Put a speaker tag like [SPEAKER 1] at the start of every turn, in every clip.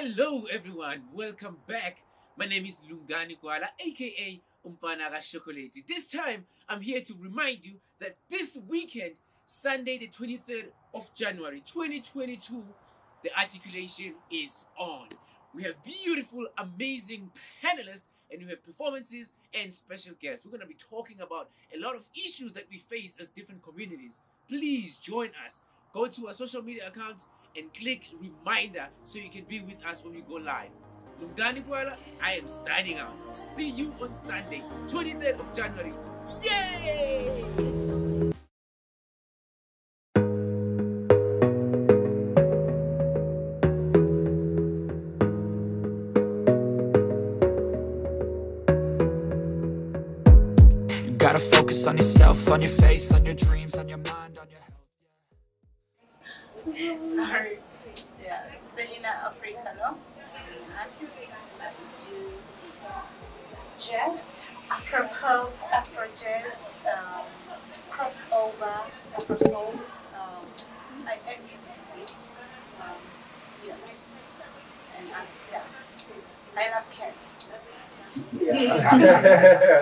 [SPEAKER 1] Hello everyone, welcome back. My name is Lungani Gwala, aka Umfana Chocolate. This time, I'm here to remind you that this weekend, Sunday the 23rd of January 2022, the Articulation is on. We have beautiful, amazing panelists, and we have performances and special guests. We're going to be talking about a lot of issues that we face as different communities. Please join us. Go to our social media accounts and click reminder so you can be with us when we go live. Lungani Gwala, I am signing out. See you on Sunday, 23rd of January. Yay!
[SPEAKER 2] You gotta focus on yourself, on your faith, on your dreams, on your mind, on your health.
[SPEAKER 3] Sorry. Yeah, Selena Africa, no? Artist. I do jazz, Afro-pop, Afro-jazz, crossover, Afro-soul. I act a bit. Yes. And other stuff. I love cats.
[SPEAKER 4] Yeah.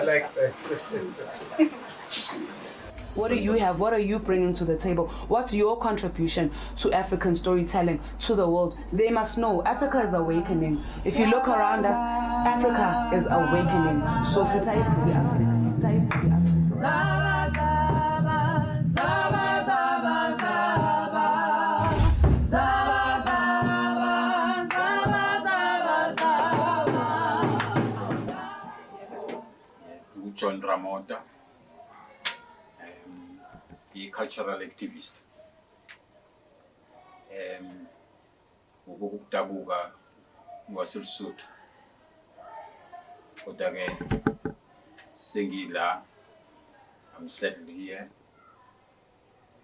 [SPEAKER 4] I like that.
[SPEAKER 5] What do you have? What are you bringing to the table? What's your contribution to African storytelling, to the world? They must know Africa is awakening. If you look around us, Africa is awakening. So
[SPEAKER 6] John Ramota, a cultural activist. Ukudabuka waseLesotho. Kodwa ke sengila, I'm settled here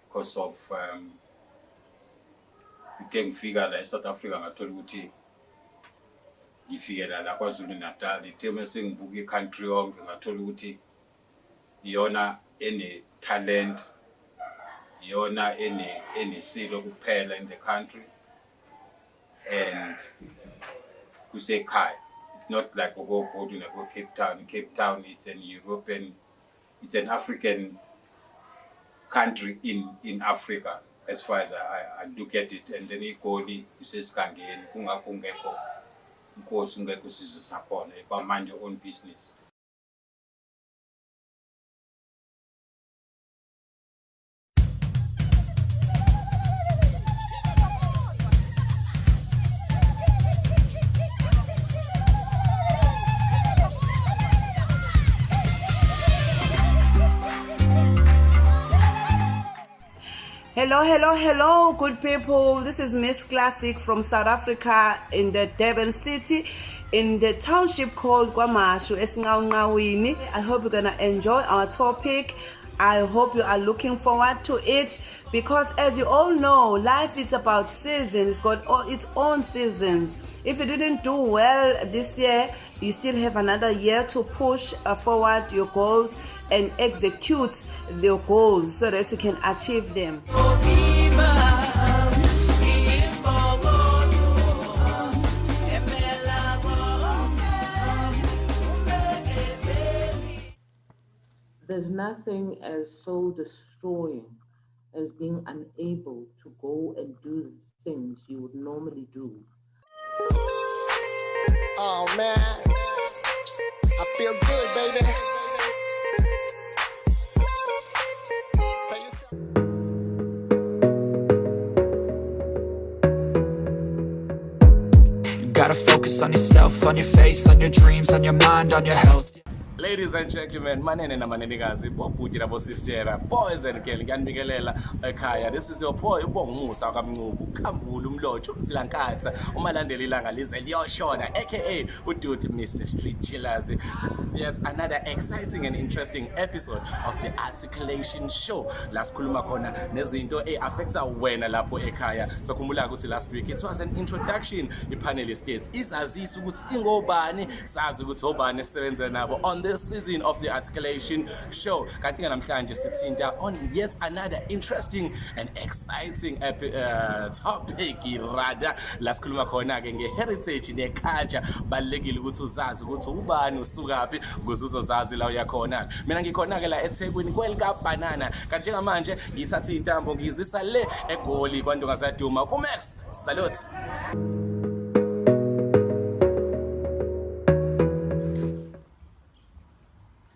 [SPEAKER 6] because of ngifika la eSouth Africa ngathola ukuthi ngifike la kwaZulu Natal itheme sengibuka iCountry yonke ngathola ukuthi iyona ene talent, iyona ene silo kuphela in the country, and kusekhaya. It's not like we go Cape Town. Cape Town, it's an European, it's an African country in Africa as far as I look at it. And then equally kusesikangeni kungakho inkosi ungekho sizwe sakhona kwa mind your own business.
[SPEAKER 7] Hello, good people. This is Miss Classic from South Africa in the Durban city, in the township called Kwamashu, Esinqawini. I hope you're gonna enjoy our topic. I hope you are looking forward to it, because as you all know, life is about seasons. It's got its own seasons. If you didn't do well this year, you still have another year to push forward your goals and execute your goals so that you can achieve them.
[SPEAKER 8] There's nothing as soul destroying as being unable to go and do the things you would normally do.
[SPEAKER 9] Oh man, I feel good, baby.
[SPEAKER 2] You gotta focus on yourself, on your faith, on your dreams, on your mind, on your health.
[SPEAKER 10] Ladies and gentlemen, manene namanenikazi, bobhuti nabosistera, boys and girls, ngiyanibikelela ekhaya. This is your boy uBongumusa kaMncube, uKhambula umlotsho umzilankatha, umalandela ilanga lize liyoshona, aka uDude Mr. Street Chillers. This is yet another exciting and interesting episode of the Articulation Show. Last khuluma khona nezinto affecta wena lapho ekhaya. So khumbula ukuthi last week it was an introduction. The panelist kids izazisa ukuthi ingobani, sazi ukuthi obani sisebenza nabo on this season of the Articulation Show. Kanti namhlanje sithinta on yet another interesting and exciting topic rather la sikhuluma khona ke nge-heritage ne-culture. Balulekile ukuthi uzazi ukuthi ubani usukaphi ukuze uzozazi la uyakhona. Mina ngikhona ke la eThekwini kwelikaBanana kanti njengamanje ngithatha intambo ngizisa le eGoli kwaNdongazaduma kuMax. Salute.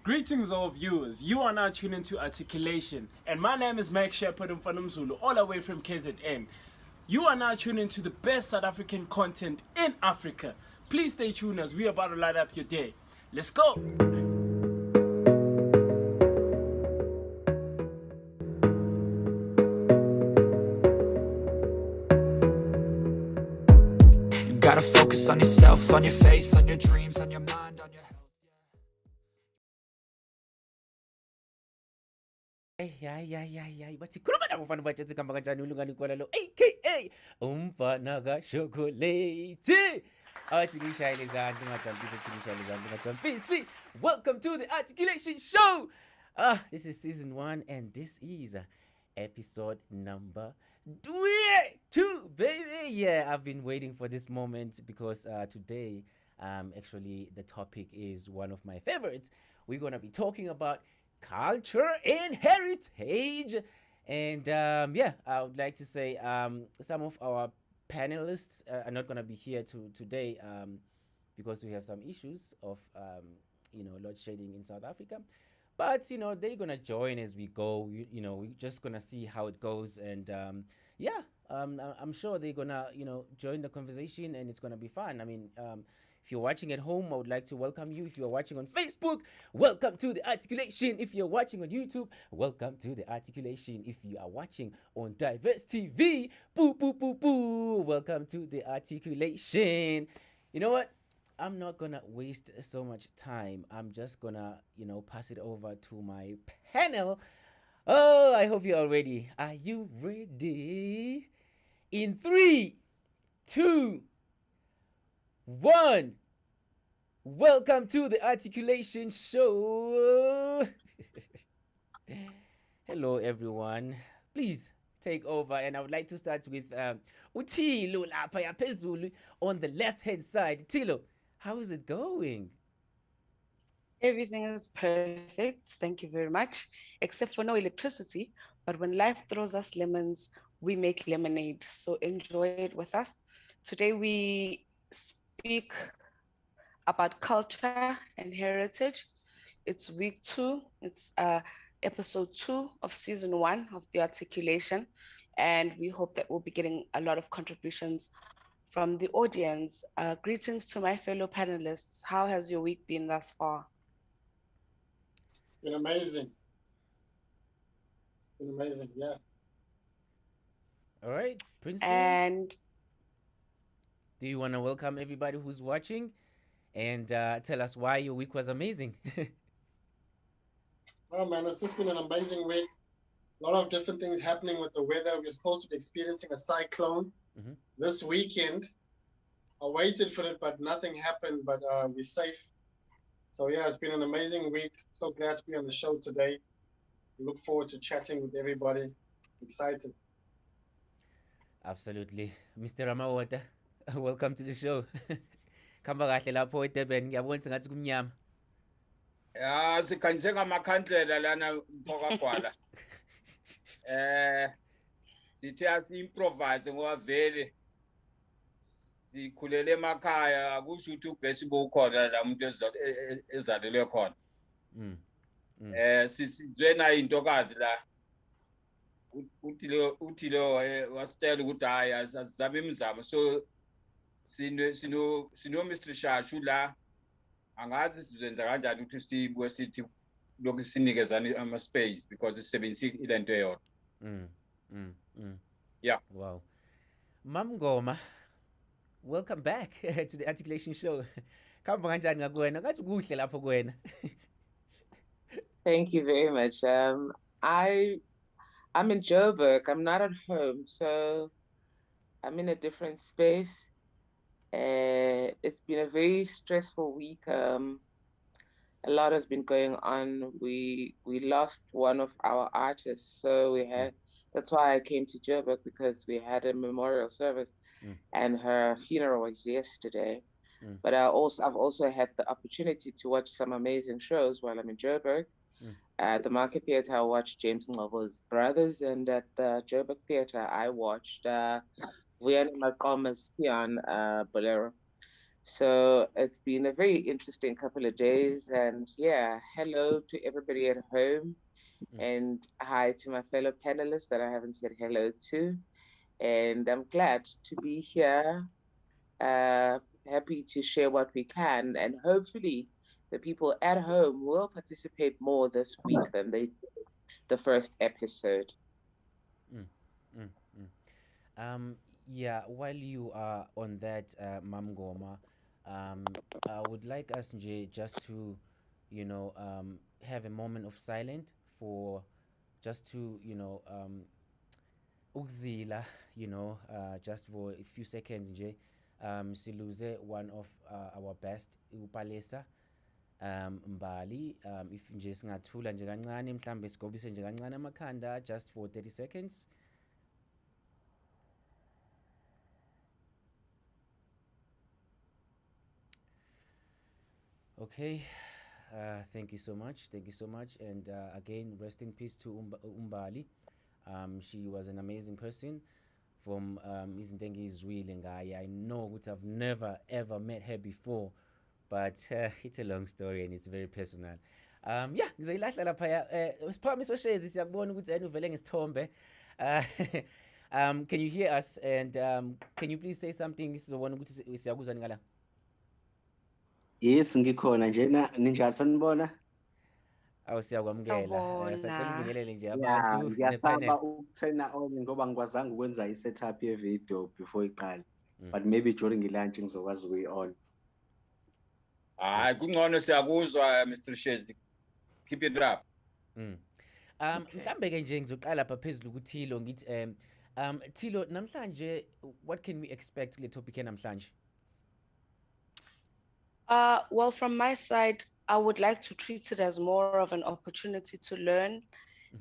[SPEAKER 11] Greetings all viewers, you are now tuned into Articulation and my name is Max Shepherd Mfanumzulu all the way from KZN. You are now tuned into the best South African content in Africa. Please stay tuned as we are about to light up your day. Let's go!
[SPEAKER 2] You gotta focus on yourself, on your faith, on your dreams, on your mind, on your health.
[SPEAKER 1] Bathi khuluma nabo mfana bathi kamba kanjani uLungani Gwala lo aka umfana kaShokolate. Athi ngishayile izandla ungajampisi. Welcome to the Articulation Show. This is season 1 and this is episode number 2, baby. Yeah, I've been waiting for this moment because today actually the topic is one of my favorites. We're going to be talking about culture and heritage, and yeah, I would like to say some of our panelists are not going to be here today because we have some issues of load shedding in South Africa, but they're going to join as we go. We're just going to see how it goes, and yeah, I'm sure they're going to join the conversation and it's going to be fun. I mean, if you're watching at home, I would like to welcome you. If you're watching on Facebook, welcome to the Articulation. If you're watching on YouTube, welcome to the Articulation. If you are watching on Diverse TV, welcome to the Articulation. You know what? I'm not going to waste so much time. I'm just going to, pass it over to my panel. Oh, I hope you're all ready. Are you ready? In 3, 2, 1. Welcome to the Articulation Show. Hello, everyone. Please take over, and I would like to start with Tilo lapha phezulu on the left-hand side. Tilo, how is it going?
[SPEAKER 12] Everything is perfect. Thank you very much. Except for no electricity. But when life throws us lemons, we make lemonade. So enjoy it with us. Today we speak about culture and heritage. It's week 2. It's episode 2 of season 1 of the Articulation. And we hope that we'll be getting a lot of contributions from the audience. Greetings to my fellow panelists. How has your week been thus far?
[SPEAKER 13] It's been amazing. It's been amazing, yeah.
[SPEAKER 1] All right, Princeton.
[SPEAKER 12] And
[SPEAKER 1] do you want to welcome everybody who's watching and tell us why your week was amazing?
[SPEAKER 13] Oh man, it's just been an amazing week. A lot of different things happening with the weather. We're supposed to be experiencing a cyclone this weekend. I waited for it, but nothing happened, but we're safe. So yeah, it's been an amazing week. So glad to be on the show today. Look forward to chatting with everybody. Excited.
[SPEAKER 1] Absolutely. Mr. Ramawata, welcome to the show. Khamba kahle lapho eDurban, ngiyabona ngathi kumnyama.
[SPEAKER 6] Ya sikhanyise ngamakhandlela lana mfokagwala. Sithi asi-improvise ngoba vele sikhulele emakhaya akusho ukuthi ugesi bokhona la umuntu ezalelwe khona. Sizwe na intokazi la uthi lo wasitela ukuthi hayi asizame imizamo, so sino Mr. Shashu la angazi sizenza kanjani ukuthi sibuye sithi lokhu sinikezana ama space because isebenzisa ilento eyodwa. Yeah.
[SPEAKER 1] Wow. Mam Ngoma, welcome back to the Articulation Show. Khamba kanjani ngakuwena? Ngathi kuhle lapho kuwena.
[SPEAKER 8] Thank you very much. I'm in Joburg. I'm not at home, so I'm in a different space. It's been a very stressful week. A lot has been going on. We lost one of our artists, so we had. That's why I came to Joburg, because we had a memorial service, and her funeral was yesterday. But I've also had the opportunity to watch some amazing shows while I'm in Joburg. At the Market Theatre, I watched James Ngobo's Brothers, and at the Joburg Theatre, I watched Vuyani Maqoma's Sian Bolero. So it's been a very interesting couple of days, and yeah, hello to everybody at home, and hi to my fellow panelists that I haven't said hello to. And I'm glad to be here, happy to share what we can, and hopefully the people at home will participate more this week than they did the first episode.
[SPEAKER 14] Yeah, while you are on that, Mam Goma, I would like us just to, have a moment of silence for just to, ukuzila, just for a few seconds nje, siluze one of our best, uPalesa Mbali. If nje singathula nje kancane mhlambe sigobise nje kancane amakhanda just for 30 seconds. Okay, thank you so much. Thank you so much. And again, rest in peace to Umbali. She was an amazing person from izinto engizwile ngaye. I know that I've never ever met her before, but it's a long story and it's very personal. Yeah, ngizoyilahla lapha. Siphakamise oshezi siyakubona ukuthi yena uvele ngesithombe. Can you hear us, and can you please say something sizobona ukuthi siyakuzwa ngala?
[SPEAKER 15] Yes, ngikhona njena ninjani sanibona?
[SPEAKER 14] Awu siyakwamukela. Sacela ubingelele nje
[SPEAKER 15] Yeah,
[SPEAKER 14] abantu
[SPEAKER 15] ngiyasaba ukuthena on ngoba ngikwazanga ukwenza i-setup ye-video before iqale. But maybe during lunch ngizokwazi ukuyi-on.
[SPEAKER 6] Hayi kungcono siyakuzwa Mr. Shezi. Keep it up.
[SPEAKER 14] Mhlambe ke nje ngizoqala lapha phezulu kuThilo ngithi Thilo, namhlanje what can we expect kule topic namhlanje?
[SPEAKER 12] Well, from my side, I would like to treat it as more of an opportunity to learn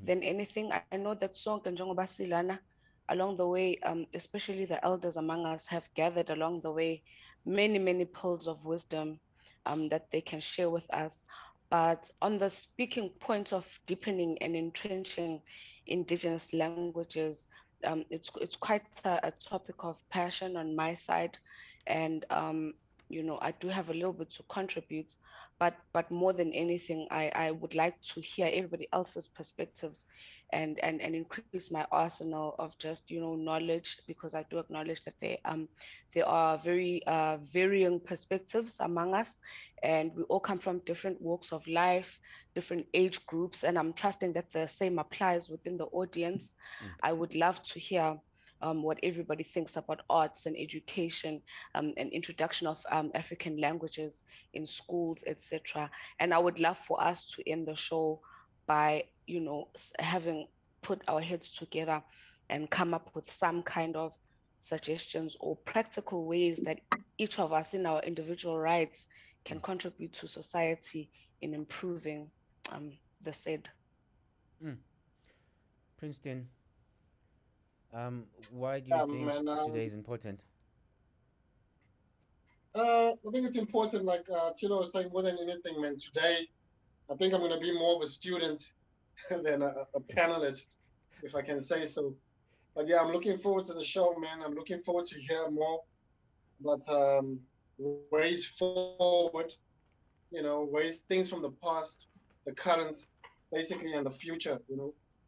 [SPEAKER 12] than anything. I know that Sonke and Njengoba Silana along the way, especially the elders among us, have gathered along the way many pearls of wisdom that they can share with us. But on the speaking point of deepening and entrenching indigenous languages, it's quite a topic of passion on my side, and I do have a little bit to contribute, but more than anything, I would like to hear everybody else's perspectives and increase my arsenal of just knowledge, because I do acknowledge that there are very varying perspectives among us, and we all come from different walks of life, different age groups, and I'm trusting that the same applies within the audience. I would love to hear what everybody thinks about arts and education, and introduction of African languages in schools, etc. And I would love for us to end the show by, having put our heads together and come up with some kind of suggestions or practical ways that each of us in our individual rights can contribute to society in improving the said.
[SPEAKER 14] Princeton, why do you think today is important?
[SPEAKER 13] I think it's important, like Tilo was saying, more than anything, man. Today, I think I'm going to be more of a student than a panelist, if I can say so. But yeah, I'm looking forward to the show, man. I'm looking forward to hear more about ways forward, things from the past, the current, basically, and the future,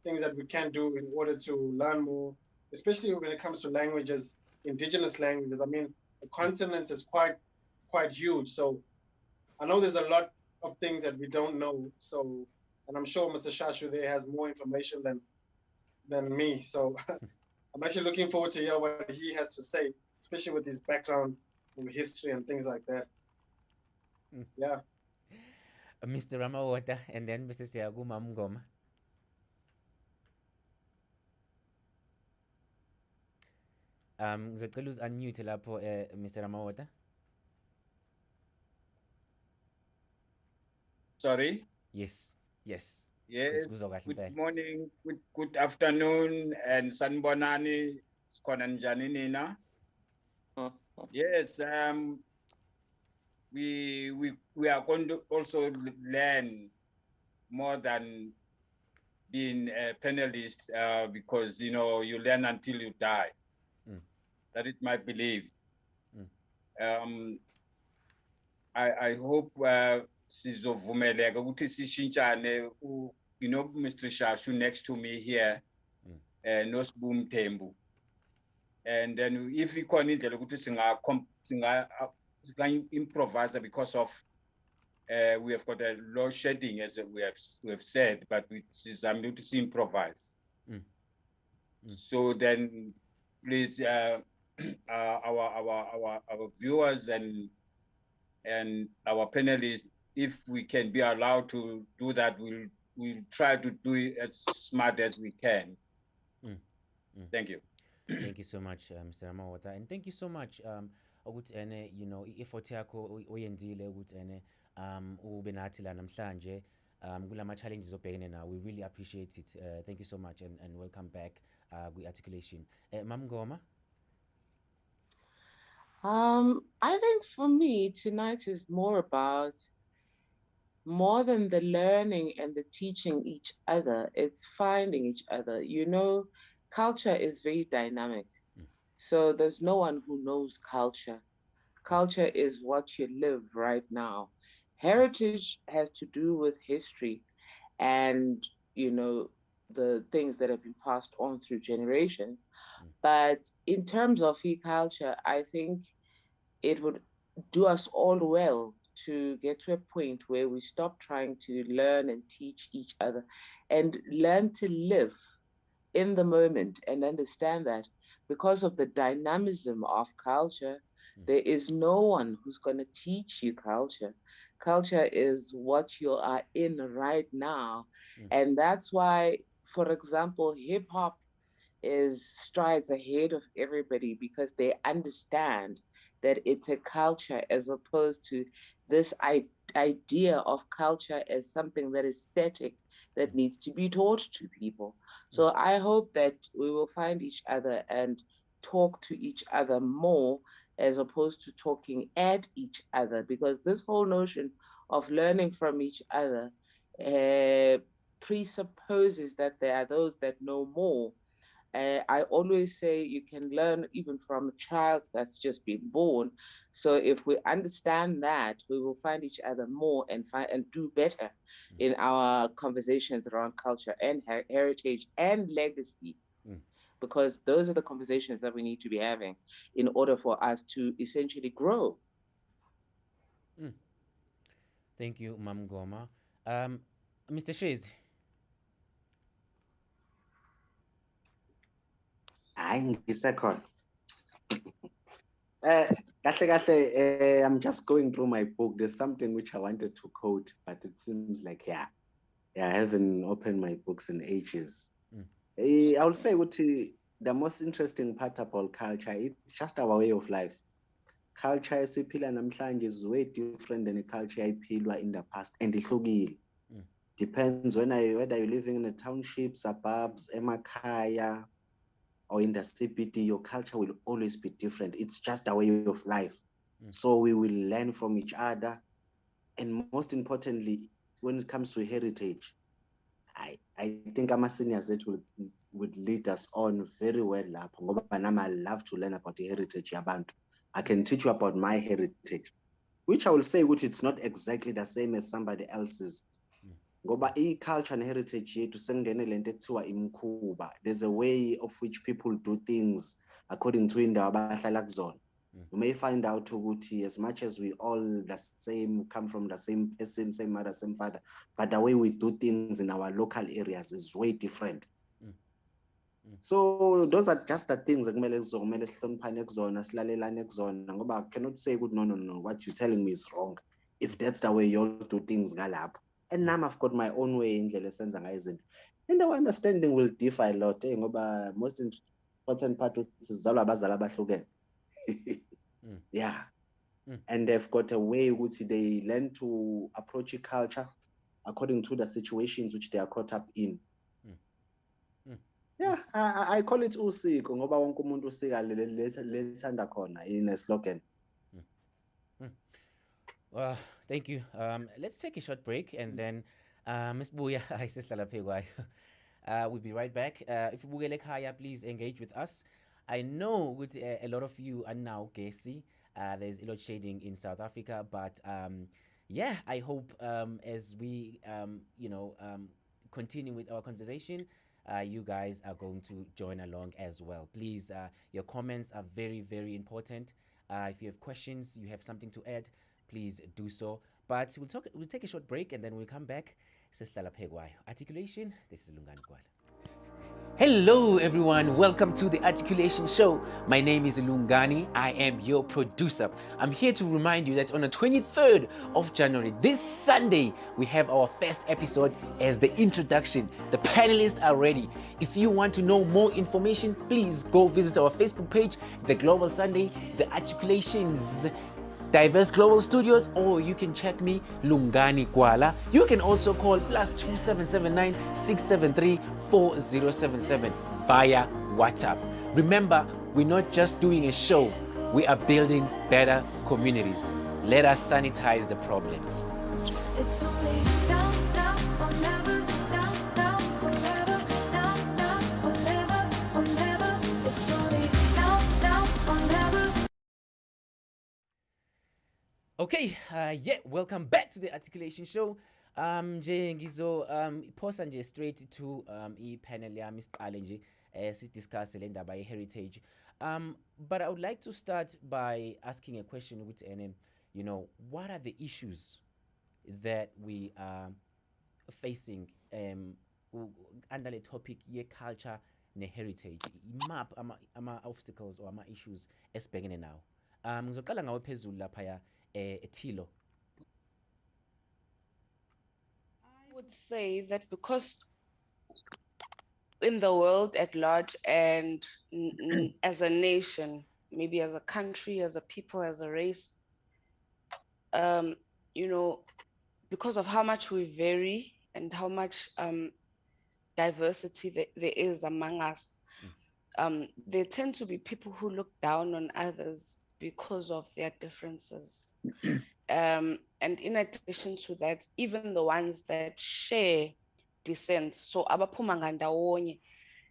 [SPEAKER 13] things that we can do in order to learn more, especially when it comes to languages, indigenous languages. I mean, the continent is quite huge. So I know there's a lot of things that we don't know. So, and I'm sure Mr. Shashu there has more information than me. So I'm actually looking forward to hear what he has to say, especially with his background in history and things like that. Yeah.
[SPEAKER 14] Mr. Ramawata and then Mrs. Yaguma Mngoma. Ngizocela uzi-unmute lapho Mr. Ramawata.
[SPEAKER 6] Sorry?
[SPEAKER 14] Yes, yes.
[SPEAKER 6] Yes.
[SPEAKER 14] Sesikuzwa kahle
[SPEAKER 6] Good
[SPEAKER 14] impela.
[SPEAKER 6] morning, good afternoon, and sanibonani. Sikhona njani nina? Yes, we are going to also learn more than being a panelist, because you know you learn until you die. That is my belief. I hope sizovumeleka ukuthi sishintshane. You know, Mr. Shashu next to me here, Nosbum Tembu. And then if we khona indlela ukuthi singa improvise because of we have got a load shedding, as we have said, but I'm going to improvise. So then please our viewers and our panelists, if we can be allowed to do that, we'll try to do it as smart as we can. Thank you.
[SPEAKER 14] Thank you so much, Mr. Ramawata, and thank you so much ukuthi you know i-effort yakho oyenzile ukuthi ube nathi la namhlanje kulama challenges obhekene nawo. We really appreciate it. Thank you so much and welcome back kwi-Articulation. Mam Ngoma?
[SPEAKER 8] I think for me tonight is more about more than the learning and the teaching each other. It's finding each other. You know, culture is very dynamic. So there's no one who knows culture. Culture is what you live right now. Heritage has to do with history and, you know, the things that have been passed on through generations. But in terms of culture, I think it would do us all well to get to a point where we stop trying to learn and teach each other and learn to live in the moment and understand that because of the dynamism of culture, there is no one who's going to teach you culture. Culture is what you are in right now. And that's why, for example, hip hop is strides ahead of everybody because they understand that it's a culture as opposed to this idea of culture as something that is static that needs to be taught to people. So I hope that we will find each other and talk to each other more as opposed to talking at each other, because this whole notion of learning from each other presupposes that there are those that know more. I always say you can learn even from a child that's just been born. So if we understand that, we will find each other more and do better in our conversations around culture and heritage and legacy, because those are the conversations that we need to be having in order for us to essentially grow.
[SPEAKER 14] Thank you, Mam Goma. Mr. Shays.
[SPEAKER 15] I'm just going through my book. There's something which I wanted to quote, but it seems like I haven't opened my books in ages. I would say what the most interesting part about culture, it's just our way of life. Culture esiphila namhlanje is way different than the culture eyayiphilwa in the past, and ihlukile. Depends whether you're living in a township, suburbs, emakhaya, or in the CBD, your culture will always be different. It's just a way of life. So we will learn from each other. And most importantly, when it comes to heritage, I think our seniors that would lead us on very well. I love to learn about the heritage. I can teach you about my heritage, which I will say which it's not exactly the same as somebody else's. Culture and heritage there's a way of which people do things according to indawo abahlala kuzona. You may find out as much as we all the same, come from the same person, same mother, same father, but the way we do things in our local areas is way different. So those are just the things that I cannot say no, what you're telling me is wrong if that's the way you all do things. And now I've got my own way in the sense and our understanding will differ a lot. Most important part is yeah. And they've got a way which they learn to approach culture according to the situations which they are caught up in. Yeah, I call it usiko ngoba wonke umuntu usika lethanda khona in a slogan.
[SPEAKER 14] Well, thank you. Let's take a short break and then Ms. Buya, we'll be right back. If you Kaya, please engage with us. I know with a lot of you are now guessing. There's a lot shading in South Africa, but yeah, I hope as we continue with our conversation, you guys are going to join along as well. Please, your comments are very, very important. If you have questions, you have something to add, please do so. But we'll take a short break and then we'll come back. Articulation, this is Lungani Gwala. Hello everyone, welcome to the Articulation Show. My name is Lungani, I am your producer. I'm here to remind you that on the 23rd of January, this Sunday, we have our first episode as the introduction. The panelists are ready. If you want to know more information, please go visit our Facebook page, The Global Sunday, The Articulations, Diverse Global Studios, or you can check me, Lungani Gwala. You can also call +2779 673 4077 via WhatsApp. Remember, we're not just doing a show, we are building better communities. Let us sanitize the problems.
[SPEAKER 16] It's only now, or never, now, forever, now, or never, or never. It's only now, or never.
[SPEAKER 14] Okay, yeah, welcome back to the Articulation Show. Nje ngizo phosa nje straight to i-panel yami siqale nje sidiscuss le ndaba ye-heritage. But I would like to start by asking a question with what are the issues that we are facing under the topic ye-culture ne-heritage? Map ama obstacles or ama issues esibhekene nawo. Ngizoqala ngawe phezulu laphaya Thilo.
[SPEAKER 12] I would say that because in the world at large and as a nation, maybe as a country, as a people, as a race, because of how much we vary and how much diversity there is among us, there tend to be people who look down on others because of their differences. And in addition to that, even the ones that share descent, so abaphuma ngandawonye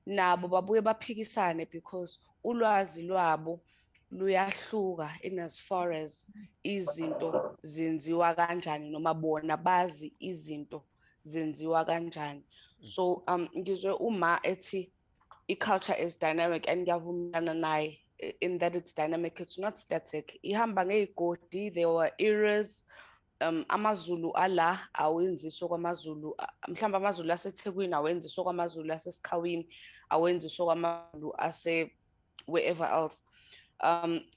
[SPEAKER 12] nabo babuye baphikisane because ulwazi lwabo luyahluka in as far as izinto zenziwa kanjani noma bona bazi izinto zenziwa kanjani. So ngizwe uma ethi i-culture is dynamic, and ngiyavumelana naye in that it's dynamic, it's not static. Ihamba ngeyigodi, there were eras. AmaZulu ala awenziswa kwamaZulu, mhlawumbe amaZulu aseThekwini awenziswa kwamaZulu aseSikhawini, awenziswa kwamaZulu ase wherever else.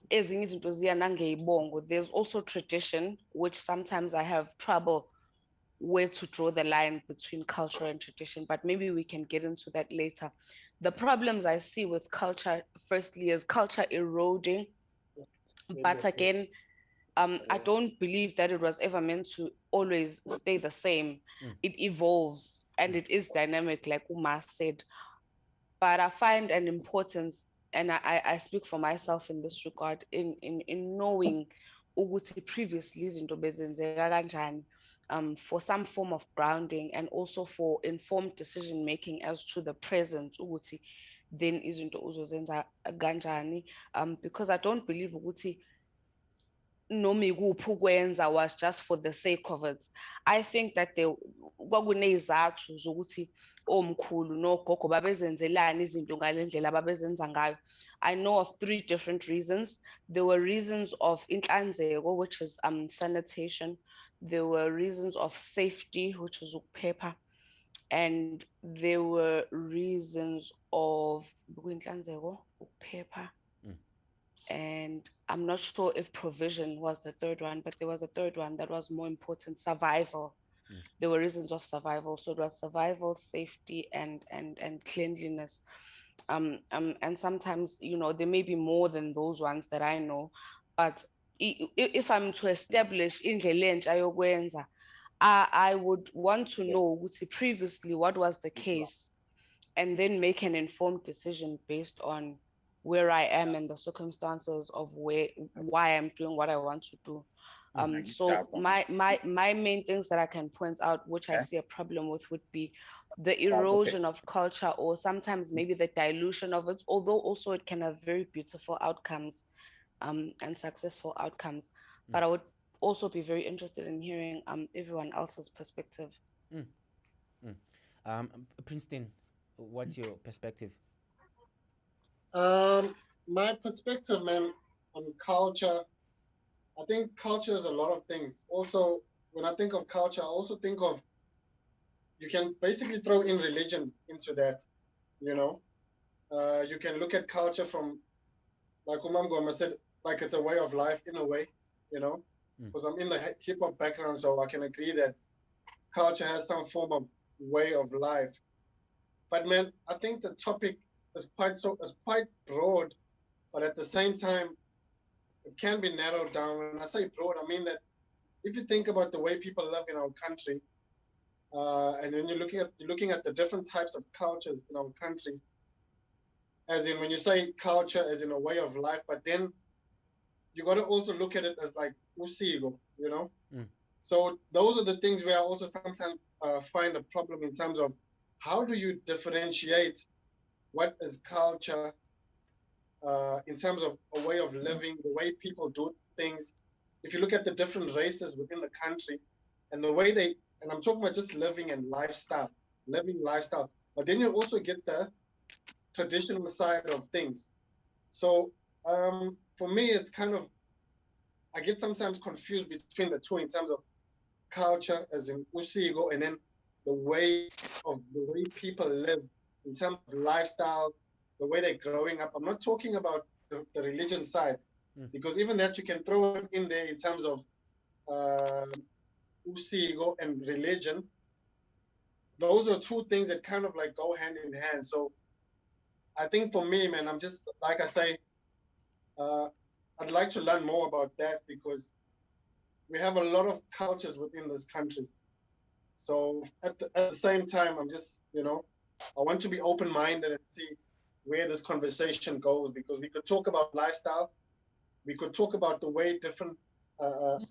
[SPEAKER 12] Ezinye izinto ziya nangeyibongo. There's also tradition, which sometimes I have trouble where to draw the line between culture and tradition, but maybe we can get into that later. The problems I see with culture, firstly, is culture eroding, but again, I don't believe that it was ever meant to always stay the same. It evolves and it is dynamic, like Uma said. But I find an importance, and I speak for myself in this regard, in knowing ukuthi previously izinto bezenzeka kanjani, for some form of grounding and also for informed decision making as to the present ukuthi then izinto uzozenza kanjani, because I don't believe ukuthi noma ikuphi ukwenza was just for the sake of it. I think that kwakunezathu zokuthi omkhulu nogogo babezenzelani izinto ngalendlela babezenza ngayo. I know of 3 different reasons. There were reasons of inhlanzeko, which is sanitation. There were reasons of safety, which is ukuphepha, and there were reasons of inhlanzeko, ukuphepha, and I'm not sure if provision was the 3rd one, but there was a 3rd one that was more important: survival. There were reasons of survival. So it was survival, safety, and cleanliness. And sometimes, there may be more than those ones that I know, but if I'm to establish indlela entsha yokwenza, I would want to know previously what was the case, and then make an informed decision based on where I am and the circumstances of why I'm doing what I want to do. So my main things that I can point out, which I see a problem with, would be the erosion of culture, or sometimes maybe the dilution of it, although also it can have very beautiful outcomes and successful outcomes. But I would also be very interested in hearing everyone else's perspective.
[SPEAKER 14] Princeton, what's your perspective?
[SPEAKER 13] My perspective, man, on culture, I think culture is a lot of things. Also, when I think of culture, I also think of, you can basically throw in religion into that, you know. You can look at culture from, like Umam Goma said, like it's a way of life in a way, you know, because I'm in the hip hop background, so I can agree that culture has some form of way of life. But man, I think the topic is quite broad, but at the same time, it can be narrowed down. When I say broad, I mean that if you think about the way people live in our country, and then you're looking at the different types of cultures in our country, as in when you say culture as in a way of life, but then you got to also look at it as like usigo, you know. So those are the things where I also sometimes find a problem in terms of how do you differentiate what is culture in terms of a way of living, the way people do things. If you look at the different races within the country and the way they, and I'm talking about just living and lifestyle, but then you also get the traditional side of things. So for me, it's kind of, I get sometimes confused between the two in terms of culture as in usigo, and then the way people live in terms of lifestyle, the way they're growing up. I'm not talking about the religion side, because even that you can throw it in there in terms of usigo and religion. Those are two things that kind of like go hand in hand. So I think for me, man, I'm just, like I say, I'd like to learn more about that, because we have a lot of cultures within this country. So at the same time, I'm just, you know, I want to be open-minded and see where this conversation goes, because we could talk about lifestyle, we could talk about the way different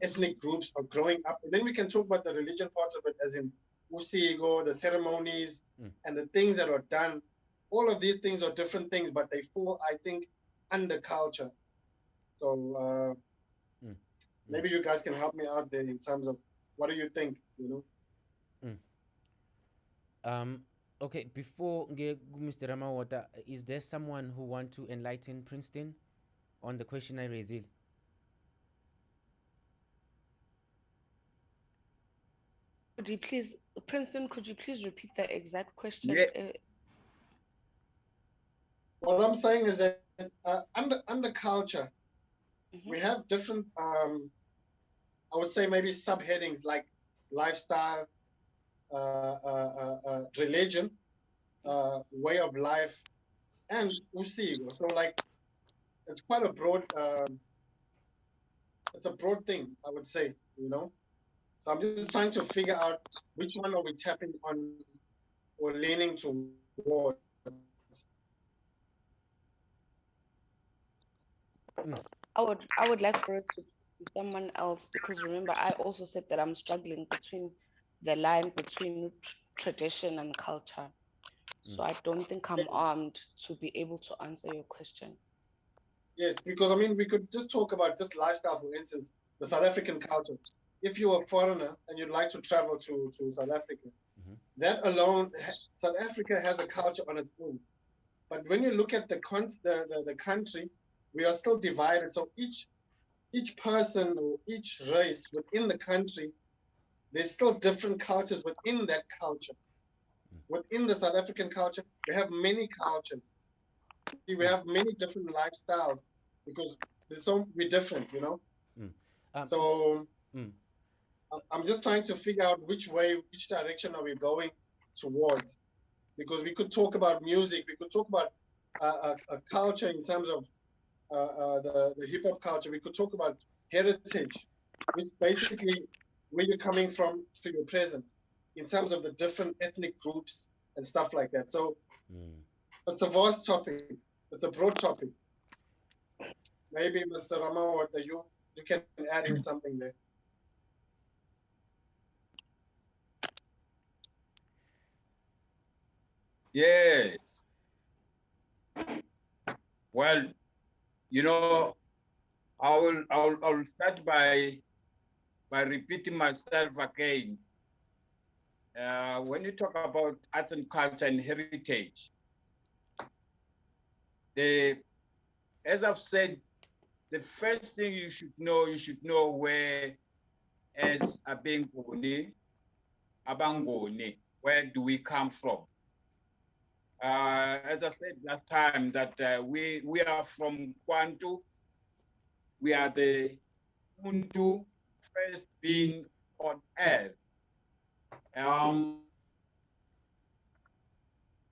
[SPEAKER 13] ethnic groups are growing up, and then we can talk about the religion part of it, as in usigo, the ceremonies, and the things that are done. All of these things are different things, but they fall, I think, under culture. So maybe you guys can help me out there in terms of what do you think, you know?
[SPEAKER 14] Okay, before Mr. Ramawata, is there someone who want to enlighten Princeton on the question I raised?
[SPEAKER 12] Could you please, Princeton, could you please repeat the exact question?
[SPEAKER 13] Yeah. What I'm saying is that under culture, we have different, I would say maybe subheadings like lifestyle, religion, way of life, and usigo. So like, it's quite a broad, it's a broad thing, I would say, you know? So I'm just trying to figure out which one are we tapping on or leaning towards.
[SPEAKER 12] I would like for it to be someone else, because remember, I also said that I'm struggling between the line between tradition and culture. So I don't think I'm armed to be able to answer your question.
[SPEAKER 13] Yes, because I mean, we could just talk about just lifestyle, for instance, the South African culture. If you're a foreigner and you'd like to travel to South Africa, that alone, South Africa has a culture on its own. But when you look at the country, we are still divided. So each person or each race within the country, there's still different cultures within that culture. Within the South African culture, we have many cultures. We have many different lifestyles, because we're different, you know. So I'm just trying to figure out which direction are we going towards, because we could talk about music, we could talk about a culture in terms of the hip hop culture. We could talk about heritage, which basically where you're coming from to your present in terms of the different ethnic groups and stuff like that. So it's a vast topic. It's a broad topic. Maybe Mr. Rama, you can add in something there.
[SPEAKER 6] Yes. Well, you know, I'll start by repeating myself again. When you talk about arts and culture and heritage, as I've said, the first thing you should know where as Abangoni, where do we come from? As I said last time, that we are from Kwantu. We are the Muntu first being on earth.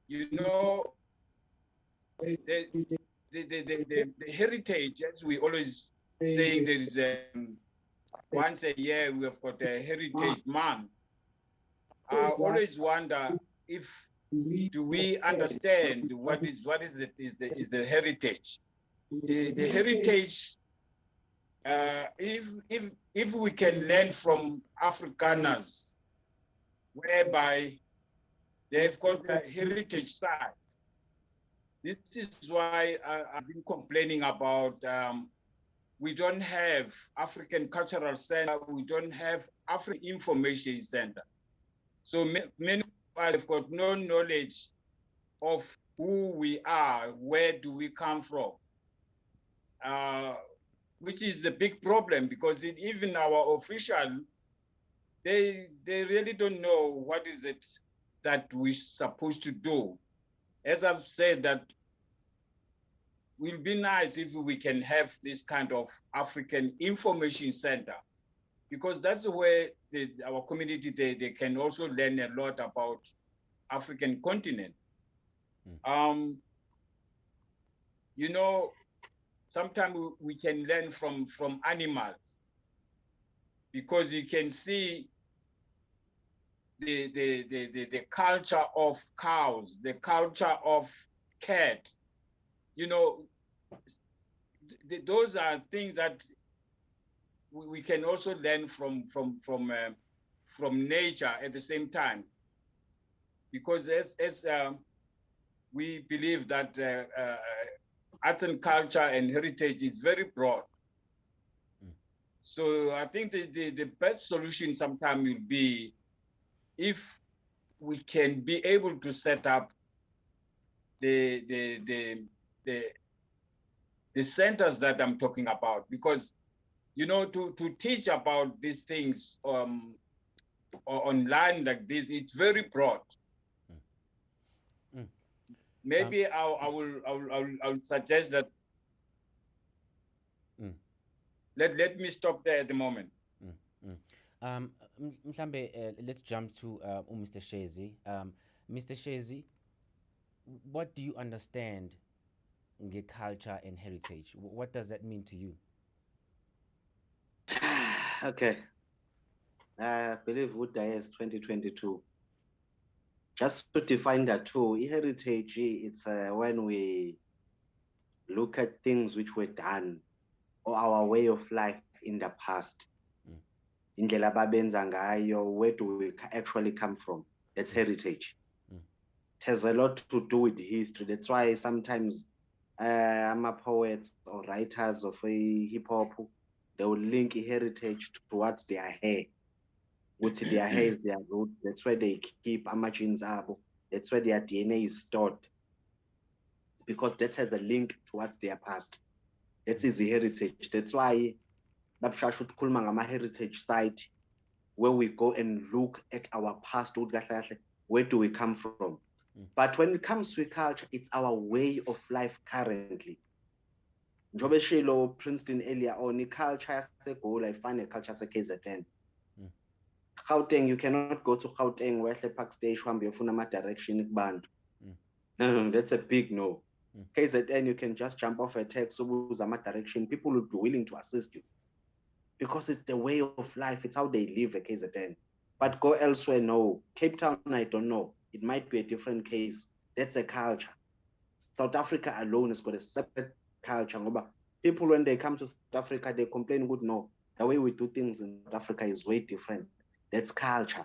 [SPEAKER 6] You know, the heritage, as we always saying, there is once a year we have got a heritage month. I always wonder if do we understand what is the heritage? The heritage. If we can learn from Afrikaners, whereby they've got a heritage side. This is why I've been complaining about we don't have African Cultural Center, we don't have African Information Center. So many of us have got no knowledge of who we are, where do we come from, which is the big problem, because even our officials, they really don't know what is it that we're supposed to do. As I've said, that it will be nice if we can have this kind of African Information Center, because that's where our community, they can also learn a lot about African continent. You know, sometimes we can learn from animals, because you can see the culture of cows, the culture of cats. You know, those are things that we can also learn from nature at the same time, because as we believe that arts and culture and heritage is very broad. So I think the best solution sometimes will be if we can be able to set up the centers that I'm talking about, because you know, to teach about these things online like this, it's very broad. Maybe I will suggest that. Let me stop there at the moment.
[SPEAKER 14] Mhlambe, let's jump to Mr. Shezi. Mr. Shezi, what do you understand in culture and heritage? What does that mean to you?
[SPEAKER 15] Okay. I believe Woodaya is 2022. Just to define that too, heritage, it's when we look at things which were done or our way of life in the past. Indlela babenza ngayo, where do we actually come from? That's heritage. It has a lot to do with history. That's why sometimes poets or writers of hip hop, they will link heritage towards their hair. Which their hair is their root. That's where they keep genes up. That's where their DNA is stored. Because that has a link towards their past. That is the heritage. That's why Babsha should call my heritage site, where we go and look at our past. Where do we come from? But when it comes to culture, it's our way of life currently. Jobe Shilo, Princeton earlier on, culture se goal, I find a culture se KZN. Gauteng, you cannot go to Gauteng, Wesley Park Station, Funama direction, Bantu. No, that's a big no. KZN, you can just jump off a text, Zama direction. People will be willing to assist you. because it's the way of life. It's how they live at KZN. But go elsewhere, no. Cape Town, I don't know. It might be a different case. That's a culture. South Africa alone has got a separate culture. People, when they come to South Africa, they complain, good, no. The way we do things in South Africa is way different. That's culture.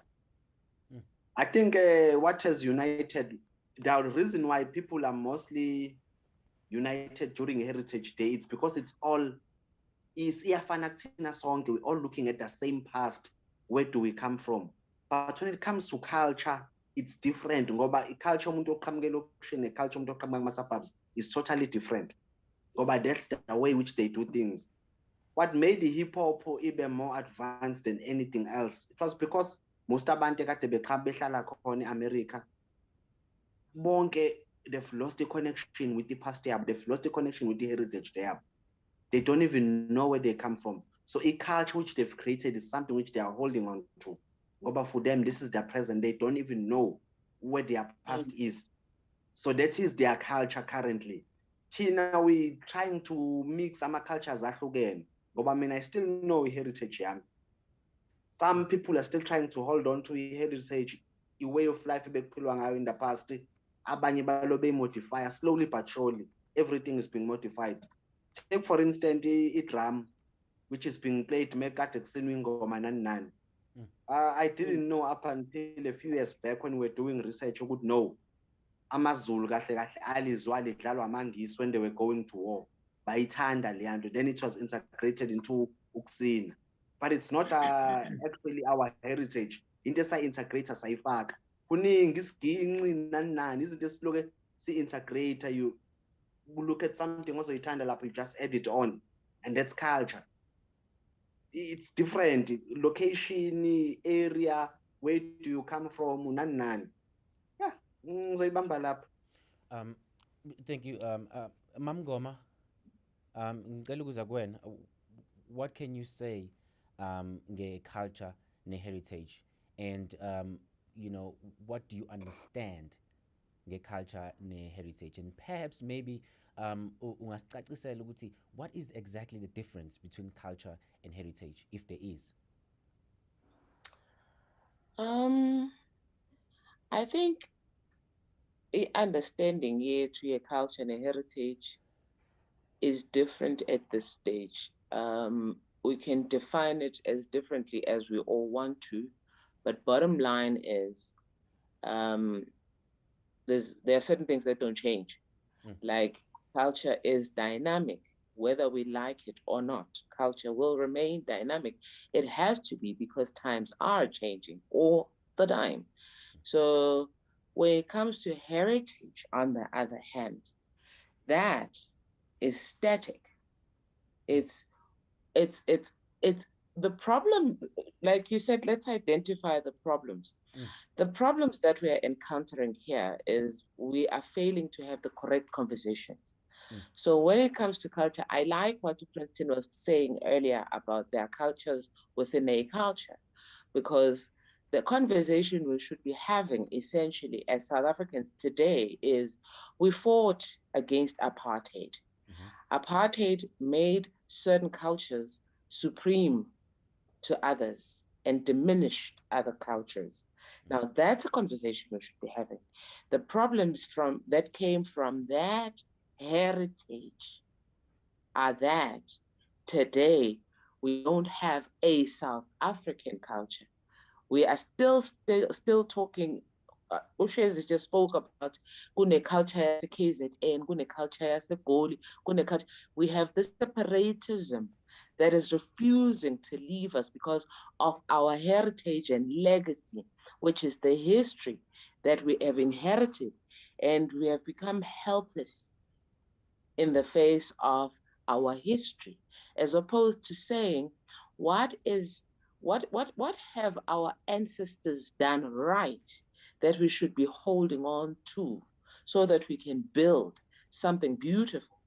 [SPEAKER 15] I think what has united, the reason why people are mostly united during Heritage Day, it's because it's all, we're all looking at the same past. Where do we come from? But when it comes to culture, it's different. Ngoba culture umuntu oqhamuke elokishini, culture umuntu oqhamuke kuma-suburbs is totally different. Ngoba that's the way which they do things. What made the hip hop even more advanced than anything else? It was because most abantu ekade behlala khona eAmerica, bonke they've lost the connection with the past yabo, they've lost the connection with the heritage yabo. They don't even know where they come from. So a culture which they've created is something which they are holding on to. But for them, this is their present. They don't even know where their past is. So that is their culture currently. Tina, we trying to mix our cultures again. But I mean, I still know heritage. Yeah. Some people are still trying to hold on to heritage, a way of life in the past. Abanye balobe modify slowly but surely. Everything is being modified. Take for instance, a drum, which is being played I didn't know up until a few years back when we were doing research, you would know AmaZulu when they were going to war. Then it was integrated into Uksina. But it's not actually our heritage. Intesa integrator sayifaka. Kuningi isiginci nani isn't just look at see integrator, you look at something also you just add it on, and that's culture. It's different. Location, area, where do you come from? Yeah.
[SPEAKER 14] Thank you. Mam Goma, ngicela ukuza kuwena, what can you say nge-culture ne-heritage, and you know, what do you understand nge-culture ne-heritage, and perhaps maybe ungasicacisela ukuthi what is exactly the difference between culture and heritage, if there is?
[SPEAKER 8] I think a understanding here to your culture and a heritage is different at this stage. We can define it as differently as we all want to, but bottom line is there are certain things that don't change. Like culture is dynamic, whether we like it or not. Culture will remain dynamic. It has to be, because times are changing all the time. So when it comes to heritage, on the other hand, that is static. It's the problem, like you said, let's identify the problems. The problems that we are encountering here is we are failing to have the correct conversations. So when it comes to culture, I like what Princeton was saying earlier about their cultures within a culture, because the conversation we should be having essentially as South Africans today is we fought against apartheid. Apartheid made certain cultures supreme to others and diminished other cultures. Now that's a conversation we should be having. The problems that came from that heritage are that today we don't have a South African culture. We are still talking. Ushezi just spoke about kune culture yase KZN, kune culture yase Goli, kune culture. We have this separatism that is refusing to leave us because of our heritage and legacy, which is the history that we have inherited, and we have become helpless in the face of our history, as opposed to saying what have our ancestors done right that we should be holding on to so that we can build something beautiful.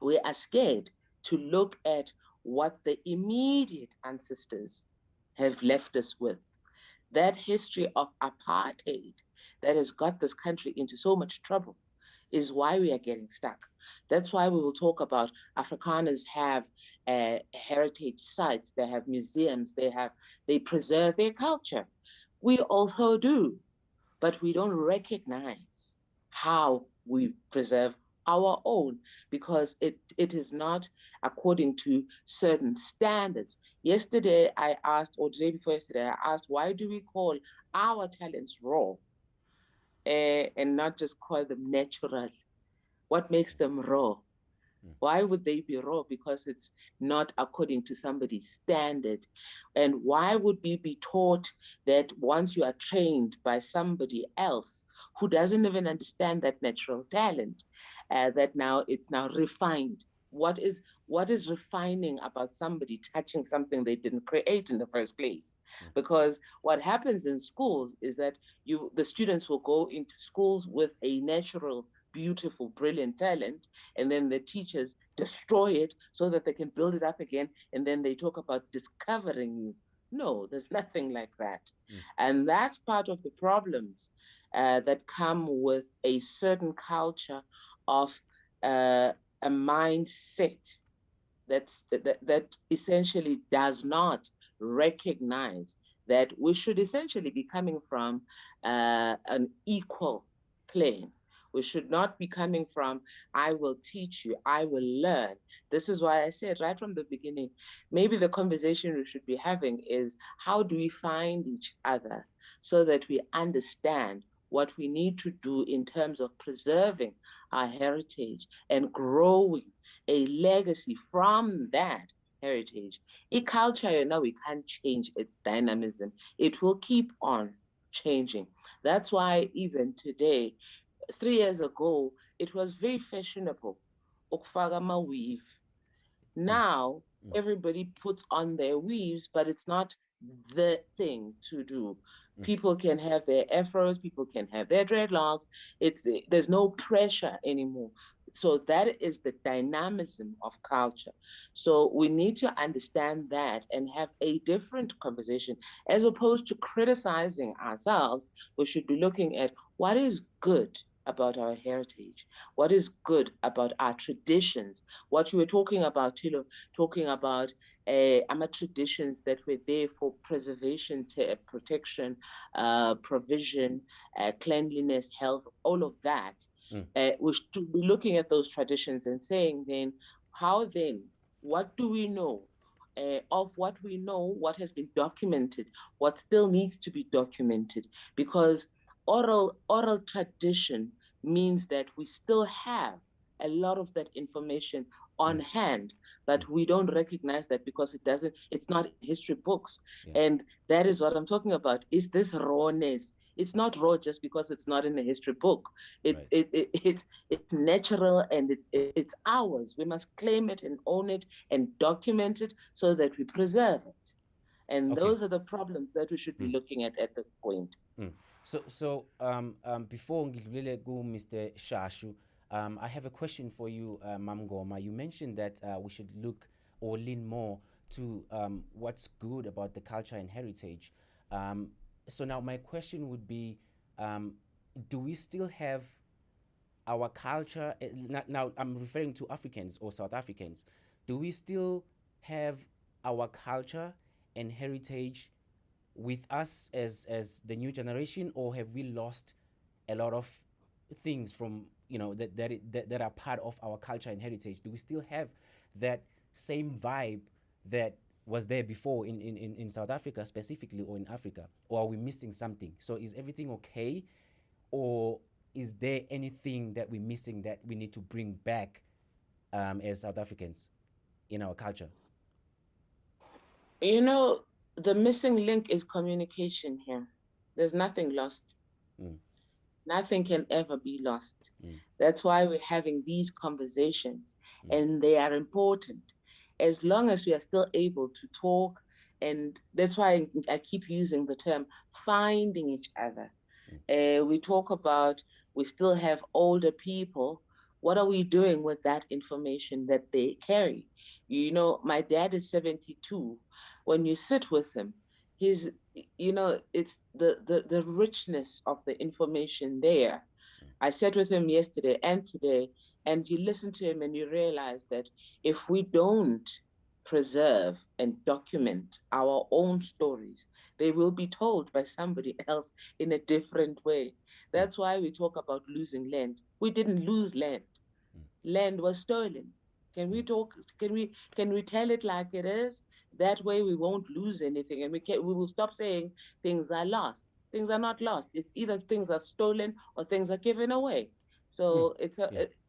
[SPEAKER 8] We are scared to look at what the immediate ancestors have left us with. That history of apartheid that has got this country into so much trouble is why we are getting stuck. That's why we will talk about Afrikaners have heritage sites, they have museums, they preserve their culture. We also do, but we don't recognize how we preserve our own, because it is not according to certain standards. Yesterday I asked, or the day before yesterday, I asked, why do we call our talents raw and not just call them natural? What makes them raw? Why would they be raw? Because it's not according to somebody's standard. And why would we be taught that once you are trained by somebody else who doesn't even understand that natural talent, that now it's now refined? What is refining about somebody touching something they didn't create in the first place? Because what happens in schools is that the students will go into schools with a natural, beautiful, brilliant talent, and then the teachers destroy it so that they can build it up again, and then they talk about discovering you. No, there's nothing like that. And that's part of the problems that come with a certain culture of a mindset that essentially does not recognize that we should essentially be coming from an equal plane. We should not be coming from, I will teach you, I will learn. This is why I said right from the beginning, maybe the conversation we should be having is, how do we find each other so that we understand what we need to do in terms of preserving our heritage and growing a legacy from that heritage. A culture, now we can't change its dynamism. It will keep on changing. That's why even today, 3 years ago, it was very fashionable. Ukufaka weave. Now, everybody puts on their weaves, but it's not the thing to do. People can have their afros, people can have their dreadlocks. There's no pressure anymore. So that is the dynamism of culture. So we need to understand that and have a different conversation. As opposed to criticizing ourselves, we should be looking at what is good about our heritage, what is good about our traditions, what you were talking about, Tilo, talking about our traditions that were there for preservation, protection, provision, cleanliness, health, all of that. We should be looking at those traditions and saying then, what do we know? Of what we know, what has been documented, what still needs to be documented, because oral tradition means that we still have a lot of that information on hand, but we don't recognize that because it's not in history books. And that is what I'm talking about. Is this rawness? It's not raw just because it's not in a history book. It's natural and it's ours. We must claim it and own it and document it so that we preserve it. And those are the problems that we should be looking at this point.
[SPEAKER 14] So before ngidlulele ku Mr. Shashu, I have a question for you, Mam Ngoma. You mentioned that we should look or lean more to what's good about the culture and heritage. So now my question would be, do we still have our culture? Now I'm referring to Africans or South Africans. Do we still have our culture and heritage with us as the new generation, or have we lost a lot of things from that are part of our culture and heritage? Do we still have that same vibe that was there before in South Africa specifically, or in Africa, or are we missing something? So is everything okay, or is there anything that we're missing that we need to bring back as South Africans in our culture?
[SPEAKER 8] The missing link is communication here. There's nothing lost. Nothing can ever be lost. That's why we're having these conversations, and they are important. As long as we are still able to talk, and that's why I keep using the term finding each other. We talk about, we still have older people. What are we doing with that information that they carry? My dad is 72. When you sit with him, it's the richness of the information there I sat with him yesterday and today, and you listen to him and you realize that if we don't preserve and document our own stories, they will be told by somebody else in a different way. That's why we talk about losing land. We didn't lose land. Land was stolen. Can we talk? Can we tell it like it is? That way we won't lose anything, and we will stop saying things are lost. Things are not lost. It's either things are stolen or things are given away. So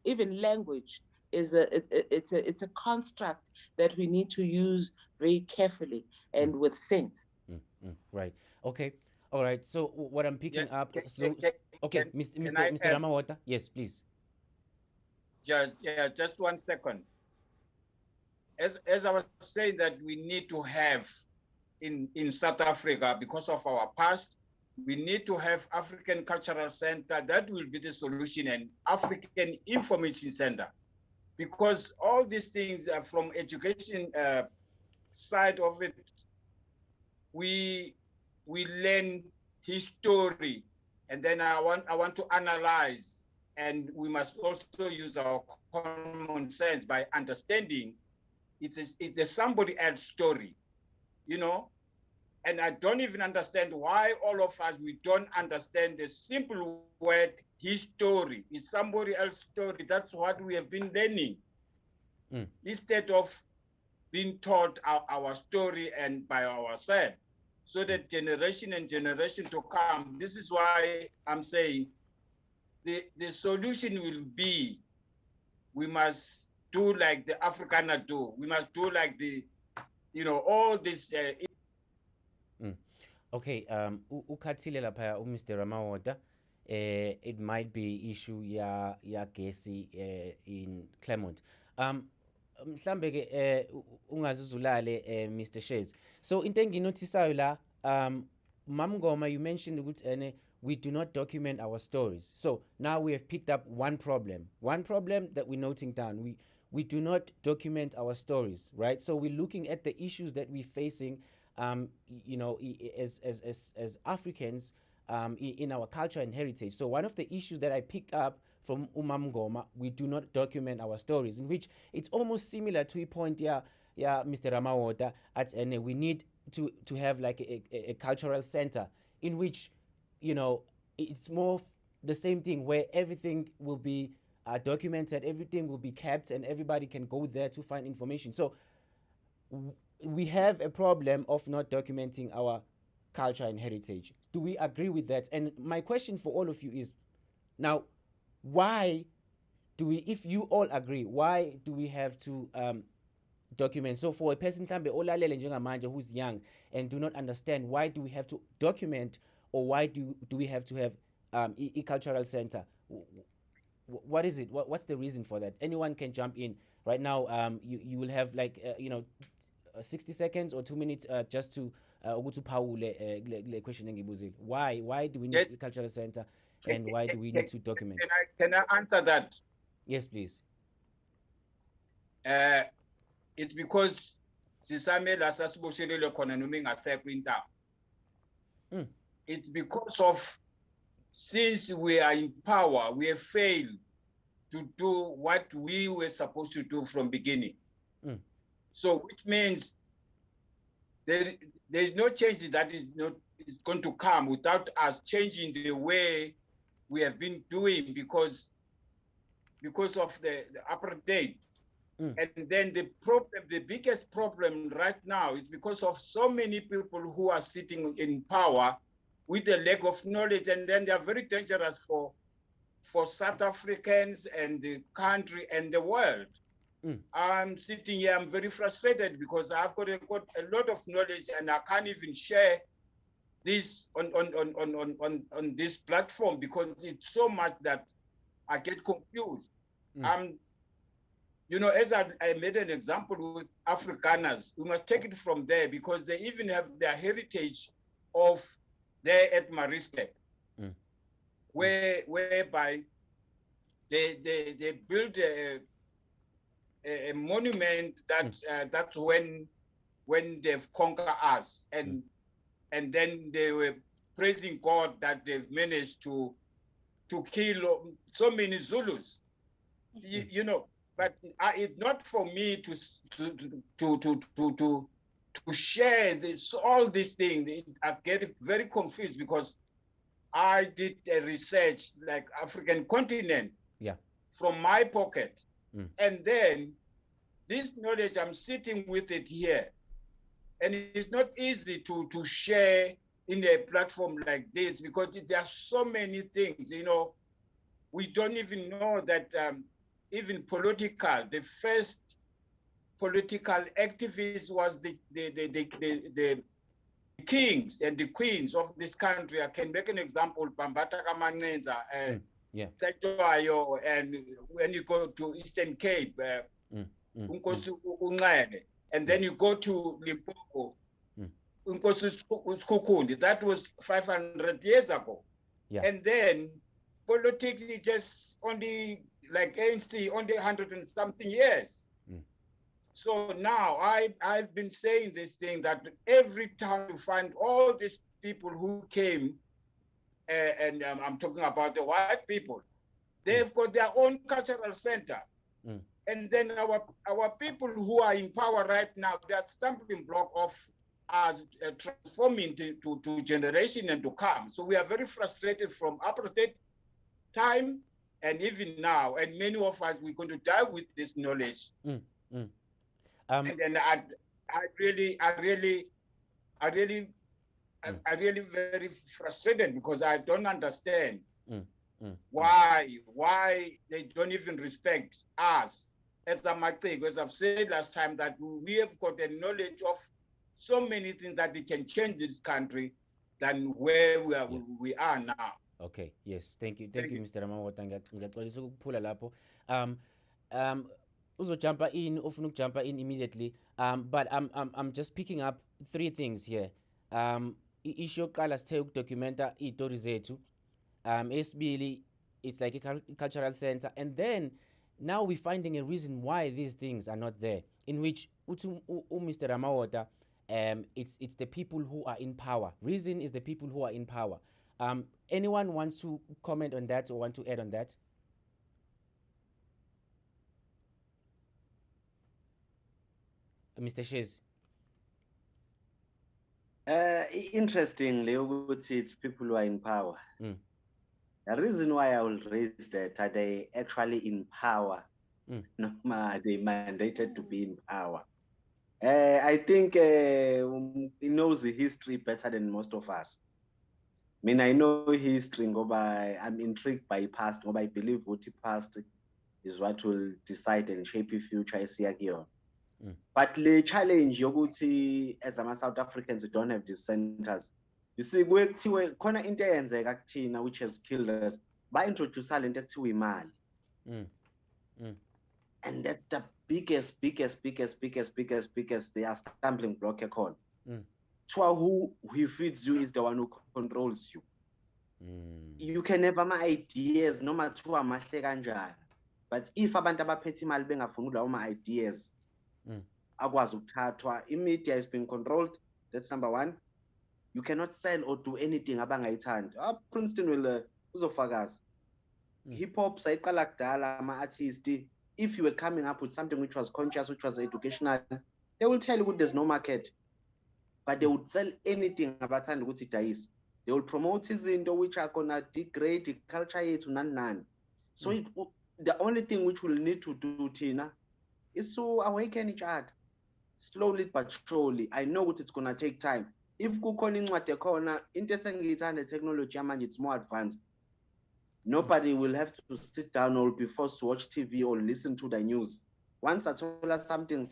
[SPEAKER 8] even language is it's a construct that we need to use very carefully and with sense.
[SPEAKER 14] Right. Okay. All right. So what I'm picking up. Okay, Mr.
[SPEAKER 6] I
[SPEAKER 14] Mr.
[SPEAKER 6] add?
[SPEAKER 14] Ramawata. Yes, please.
[SPEAKER 6] Just 1 second. As I was saying that we need to have in South Africa, because of our past, we need to have African Cultural Center. That will be the solution, and African Information Center, because all these things are from education side of it. We learn history, and then I want to analyze, and we must also use our common sense by understanding it's somebody else's story, you know. And I don't even understand why all of us, we don't understand the simple word history. It's somebody else's story. That's what we have been learning. Instead of being taught our story and by ourselves, so that generation and generation to come. This is why I'm saying the solution will be, we must do like the Afrikaner do. We must do like the, you know, all this.
[SPEAKER 14] Okay, ukhathile lapha Mr. Ramawata. It might be issue ya gesi in Claremont. Mhlambe ke ungazuzulale Mr. Shays. So into enginotisayo la Mamngoma, you mentioned ukuthi we do not document our stories. So now we have picked up one problem that we're noting down. We do not document our stories, right? So we're looking at the issues that we're facing, you know, as Africans in our culture and heritage. So one of the issues that I picked up from Mamngoma, we do not document our stories, in which it's almost similar to a point, Mr. Ramawata, and we need to have like a cultural center in which, you know, it's more the same thing, where everything will be documented, everything will be kept, and everybody can go there to find information. So we have a problem of not documenting our culture and heritage. Do we agree with that? And my question for all of you is, now, why do we, if you all agree, why do we have to document? So for a person who's young and do not understand, why do we have to document, or why do we have to have a cultural center? What is it? What's the reason for that? Anyone can jump in right now. You will have like 60 seconds or 2 minutes just to question. Why do we need a cultural center, and why do we need to document?
[SPEAKER 6] Can I answer that?
[SPEAKER 14] Yes, please.
[SPEAKER 6] It's because it's because of, since we are in power, we have failed to do what we were supposed to do from beginning. So which means there's no change that is going to come without us changing the way we have been doing, because of the apartheid. And then the biggest problem right now is because of so many people who are sitting in power with the lack of knowledge, and then they are very dangerous for South Africans and the country and the world. I'm sitting here, I'm very frustrated because I've got a lot of knowledge, and I can't even share this on this platform because it's so much that I get confused. You know, as I made an example with Afrikaners, we must take it from there, because they even have their heritage of there at Maritzburg, whereby they built a monument that that's when they've conquered us, and then they were praising God that they've managed to to kill so many Zulus. You know, but it's not for me to share this, all these things. I get very confused because I did a research like African continent from my pocket. And then this knowledge, I'm sitting with it here. And it's not easy to share in a platform like this because there are so many things, you know. We don't even know that even political, the first political activist was the kings and the queens of this country. I can make an example, Bambata Kamanenza, Tatoayo, and when you go to Eastern Cape, Unkosu Ungaene, and then you go to Limpopo, Unkosu Skukundi, that was 500 years ago. And then politics is just only like ANC, only 100 and something years. So now I've been saying this thing that every time you find all these people who came, and I'm talking about the white people, they've got their own cultural center. And then our people who are in power right now, they are stumbling block of us transforming to generation and to come. So we are very frustrated from apartheid time and even now, and many of us, we're going to die with this knowledge. And then I really very frustrated because I don't understand why they don't even respect us as as I've said last time, that we have got the knowledge of so many things that we can change this country than where we are now.
[SPEAKER 14] Okay, yes, thank you, Mr. Ramawota. Ngiyaxolisa ukuphula lapho. Uzojumpa in, ufuna ukujumpa in immediately. But I'm just picking up three things here. Issue yokuqala sithe ukudocumenta izitori zethu. Esibili, it's like a cultural center, and then now we're finding a reason why these things are not there. In which Mr. Ramawota, it's the people who are in power. Reason is the people who are in power. Anyone wants to comment on that or want to add on that? Mr. Shiz.
[SPEAKER 15] Interestingly, it's people who are in power. The reason why I will raise that are they actually in power? No, they mandated to be in power. I think he knows the history better than most of us. I mean, I know history, I'm intrigued by past, I believe what past is what will decide and shape the future. But the challenge, as South Africans, we don't have these centers. You see, which has killed us, by introduce talent to imali. And that's the biggest, they are stumbling block a call. Who feeds you is the one who controls you. You can never my ideas, no matter who am I. But if abantu abaphethe imali bengafuni lawo ma ideas, akwazi ukuthathwa, media is being controlled. That's number one. You cannot sell or do anything abangayithandi. Princeton will uzofakaza. Hip hop sayiqala kudala ama-artists. If you were coming up with something which was conscious, which was educational, they will tell you there's no market. But they would sell anything abathanda ukuthi idayise. They will promote izinto which are gonna degrade the culture yethu nani. So the only thing which we'll need to do, Tina, is to awaken each other. Slowly but surely. I know what it's gonna take time. If kukhona incwadi ekhona, into esengiyithanda technology manje, it's more advanced. Nobody will have to sit down or be forced to watch TV or listen to the news. Once I told us something,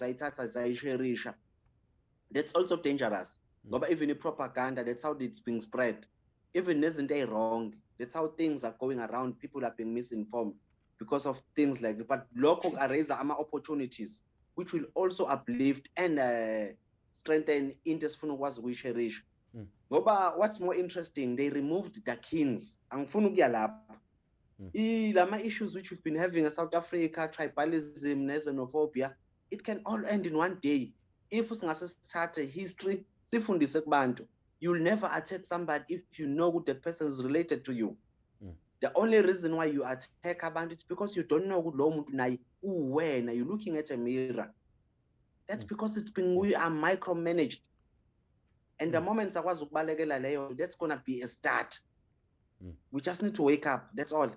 [SPEAKER 15] that's also dangerous. But even in propaganda, that's how it's being spread. Even isn't they wrong? That's how things are going around. People are being misinformed because of things like that. But local arrays are opportunities, which will also uplift and strengthen interest was we cherish. What's more interesting, they removed the kings. Lama issues which we've been having in South Africa, tribalism, xenophobia, it can all end in one day. If we start a history, you'll never attack somebody if you know who the person is related to you. The only reason why you attack abantu is because you don't know ukuthi lo muntu naye uwena. You're looking at a mirror. That's because we are micromanaged. And the moment sakwazi ukubalekela leyo, that's gonna be a start. We just need to wake up. That's all.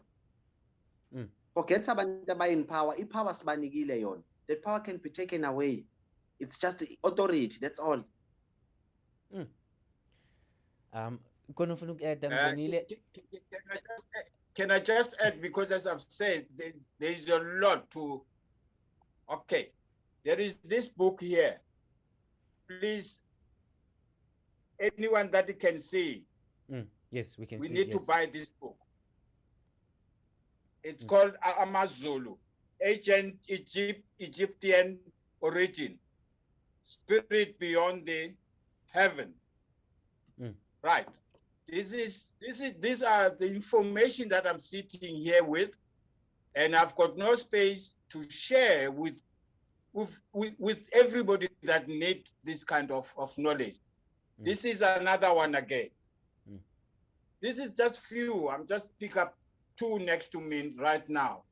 [SPEAKER 15] Forget abantu abayi in power. Power sibanikile yona. That power can be taken away. It's just authority. That's all.
[SPEAKER 14] Khona ufuna uku-add Mzonile?
[SPEAKER 6] Can I just add, because as I've said, there is a lot to. Okay, there is this book here. Please, anyone that can see.
[SPEAKER 14] Yes, we can
[SPEAKER 6] we
[SPEAKER 14] see.
[SPEAKER 6] We need to buy this book. It's called Amazulu, Ancient Egyptian Origin, Spirit Beyond the Heaven. Right. These are the information that I'm sitting here with, and I've got no space to share with everybody that need this kind of knowledge. This is another one again. This is just few. I'm just pick up two next to me right now.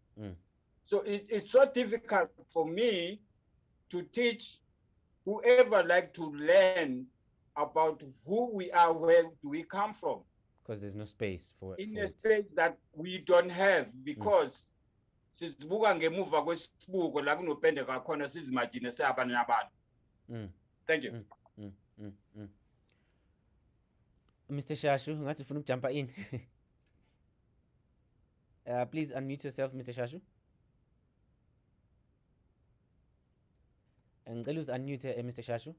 [SPEAKER 6] So it's so difficult for me to teach whoever like to learn about who we are, where do we come from.
[SPEAKER 14] Because there's no space for it.
[SPEAKER 6] In a space that we don't have, because sizibuka ngemuva kwesibuko la kunopendeka khona sizimagine seabanye abantu. Thank you.
[SPEAKER 14] Mr. Shashu, ngathi ufuna ukujumpa in. Please unmute yourself, Mr. Shashu. Ngicela uzi-unmute Mr. Shashu.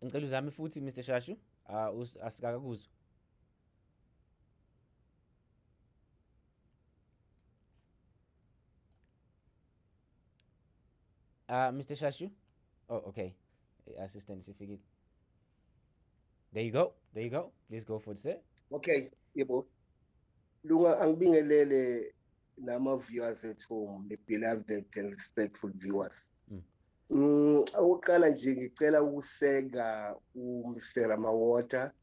[SPEAKER 14] Ngicela uzame futhi Mr. Shashu. Asikakuzwa. Mr. Shashu? Oh, okay. Assistant, if you get. There you go. There you go. Please go for it, sir.
[SPEAKER 4] Okay, yebo. Lunga angibingelele nama viewers at home, the beloved and respectful viewers. Awuqala nje ngicela ukuseka uMr. Ramawota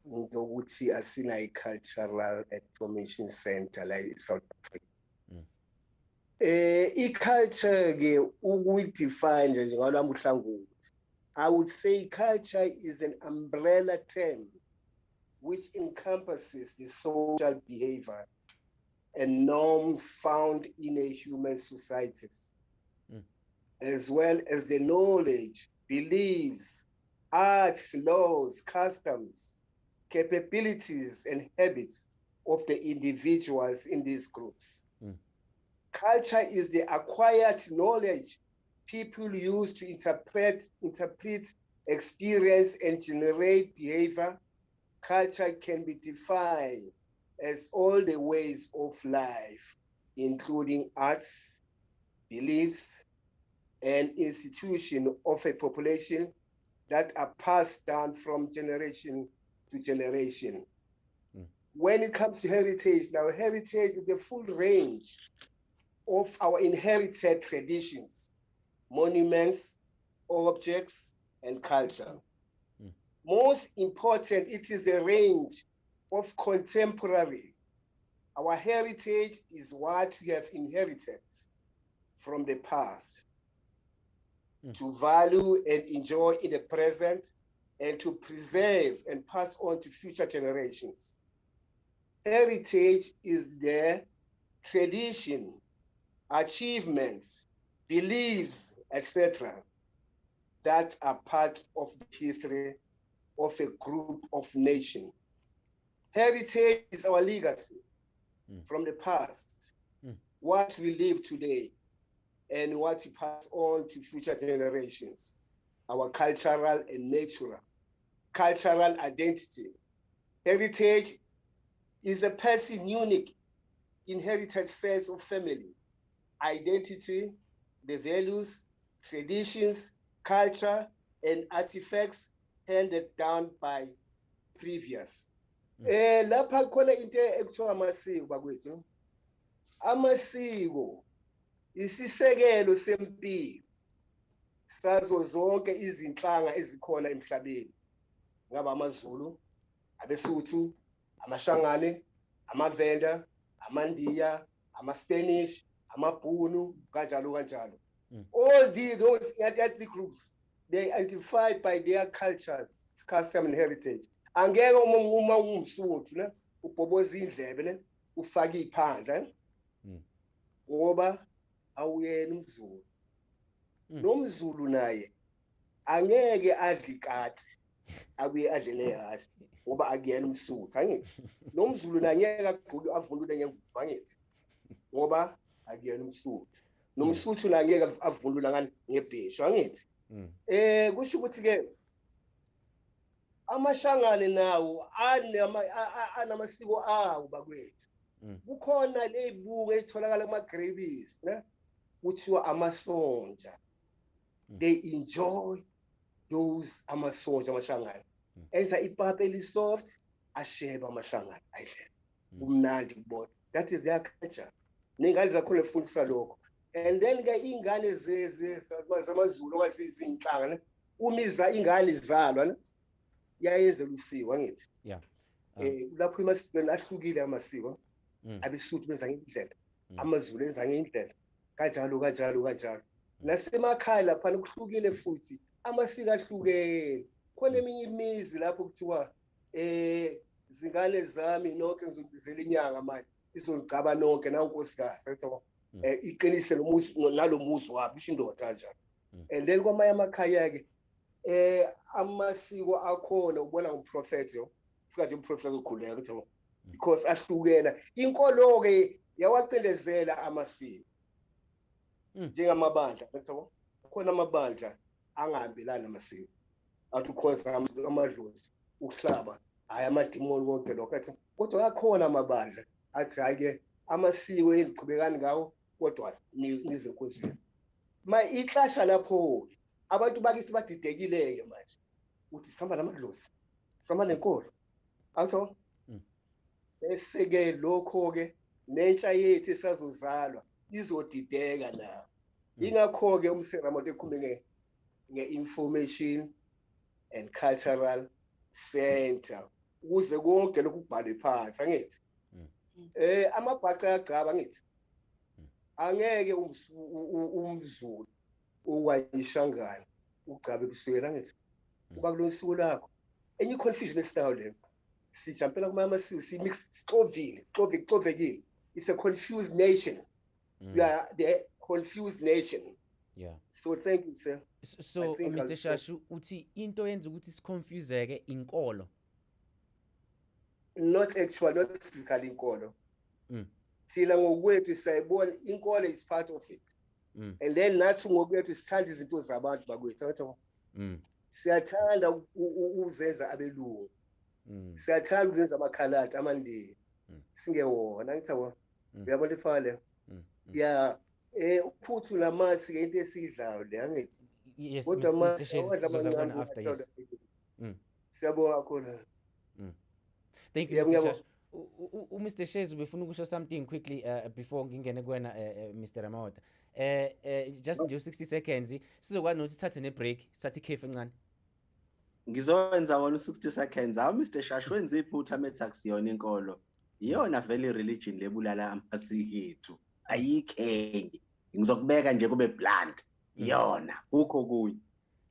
[SPEAKER 4] ngokuthi asina i-cultural information center la eSouth Africa. I-culture ke ukuyidefine nje ngalami uhlangothi. I would say culture is an umbrella term which encompasses the social behavior and norms found in a human societies, as well as the knowledge, beliefs, arts, laws, customs, capabilities, and habits of the individuals in these groups. Culture is the acquired knowledge people use to interpret, experience, and generate behavior. Culture can be defined as all the ways of life, including arts, beliefs, and institutions of a population that are passed down from generation to generation. When it comes to heritage, now heritage is the full range of our inherited traditions, monuments, objects, and culture. Most important, it is a range of contemporary. Our heritage is what we have inherited from the past to value and enjoy in the present and to preserve and pass on to future generations. Heritage is the tradition, achievements, beliefs, etc., that are part of the history of a group of nations. Heritage is our legacy from the past, what we live today, and what we pass on to future generations, our cultural and natural, cultural identity. Heritage is a passive, unique, inherited sense of family, identity, the values, traditions, culture, and artifacts handed down by previous. Lapha khona into ekuthiwa amasiko bakwethu. Amasiko isisekelo sempilo sazo zonke izinhlanga ezikhona emhlabeni. ngaba amaZulu, abeSuthu, amashangane, amavenda, amandiya, ama-Spanish, amabhunu, kanjalo kanjalo. All those ethnic groups, they identified by their cultures, custom and heritage. Angeke uma ungumSuthu ne ubhoboza indlebe ne ufake iphandla ngoba awuyena umZulu. NoMzulu naye angeke adle ikati abuye adle nehhashi ngoba akuyena umSuthu angithi. NoMzulu naye angeke agqoke avunule ngengubo angithi ngoba akuyena umSuthu. NoMsuthu naye angeke avunula ngani ngebheshu angithi. Kusho ukuthi ke amashangane nawo anamasiko awo bakwethu. Kukhona lezibuko ezitholakala kuma-graves ne kuthiwa amasonja. They enjoy those amasonja amashangane. Enza ipapa elisoft asheba amashangane ayidlela. Umnandi kubona. That is their culture. Nengane zakhona efundisa lokho. And then ke ingane zamaZulu okwazizinhlanga ne umiza ingane izalwa ne yayenzela usiko angithi.
[SPEAKER 14] Yeah.
[SPEAKER 4] Lapho emasikweni ahlukile amasiko. AbeSuthu benza ngendlela. AmaZulu enza ngendlela. Kanjalo kanjalo kanjalo. Nasemakhaya lapha kuhlukile futhi amasiko ahlukene. Khona eminye imizi lapho kuthiwa zingane zami nonke ngizobizela inyanga manje izongicaba nonke nankosikazi etho iqinise nomuzi nalomuzi wabo isho indoda kanjalo. And then kwamanye amakhaya ke amasiko akhona ubona ngumprofeti yo ufika nje umprofeti okhuleka etho because ahlukena. Inkolo ke yawacindezela amasiko njengamabandla etho khona amabandla angahambelani namasiko. Athi ukhoza amadlozi ukuhlaba hayi amadimoni konke lokho athi kodwa akhona amabandla athi hayi ke amasiko eliqhubekani ngawo kodwa nize enkonzweni. Ixasha lapho abantu bakithi badidekile ke manje uthi sihamba namadlozi sihamba nenkolo awutho bese ke lokho ke nentsha yethu esazozalwa izodideka nayo. Ingakho ke umseramoto ekhulume nge-information and cultural center ukuze konke lokhu kubhalwe phansi angithi. Amabhaca ayagcaba angithi. Angeke umZulu uwayishangana ugcabe ebusweni angithi. Kuba kulosiko lakho. Enye confusion esinayo le. Sijampela kuma amasiko si mix xovekile. It's a confused nation. We are the confused nation.
[SPEAKER 14] Yeah.
[SPEAKER 4] So thank you, sir.
[SPEAKER 14] So Mr. Shashu uthi into yenza ukuthi siconfuseke inkolo.
[SPEAKER 4] Not actual, not specifically inkolo. Thina ngokwethu sayibona inkolo is part of it. And then nathi ngokwethu sithanda izinto zabantu bakwethu atho. Siyathanda uzenza abelungu. Siyathanda uzenza amakhalati amandiya. Singewona ngithi yabo. Uyabona ifale. Yeah. Uphuthu lamasi ke into esidlayo le angithi.
[SPEAKER 14] Yes,
[SPEAKER 4] Kodwa
[SPEAKER 14] Mr. Shashu after yes.
[SPEAKER 4] Siyabonga kakhulu.
[SPEAKER 14] Thank you, Mr. Shashu. Mr. Shays ubefuna ukusho something quickly before ngingene kuwena Mr. Ramawata. Just nje 60 seconds sizokwazi nokuthi sithathe ne break, sithathe ikhefu encane.
[SPEAKER 15] Ngizowenza wona 60 seconds. Mr. Shashu wenza iphutha metaxi yona inkolo. Iyona vele religion lebulala amasiko ethu. Ayikhenye. Ngizokubeka nje kube blunt. Iyona ukho kunye.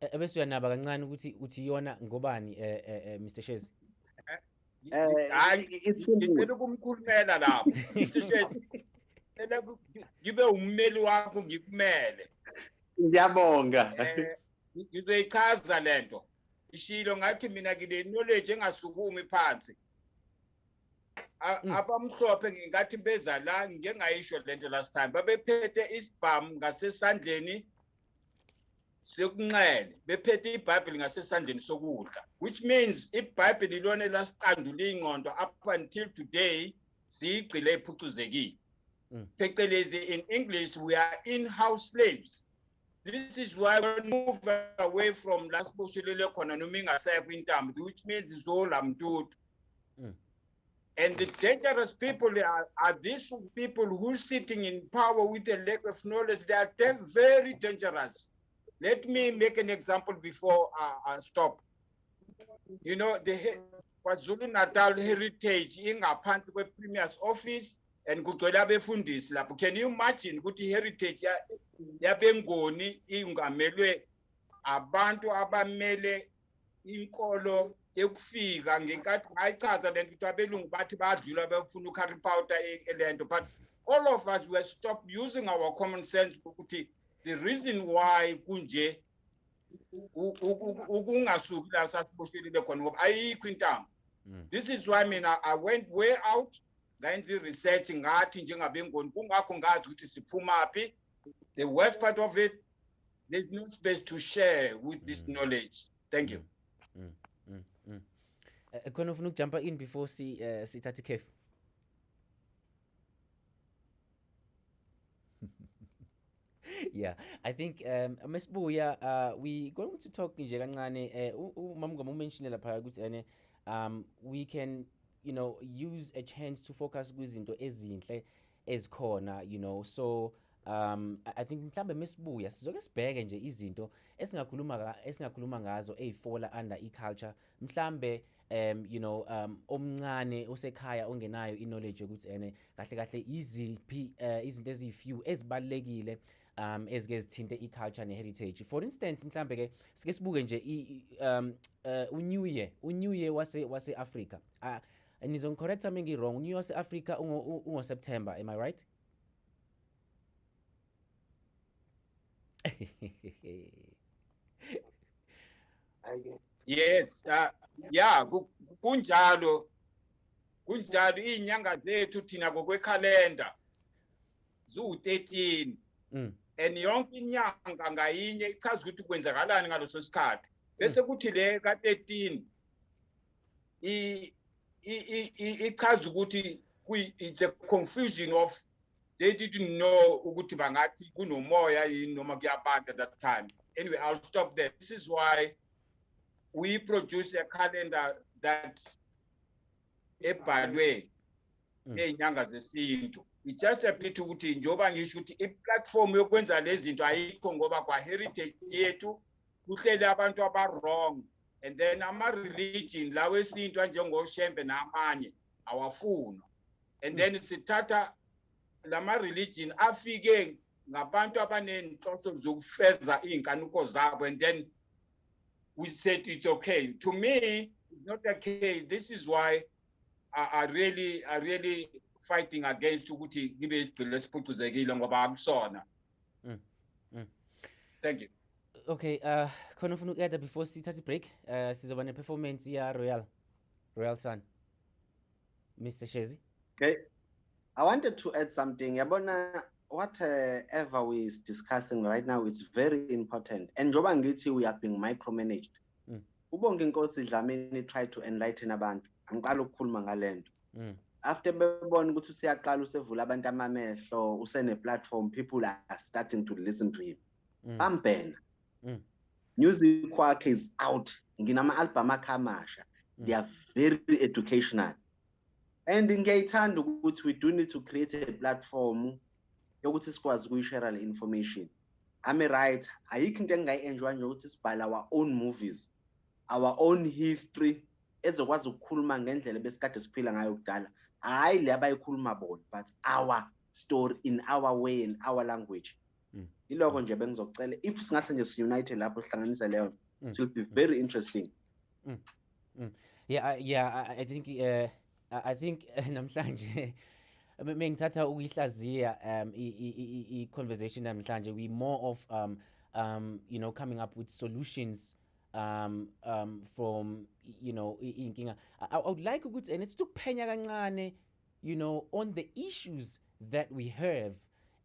[SPEAKER 14] Ebese uyanaba kancane ukuthi uthi yona ngobani Mr. Shays.
[SPEAKER 6] It's ngicela ukumkhulumela lapho Mr. Shays. Ngibe ummeli wakho ngikumele.
[SPEAKER 15] Ngiyabonga.
[SPEAKER 6] Ngizoyichaza lento. Ishilo ngathi mina ngile knowledge engasukumi phansi. Abamhlophe ngingathi beza la ngengayisho lento last time babephethe isibhamu ngasesandleni sekunxele bephethe iBhayibheli ngasesandleni sokudla, which means iBhayibheli lona lasicandula ingqondo up until today sigcile iphucuzekile. Phecelezi in English we are in-house slaves. This is why we move away from last boshilele khona noma ingasekho intambo, which means it's all amtutu. And the dangerous people are these people who are sitting in power with a lack of knowledge. They are very dangerous. Let me make an example before I stop.
[SPEAKER 17] you know, KwaZulu Natal Heritage ingaphansi kwe-Premier's office and kugcwele abefundisi lapho. Can you imagine ukuthi heritage yabeNgoni ingamelwe abantu abamele inkolo ekufika ngenkathi ngayichaza lento ukuthi abelungu bathi badlula befuna ucurry powder elento, but all of us were stopped using our common sense ukuthi the reason why kunje ukungasuki la sasiboshelile khona ngoba ayikho intambo. This is why mina I went way out ngayenza research ngathi njengabeNgoni kungakho ngazi ukuthi siphumaphi. The worst part of it, there's no space to share with this knowledge. Thank you.
[SPEAKER 14] Khona ufuna ukujumpa in before sithathe ikhefu. Yeah, I think Mesibuya, we going to talk nje kancane umamngoma umentioned lapha ukuthi we can, you know, use a chance to focus kwizinto ezinhle ezikhona, you know. So I think mhlambe Mesibuya sizoke sibheke nje izinto esingakhuluma ngazo ezifola under i-culture mhlambe you know omncane osekhaya ongenayo i-knowledge ukuthi kahle kahle iziphi izinto ezifew ezibalekile ezike zithinte i-culture ne-heritage. For instance mhlambe ke sike sibuke nje uNew Year wase-Africa. Nizongicorrecta uma ngi-wrong. uNew Year wase-Africa ungo-September, am I right?
[SPEAKER 17] Yes, yeah, kunjalo inyanga zethu thina kokwe-calendar zu-13 and yonke inyanga ngayinye ichaza ukuthi kwenzakalani ngaloso sikhathi bese kuthi le ka-13 ichaza ukuthi it's a confusion of they didn't know ukuthi bangathi kunomoya yini noma kuyabanda at that time. Anyway, I'll stop there. This is why we produce a calendar that ebhalwe einyanga zesintu. It's just a bit ukuthi njoba ngisho ukuthi i-platform yokwenza lezi zinto ayikho ngoba kwa heritage yethu kuhlele abantu aba-wrong, and then ama-religion lawe esintu anjengoshembe namanye awafuna, and then sithatha lama-religion afike ngabantu abanenhloso zokufeza iy'nkanuko zabo, and then we said it's okay. To me, it's not okay. This is why I really fighting against ukuthi kibe isigcilo esiphucuzekile ngoba akusona. Thank you.
[SPEAKER 14] Okay, khona ufuna uku-add before sithathe break. Sizoba ne-performance ya Royalson. Mr. Shezi.
[SPEAKER 15] Okay. I wanted to add something. Yabona, whatever we is discussing right now, it's very important. And njoba ngithi we are being micromanaged. Ubonga inkosi Dlamini try to enlighten abantu. Angiqala ukukhuluma ngalento. After bebona ukuthi usiyaqala usevula abantu amamehlo, usene platform, people are starting to listen to him. Bambhena. Music wakhe is out. Nginama album akamasha. They are very educational. And ngiyayithanda ukuthi we do need to create a platform yokuthi sikwazi ukuyishare le information. I'm right. Ayikho into engayi-enjoy nje ukuthi sibhale our own movies, our own history ezokwazi ukukhuluma ngendlela besikade siphila ngayo kudala. Hayi le abayikhuluma bona, but our story in our way, in our language. Iloko nje bengizocela if singase nje si-unite lapho sihlanganise leyo, it will be very interesting.
[SPEAKER 14] Yeah, I think namhlanje mengithatha ukuyihlaziya i-conversation namhlanje, we more of you know, coming up with solutions from, you know, inkinga. I would like ukuthi and it's ukuphenya kancane, you know, on the issues that we have,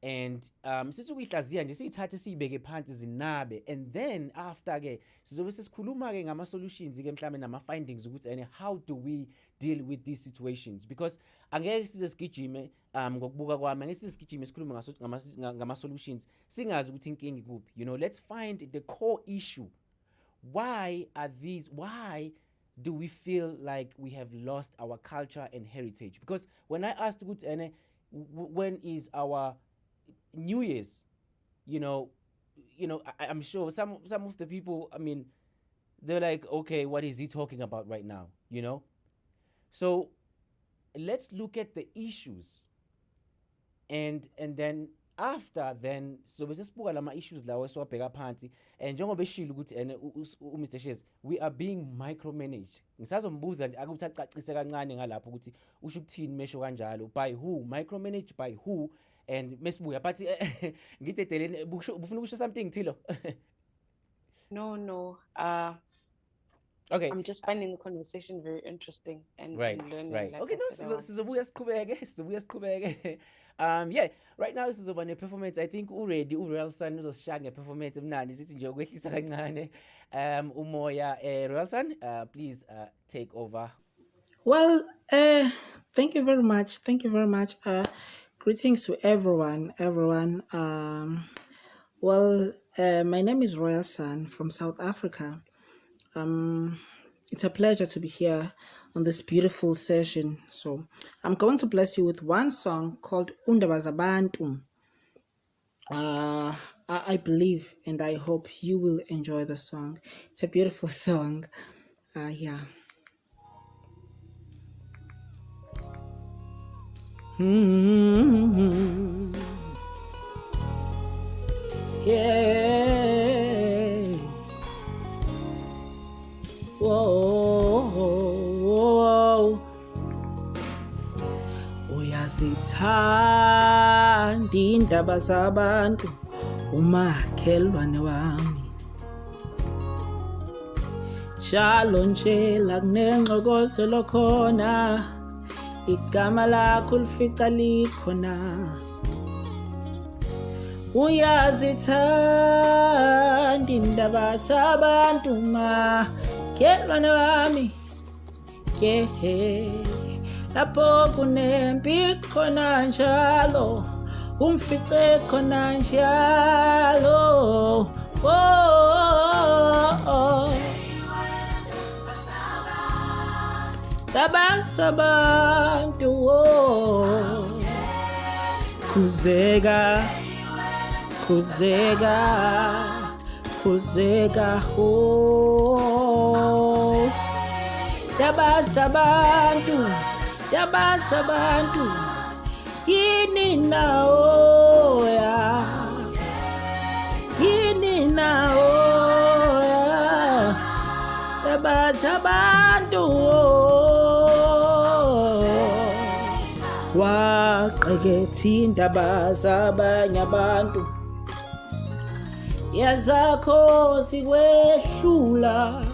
[SPEAKER 14] and sithi ukuyihlaziya nje siyithathe siyibeke phansi zinabe, and then after ke sizobe sesikhuluma ke ngama solutions ke mhlambe nama findings ukuthi and how do we deal with these situations, because angeke size sigijime ngokubuka kwami angeke size sigijime sikhuluma ngama solutions singazi ukuthi inkinga ikuphi. You know, let's find the core issue. Why do we feel like we have lost our culture and heritage? Because when I asked ukuthi when is our New Year's, you know, I'm sure some of the people, I mean, they're like, okay, what is he talking about right now? You know? So let's look at the issues. And then after then so besesibuka lama issues lawo esiwabheka phansi and njengoba eshilo ukuthi Mr. Shares we are being micromanaged. Ngisazombuza nje akuthi acacise kancane ngalapho ukuthi usho ukuthini mesho kanjalo, by who, micromanaged by who, and mesibuya but ngitedeleni bufuna ukusho something Thilo?
[SPEAKER 12] No.
[SPEAKER 14] Okay.
[SPEAKER 12] I'm just finding the conversation very interesting and learning.
[SPEAKER 14] Right.
[SPEAKER 12] Like
[SPEAKER 14] Okay,
[SPEAKER 12] I said, I
[SPEAKER 14] no,
[SPEAKER 12] want to-
[SPEAKER 14] sizobuya siqhubeke. Yeah, right now sizoba ne-performance. I think already uRoyalson uzosishaya nge-performance emnandi sithi nje ukwehlisa kancane. Umoya Royalson, please take over.
[SPEAKER 18] Well, thank you very much. Thank you very much. Greetings to everyone. My name is Royalson from South Africa. It's a pleasure to be here on this beautiful session. So I'm going to bless you with one song called Undaba Zabantu. I believe and I hope you will enjoy the song. It's a beautiful song. Yeah. Yeah. Whoa. Uyazithanda indaba zabantu umakhelwane wami. Njalo nje la kunengxokozelo khona igama lakho lifica likhona. Uyazithanda indaba zabantu makhelwane wami. Yeah. Lapho kunempi khona njalo umfice khona njalo. Tabasabantu kuzeka Tabasabantu yini nao ya Tabasabantu waqeketha indaba zabanye abantu yazakho sikwehlula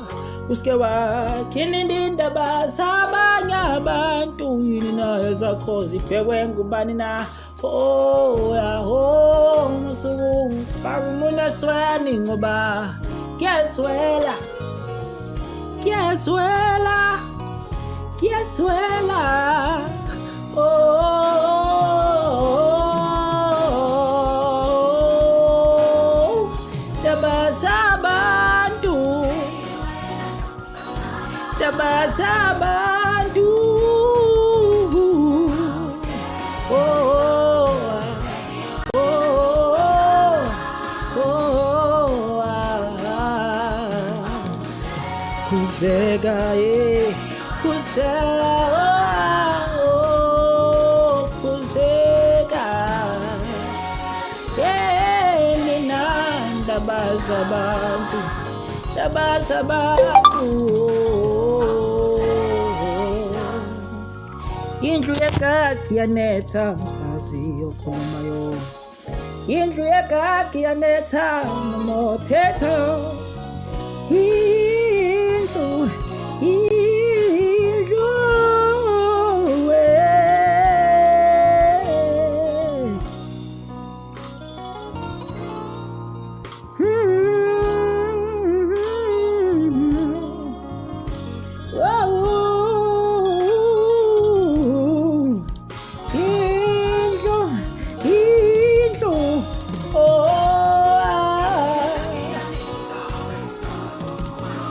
[SPEAKER 18] uske wakhini indaba zabanye abantu yini nayo zakho zibhekwe ngubani na musuku mfaka umuntu swani ngoba kuyaswela Tabasabantu kuzeka Tabasabantu indlu yakaki yanetha mfazi yokhulumayo. Indlu yakaki yanetha nomothetho. Indlu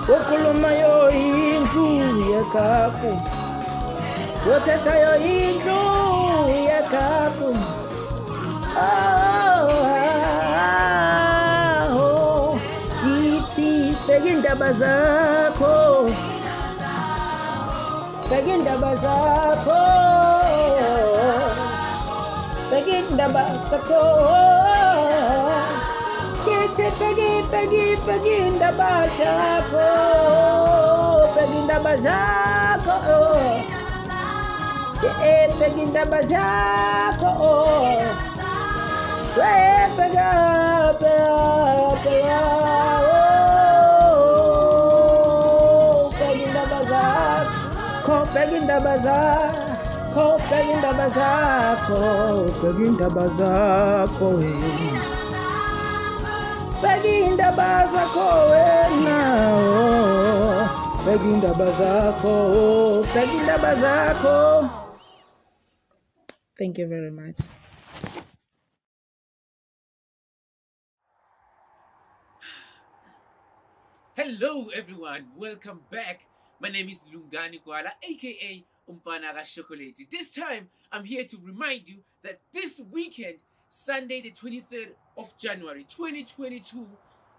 [SPEAKER 18] Okulumayo indlu yakakho. Othethayo indlu yakakho. Yithi beka indaba indaba zakho bheka indaba zakho bheka indaba zakho kithi bheka indaba zakho bheka indaba zakho bheka indaba zakho Beginda bazaar, beginda bazako. Thank you very much.
[SPEAKER 1] Hello everyone, welcome back. My name is Lungani Gwala, aka Umfana Chocolate. This time, I'm here to remind you that this weekend, Sunday the 23rd of January 2022,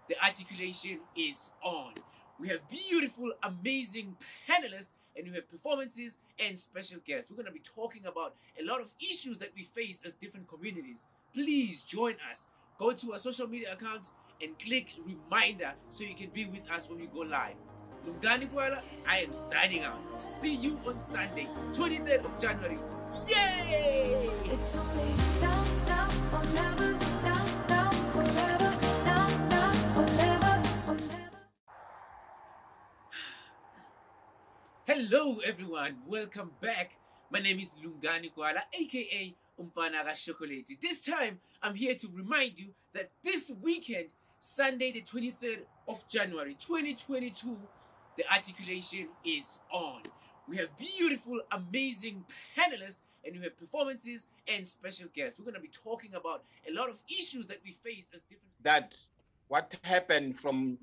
[SPEAKER 1] the articulation is on. We have beautiful, amazing panelists, and we have performances and special guests. We're going to be talking about a lot of issues that we face as different communities. Please join us. Go to our social media accounts and click reminder so you can be with us when we go live. Lungani Gwala, I am signing out. See you on Sunday, 23rd of January. Yay!
[SPEAKER 16] It's only now, now or never, now, now, forever, now, now or never, or never.
[SPEAKER 1] Hello everyone, welcome back. My name is Lungani Gwala, aka Umfana Chocolate. This time, I'm here to remind you that this weekend, Sunday the 23rd of January 2022, the articulation is on. We have beautiful, amazing panelists, and we have performances and special guests. We're going to be talking about a lot of issues that we face as different...
[SPEAKER 17] That what happened from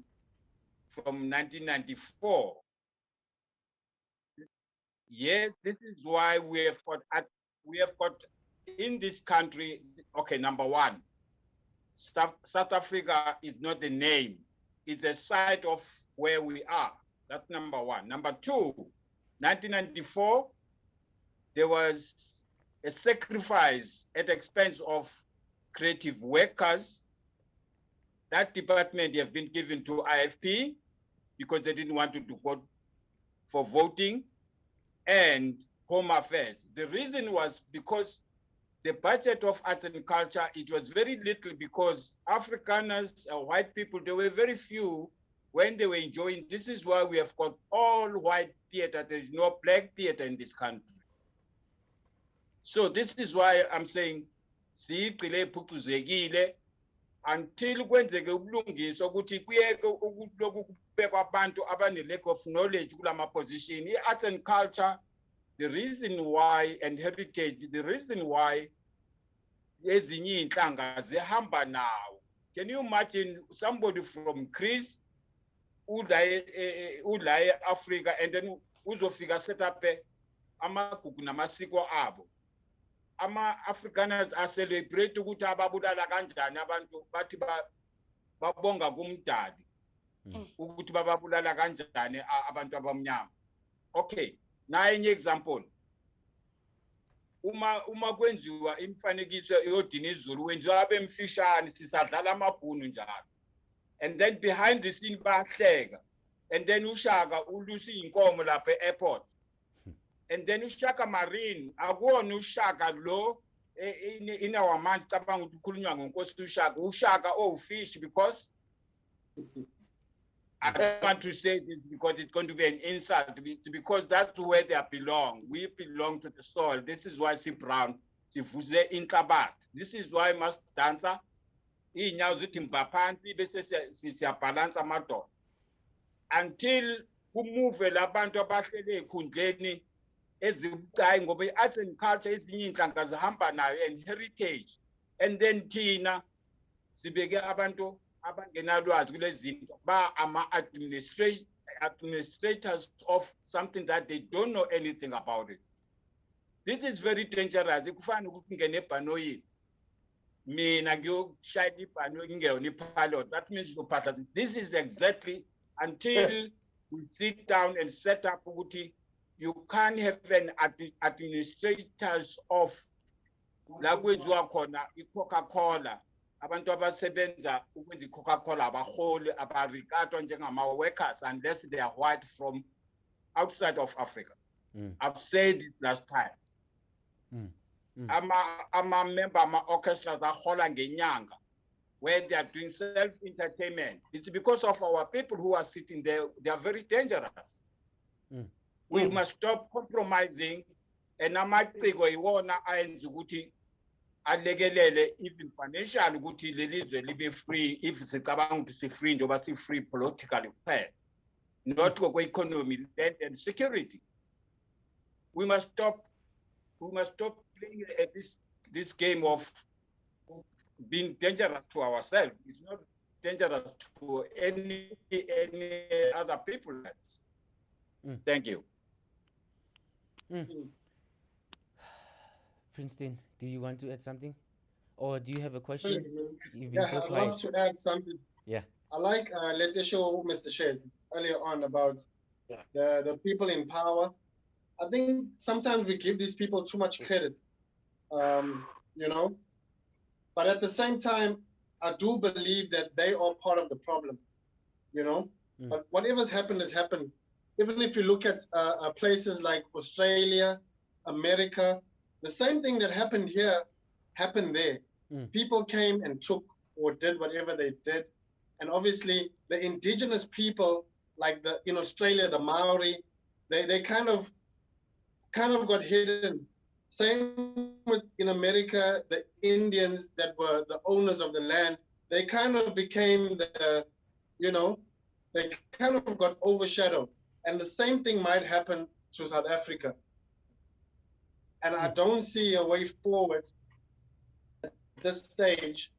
[SPEAKER 17] 1994. Yes, this is why we have got in this country, okay, number one, South Africa is not the name. It's a site of where we are. That's number one. Number two, 1994, there was a sacrifice at the expense of creative workers. That department have been given to IFP because they didn't want to go for voting, and Home Affairs. The reason was because the budget of arts and culture, it was very little because Afrikaners, white people, there were very few when they were enjoying. This is why we have got all white theater. There is no black theater in this country. So this is why I'm saying, until kwenzeke ubulungiswa ukuthi kuyeke ukubekwa abantu abane-lack of knowledge kulama position. Arts and culture, the reason why, and heritage, the reason why ezinye inhlanga zihamba nawo. Can you imagine somebody from Greece ulaye Africa and then uzofika set up amagugu namasiko abo? Ama-Afrikaners are celebrate ukuthi ababulala kanjani abantu bathi babonga kumdali ukuthi bababulala kanjani abantu abamnyama. Okay, na enye example, uma kwenziwa imifanekiso yodini izulu wenziwa abemfishane sisadlala amabhunu njalo, and then behind the scene bayahleka, and then uShaka ulusa inkomo lapha e-airport. And then uShaka Marine, akuwona uShaka lo in our minds cabanga ukuthi kukhulunywa ngenkosi uShaka. uShaka fish, because I don't want to say this because it's going to be an insult, because that's where they belong. We belong to the soil. This is why Brown sivuze inhlabathi. This is why must dancer inyawo zithi mbaphansi bese siyabalance amadoda until kumove labantu abahlele ekhundleni ezibucayi, ngoba i-arts and culture ezinye inhlanga zihamba nayo and heritage, and then thina sibeke abantu abangenalwazi kulezi zinto ba administrators of something that they don't know anything about it. This is very dangerous. Kufana ukuthi ngene ebhanoyini mina ngiyoshaya ibhanoyi ngingeyona ipilot, that means uzophahla. This is exactly until we sit down and set up ukuthi you can't have an administrators of la kwenziwa khona i-Coca-Cola abantu abasebenza ukwenza i-Coca-Cola abaholi abarikatwa njengama-workers unless they are white from outside of Africa. I've said it last time. Ama-member ama-orchestras ahola ngenyanga when they are doing self-entertainment. It's because of our people who are sitting there. They are very dangerous. We must stop compromising. And amaciko iwona ayenza ukuthi alekelele even financial ukuthi lelizwe libe free if sicabanga ukuthi si-free njengoba si-free politically kuphela. Not economy, land and security. We must stop playing at this game of being dangerous to ourselves. It's not dangerous to any other people. Thank you.
[SPEAKER 14] Princeton, do you want to add something? Or do you have a question? You've been
[SPEAKER 13] Yeah,
[SPEAKER 14] so
[SPEAKER 13] I'd
[SPEAKER 14] quiet.
[SPEAKER 13] love to add something.
[SPEAKER 14] Yeah.
[SPEAKER 13] I like let the show Mr. Shez earlier on about the people in power. I think sometimes we give these people too much credit, you know. But at the same time, I do believe that they are part of the problem, you know. But whatever's happened has happened. Even if you look at places like Australia, America, the same thing that happened here happened there. People came and took or did whatever they did. And obviously the indigenous people, like in Australia, the Maori, they kind of got hidden. Same with in America, the Indians that were the owners of the land, they kind of became the, you know, they kind of got overshadowed. And the same thing might happen to South Africa. And I don't see a way forward at this stage.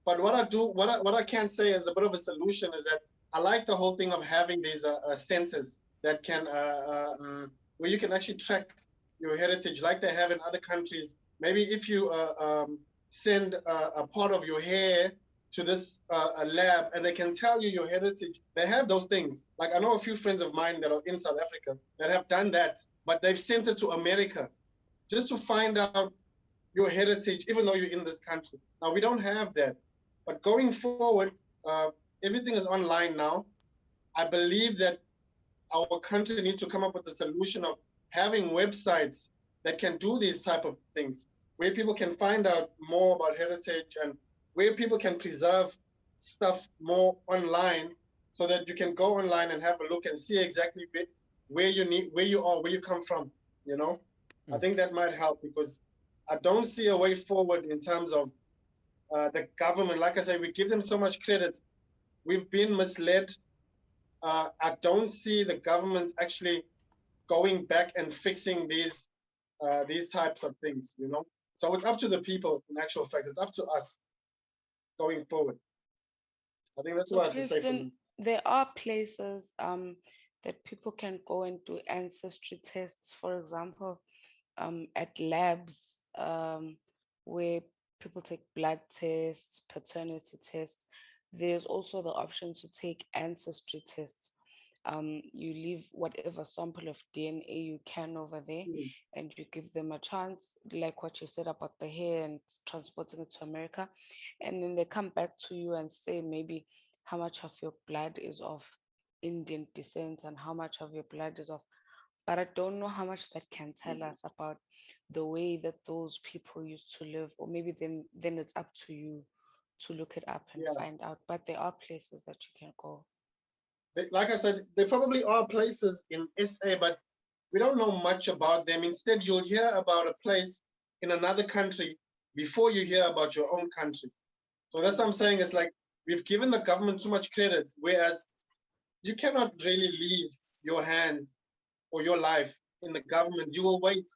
[SPEAKER 13] But what I can say as a bit of a solution is that I like the whole thing of having these centers that can, where you can actually track your heritage like they have in other countries. Maybe if you send a part of your hair to this a lab and they can tell you your heritage, they have those things. Like I know a few friends of mine that are in South Africa that have done that, but they've sent it to America just to find out your heritage, even though you're in this country. Now we don't have that, but going forward, everything is online now. I believe that our country needs to come up with a solution of having websites that can do these type of things, where people can find out more about heritage and where people can preserve stuff more online, so that you can go online and have a look and see exactly where you come from, you know? I think that might help, because I don't see a way forward in terms of the government. Like I said, we give them so much credit. We've been misled. I don't see the government actually going back and fixing these types of things, you know? So it's up to the people, in actual fact. It's up to us going forward. I think that's what I have to say for me.
[SPEAKER 12] There are places that people can go and do ancestry tests, for example, at labs where people take blood tests, paternity tests. There's also the option to take ancestry tests. You leave whatever sample of DNA you can over there, and you give them a chance, like what you said about the hair and transporting it to America, and then they come back to you and say maybe how much of your blood is of Indian descent and how much of your blood is of, but I don't know how much that can tell us about the way that those people used to live, or maybe then it's up to you to look it up and find out. But there are places that you can go.
[SPEAKER 13] Like I said, there probably are places in SA, but we don't know much about them. Instead, you'll hear about a place in another country before you hear about your own country. So that's what I'm saying. It's like we've given the government too much credit, whereas you cannot really leave your hand or your life in the government. You will wait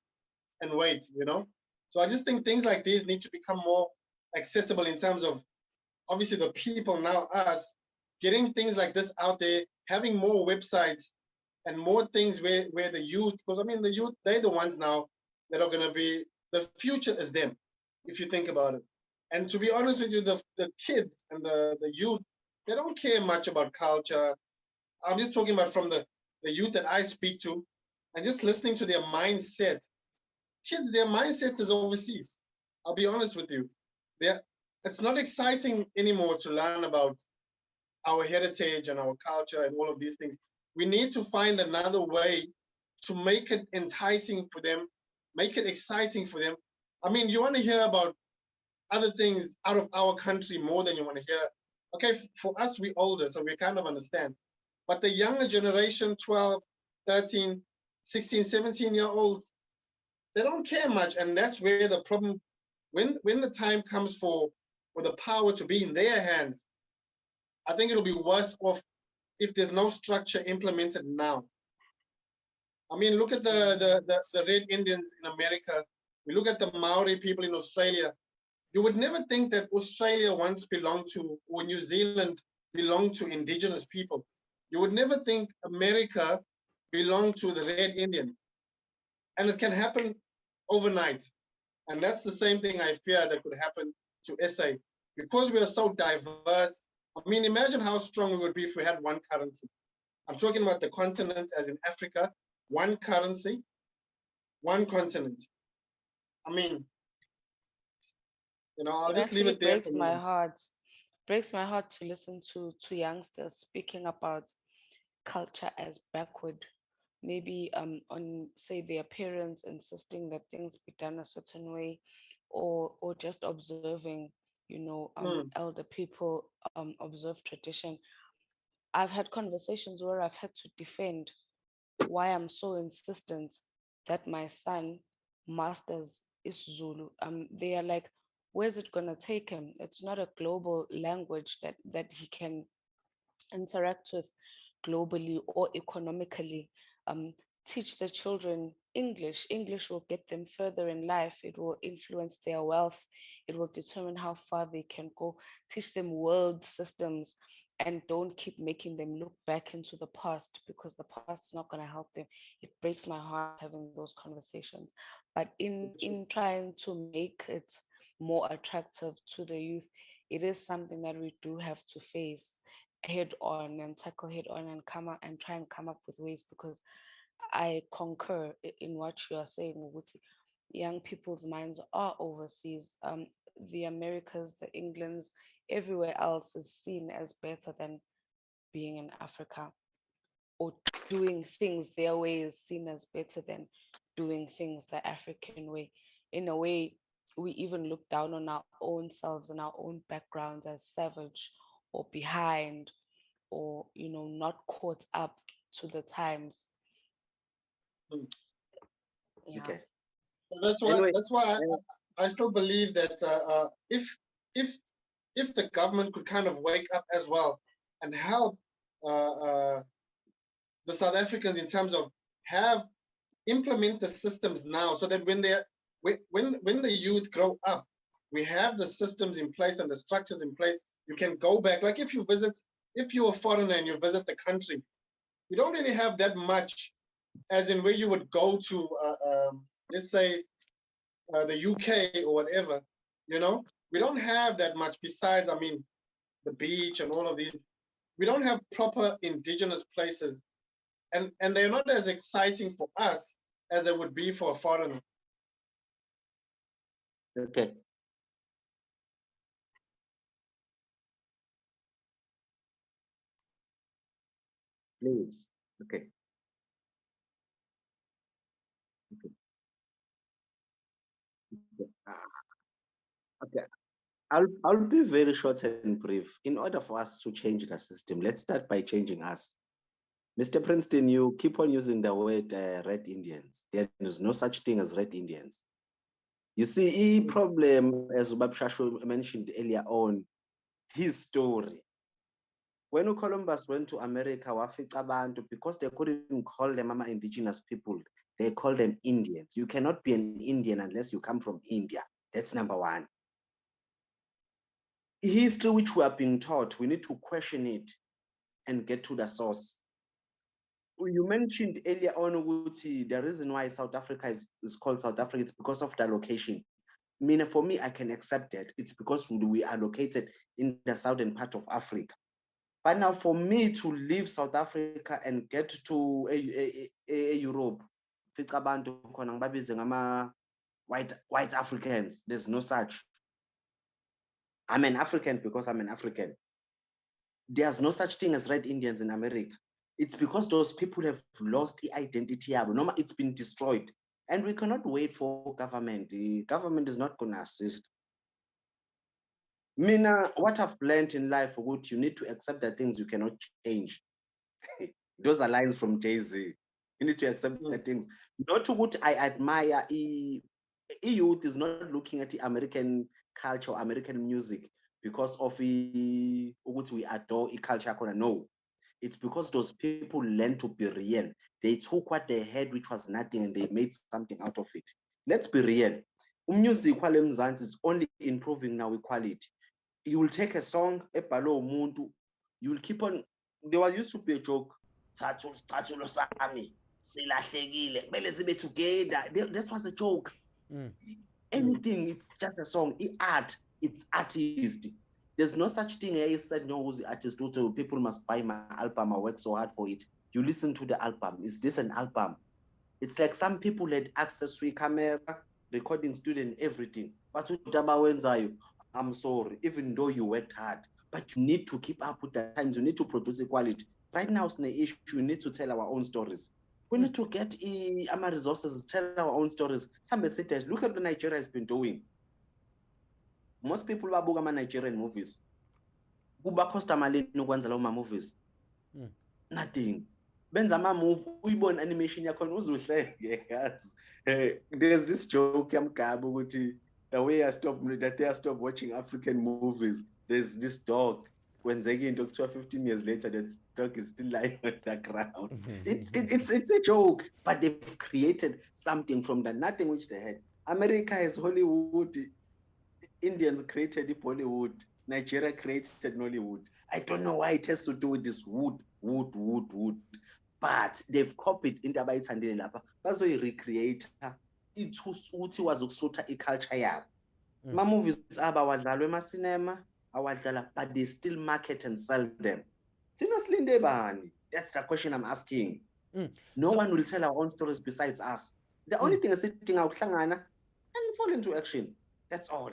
[SPEAKER 13] and wait, you know? So I just think things like these need to become more accessible in terms of, obviously, the people, now us, getting things like this out there, having more websites and more things where the youth, because I mean, the youth, they're the ones now that are going to be, the future is them, if you think about it. And to be honest with you, the kids and the youth, they don't care much about culture. I'm just talking about from the youth that I speak to, and just listening to their mindset. Kids, their mindset is overseas. I'll be honest with you. It's not exciting anymore to learn about our heritage and our culture and all of these things. We need to find another way to make it enticing for them, make it exciting for them. I mean, you want to hear about other things out of our country more than you want to hear. Okay, for us, we're older, so we kind of understand. But the younger generation, 12, 13, 16, 17-year-olds, they don't care much. And that's where the problem, when the time comes for the power to be in their hands, I think it'll be worse off if there's no structure implemented now. I mean, look at the Red Indians in America. We look at the Maori people in Australia. You would never think that Australia once belonged to, or New Zealand belonged to indigenous people. You would never think America belonged to the Red Indians. And it can happen overnight. And that's the same thing I fear that could happen to SA. Because we are so diverse, I mean, imagine how strong we would be if we had one currency. I'm talking about the continent as in Africa, one currency, one continent. I mean, you know, I'll just leave it there.
[SPEAKER 12] Breaks my heart. Breaks my heart to listen to youngsters speaking about culture as backward. Maybe on, say, their parents insisting that things be done a certain way, or just observing, you know, elder people observe tradition. I've had conversations where I've had to defend why I'm so insistent that my son masters isiZulu. They are like, where's it gonna take him? It's not a global language that he can interact with globally or economically. Teach the children English. English will get them further in life. It will influence their wealth. It will determine how far they can go. Teach them world systems, and don't keep making them look back into the past, because the past is not going to help them. It breaks my heart having those conversations. But in trying to make it more attractive to the youth, it is something that we do have to face head on and tackle head on and try and come up with ways, because I concur in what you are saying, Wuti. Young people's minds are overseas. The Americas, the Englands, everywhere else is seen as better than being in Africa, or doing things their way is seen as better than doing things the African way. In a way, we even look down on our own selves and our own backgrounds as savage or behind, or, you know, not caught up to the times. Yeah.
[SPEAKER 15] Okay.
[SPEAKER 13] That's why.
[SPEAKER 15] Anyway,
[SPEAKER 13] that's why I still believe that if the government could kind of wake up as well and help the South Africans in terms of implement the systems now, so that when the youth grow up, we have the systems in place and the structures in place. You can go back. Like if you're a foreigner and you visit the country, you don't really have that much, as in where you would go to, let's say, the UK or whatever, you know? We don't have that much besides, I mean, the beach and all of these. We don't have proper indigenous places. And they're not as exciting for us as they would be for a foreigner.
[SPEAKER 15] Okay. Please. Okay. Okay. Okay. I'll be very short and brief. In order for us to change the system, let's start by changing us. Mr. Princeton, you keep on using the word Red Indians. There is no such thing as Red Indians. You see, problem, as Ubab Shasho mentioned earlier on, his story. When Columbus went to America, because they couldn't call them indigenous people, they called them Indians. You cannot be an Indian unless you come from India. That's number one. History which we are being taught, we need to question it and get to the source. You mentioned earlier on, Uguti, the reason why South Africa is called South Africa, it's because of the location. I mean, for me, I can accept that. It's because we are located in the southern part of Africa. But now for me to leave South Africa and get to a Europe, white Africans, there's no such. I'm an African because I'm an African. There's no such thing as red Indians in America. It's because those people have lost the identity. It's been destroyed. And we cannot wait for government. The government is not going to assist. Mina, what I've learned in life, you need to accept that things you cannot change. Those are lines from Jay-Z. You need to accept that things. Not to what I admire. Youth is not looking at the American culture, American music because of what we adore culture. No, it's because those people learned to be real. They took what they had, which was nothing, and they made something out of it. Let's be real. Music is only improving now with quality. You will take a song, you will keep on. There was used to be a joke. Together. That was a joke. Anything, it's just a song. It's artist. There's no such thing. I said no, who's the artist? People must buy my album. I work so hard for it. You listen to the album. Is this an album? It's like some people had access to a camera, recording studio, and everything. But I'm sorry, even though you worked hard, but you need to keep up with the times. You need to produce quality. Right now, it's an issue. We need to tell our own stories. We need to get our resources, tell our own stories. Some cities, look at what Nigeria has been doing. Most people are booking Nigerian movies. Kuba costa malini ukwenza lawo movies? Nothing. Benza move, uyibona animation yakhona uzuhleke yazi. There's this joke yamgaba ukuthi the way I stopped watching African movies, there's this dog. Kwenzeka into kuthiwa 15 years later, that dog is still lying on the ground. It's a joke, but they've created something from the nothing which they had. America has Hollywood. Indians created Bollywood. Nigeria created Nollywood. I don't know why it has to do with this wood. But they've copied into abayithandile lapha. Bazoyicreate. It was ukusuta culture yabo. Ma movies abawadlalwa ema-cinema, awadlala, but they still market and sell them. That's the question I'm asking. No one will tell our own stories besides us. The only thing is sitting out and fall into action. That's all.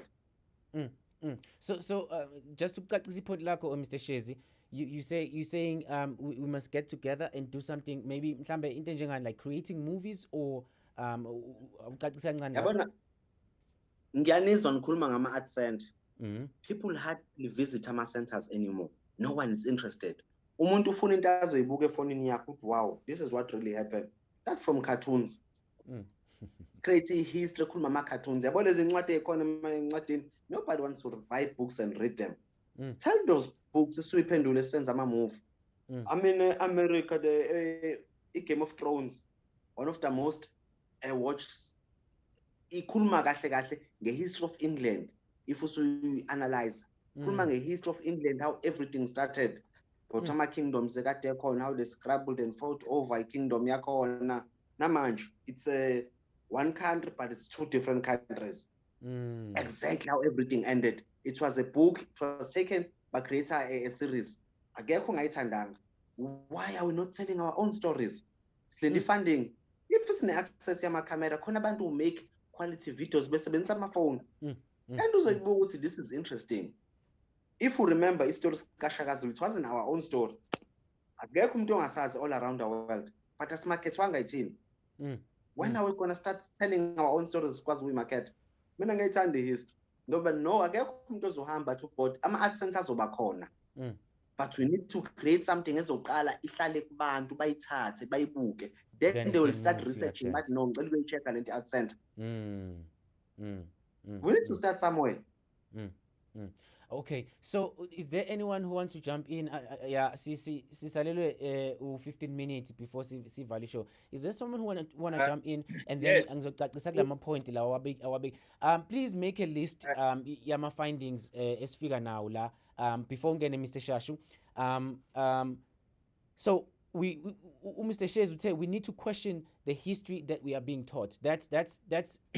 [SPEAKER 14] So just to cut this point, Mr. Shezi, you're saying we must get together and do something, maybe like creating movies or
[SPEAKER 15] Yabona, ngiyanizwa nikhuluma ngama-art center. People hardly visit ama-centers anymore. No one is interested. Umuntu ufuna into azoyibuka efonini yakho ukuthi wow, this is what really happened. Start from cartoons. Create history, khuluma ama-cartoons. Yabona lezi ncwadi ekhona encwadini, nobody wants to buy books and read them. Tell those books siyiphendule senze ama-movie. I mean, America, the Game of Thrones, one of the most watched. Ikhuluma kahle kahle nge-history of England. If we analyze, ikhuluma nge-history of England, how everything started. But ama-kingdoms ekade ekhona, how they scrabbled and fought over i-kingdom yakhona. Namanje, it's one country, but it's two different countries. Exactly how everything ended. It was a book, it was taken by creator a series. Akekho ngayithandanga. Why are we not telling our own stories? Silindi funding. If it's access yama-camera, khona abantu who make quality videos besebenzisa ama-phone. And uzoyibuka ukuthi this is interesting. If we remember history kaShaka Zulu, it wasn't our own story. Akekho umuntu ongasazi all around the world. But asimarketwanga yithini. When are we going to start telling our own stories because we market? Mina ngayithanda history. Ngoba no, akekho umuntu ozohamba to board. Ama-art centers azoba khona. But we need to create something ezoqala ihlale kubantu bayithathe bayibuke. Then they will start researching. But no, ngicela ukuyi-check lento art center. We need to start somewhere.
[SPEAKER 14] Okay, so is there anyone who wants to jump in? Yeah, sisalelwe 15 minutes before sivale show. Is there someone who wanna jump in and then ngizocacisa kulama point la awabig. Please make a list yama findings esifika nawo la before ngene Mr. Shashu. So we Mr. Shays would say we need to question the history that we are being taught. That's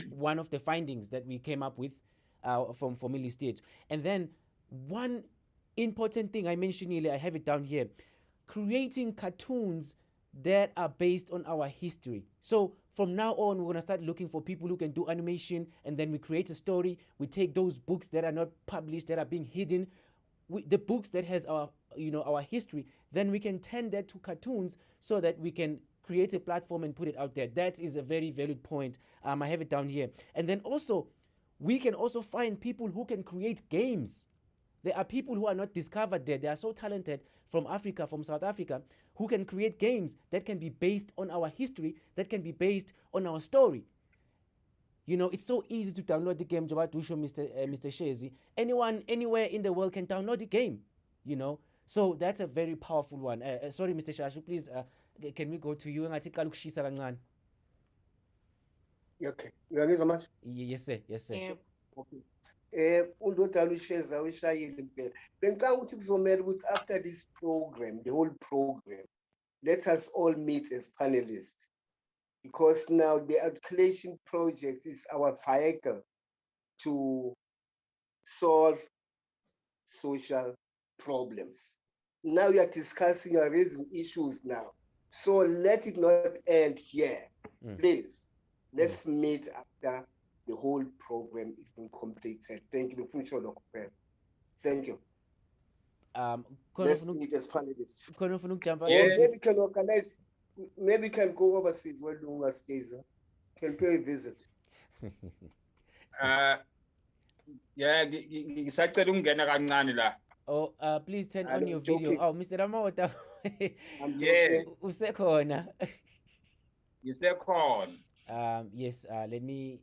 [SPEAKER 14] one of the findings that we came up with from Millie State. And then one important thing I mentioned earlier, I have it down here, creating cartoons that are based on our history. So from now on, we're going to start looking for people who can do animation, and then we create a story. We take those books that are not published, that are being hidden, the books that has our, our history, then we can turn that to cartoons so that we can create a platform and put it out there. That is a very valid point. I have it down here. And then also, we can also find people who can create games. There are people who are not discovered there. They are so talented from Africa, from South Africa, who can create games that can be based on our history, that can be based on our story. It's so easy to download the game. Mr. Shezi. Anyone, anywhere in the world can download the game. So that's a very powerful one. Sorry, Mr. Shashu, please, can we go to you?
[SPEAKER 4] Okay. Uyangizwa manje?
[SPEAKER 14] Yes, sir. Yes, sir.
[SPEAKER 12] Yeah.
[SPEAKER 4] Okay. Undodana uSheza uyishayile impela. Bengicanga ukuthi kuzomela ukuthi after this program, the whole program, let us all meet as panelists, because now the Articulation project is our vehicle to solve social problems. Now we are discussing, you are raising issues now. So let it not end here. Please, let's meet after the whole program is been completed. Thank you. Thank you. Let's meet as panelists. Maybe we can organize, maybe we can go overseas where Lunga stays. Can pay a visit.
[SPEAKER 17] Ngisacela ukungena kancane la.
[SPEAKER 14] Oh, please turn on your video. Oh, Mr. Ramota.
[SPEAKER 17] Yeah.
[SPEAKER 14] Usekhona.
[SPEAKER 17] Usekhona.
[SPEAKER 14] Yes, let me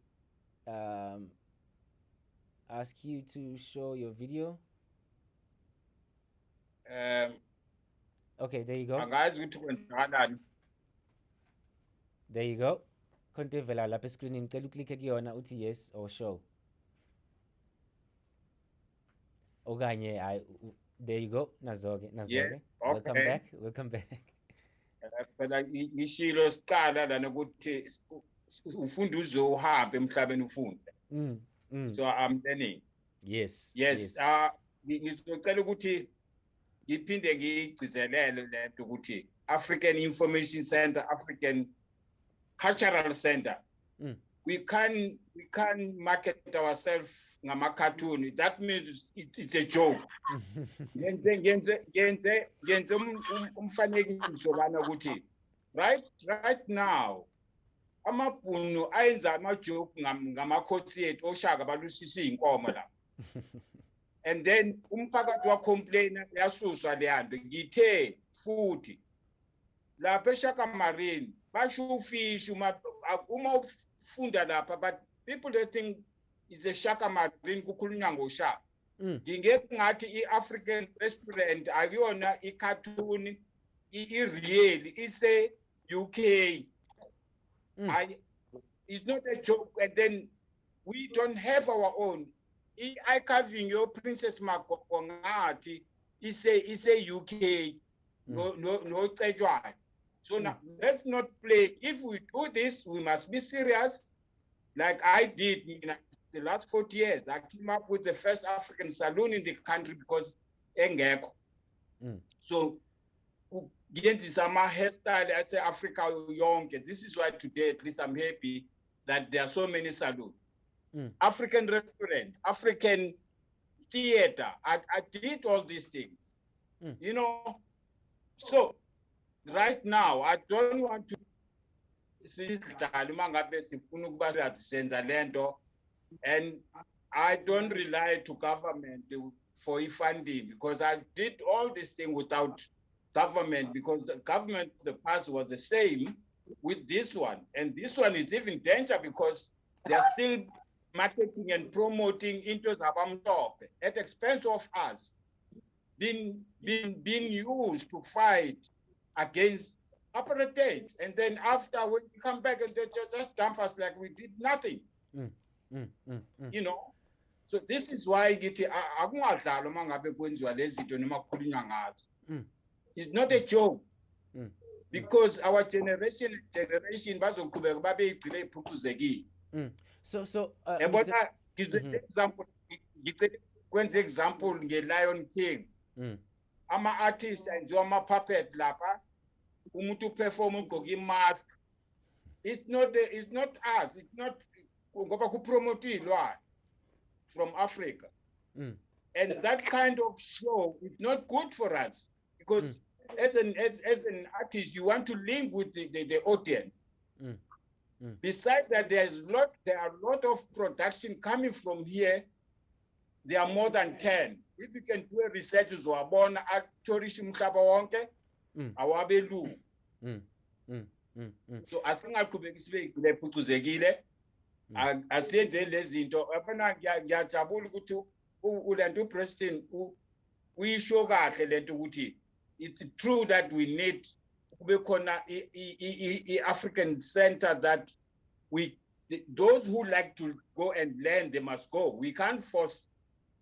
[SPEAKER 14] ask you to show your video. Okay, there you go.
[SPEAKER 17] Angazi ukuthi kwenzakalani.
[SPEAKER 14] There you go. Konke vela lapha escreenini, ngicela uklikhe kuyona uthi yes or show. Okanye there you go. Nazoke.
[SPEAKER 17] Yeah,
[SPEAKER 14] okay. Welcome back.
[SPEAKER 17] Phela ishilo siqala lana ukuthi ufunda uzohamba emhlabeni ufunda. So I'm learning.
[SPEAKER 14] Yes.
[SPEAKER 17] Ngizocela ukuthi ngiphinde ngigcizelele lento ukuthi African Information Center, African Cultural Center. We can market ourselves ngama cartoon. That means it's a joke. Yenze umfanekiso lana ukuthi right now amabhunu ayenza ama-joke ngamakhosi ethu oshaka balusisa iy'nkomo la. And then umphakathi wa-complain yasuswa leyanto. Ngithe futhi lapha eShaka Marine basho ufish uma ufunda lapha, but people they think it's a Shaka Marine kukhulunywa ngoshaka. Ngingeke ngathi i-African restaurant akuyona i-cartoon i-real, it's a UK. It's not a joke. And then we don't have our own. I-archiving your Princess Makongati is a UK. No Taiwan. So now let's not play. If we do this, we must be serious. Like I did in the last 40 years. I came up with the first African saloon in the country because engekho. So this hairstyle, I say Africa young. This is why today, at least I'm happy that there are so many saloons. African restaurant, African theater. I did all these things. So right now, I don't want to and I don't rely to government for funding, because I did all this thing without government, because the government the past was the same with this one, and this one is even danger because they're still marketing and promoting into Zabamtop at expense of us, being used to fight against apartheid, and then after when we come back and they just dump us like we did nothing. So this is why it's not a joke, because our generation example Lion King. ama-artist enziwa ama-puppet lapha umuntu uperform ugqoke i-mask. It's not us, it's not ngoba kupromotilwa from Africa. And that kind of show is not good for us because as an artist, you want to link with the audience. Besides that, there are a lot of production coming from here. There are more than 10. If you can do a research, uzwabona actorish umhlaba wonke awabelu. So asingaqhubekisile kulephucuzekile asenze lezinto abana ngiyajabula ukuthi ulantu president uyisho kahle lento ukuthi it's true that we need kube khona i-African center that those who like to go and learn, they must go. We can't force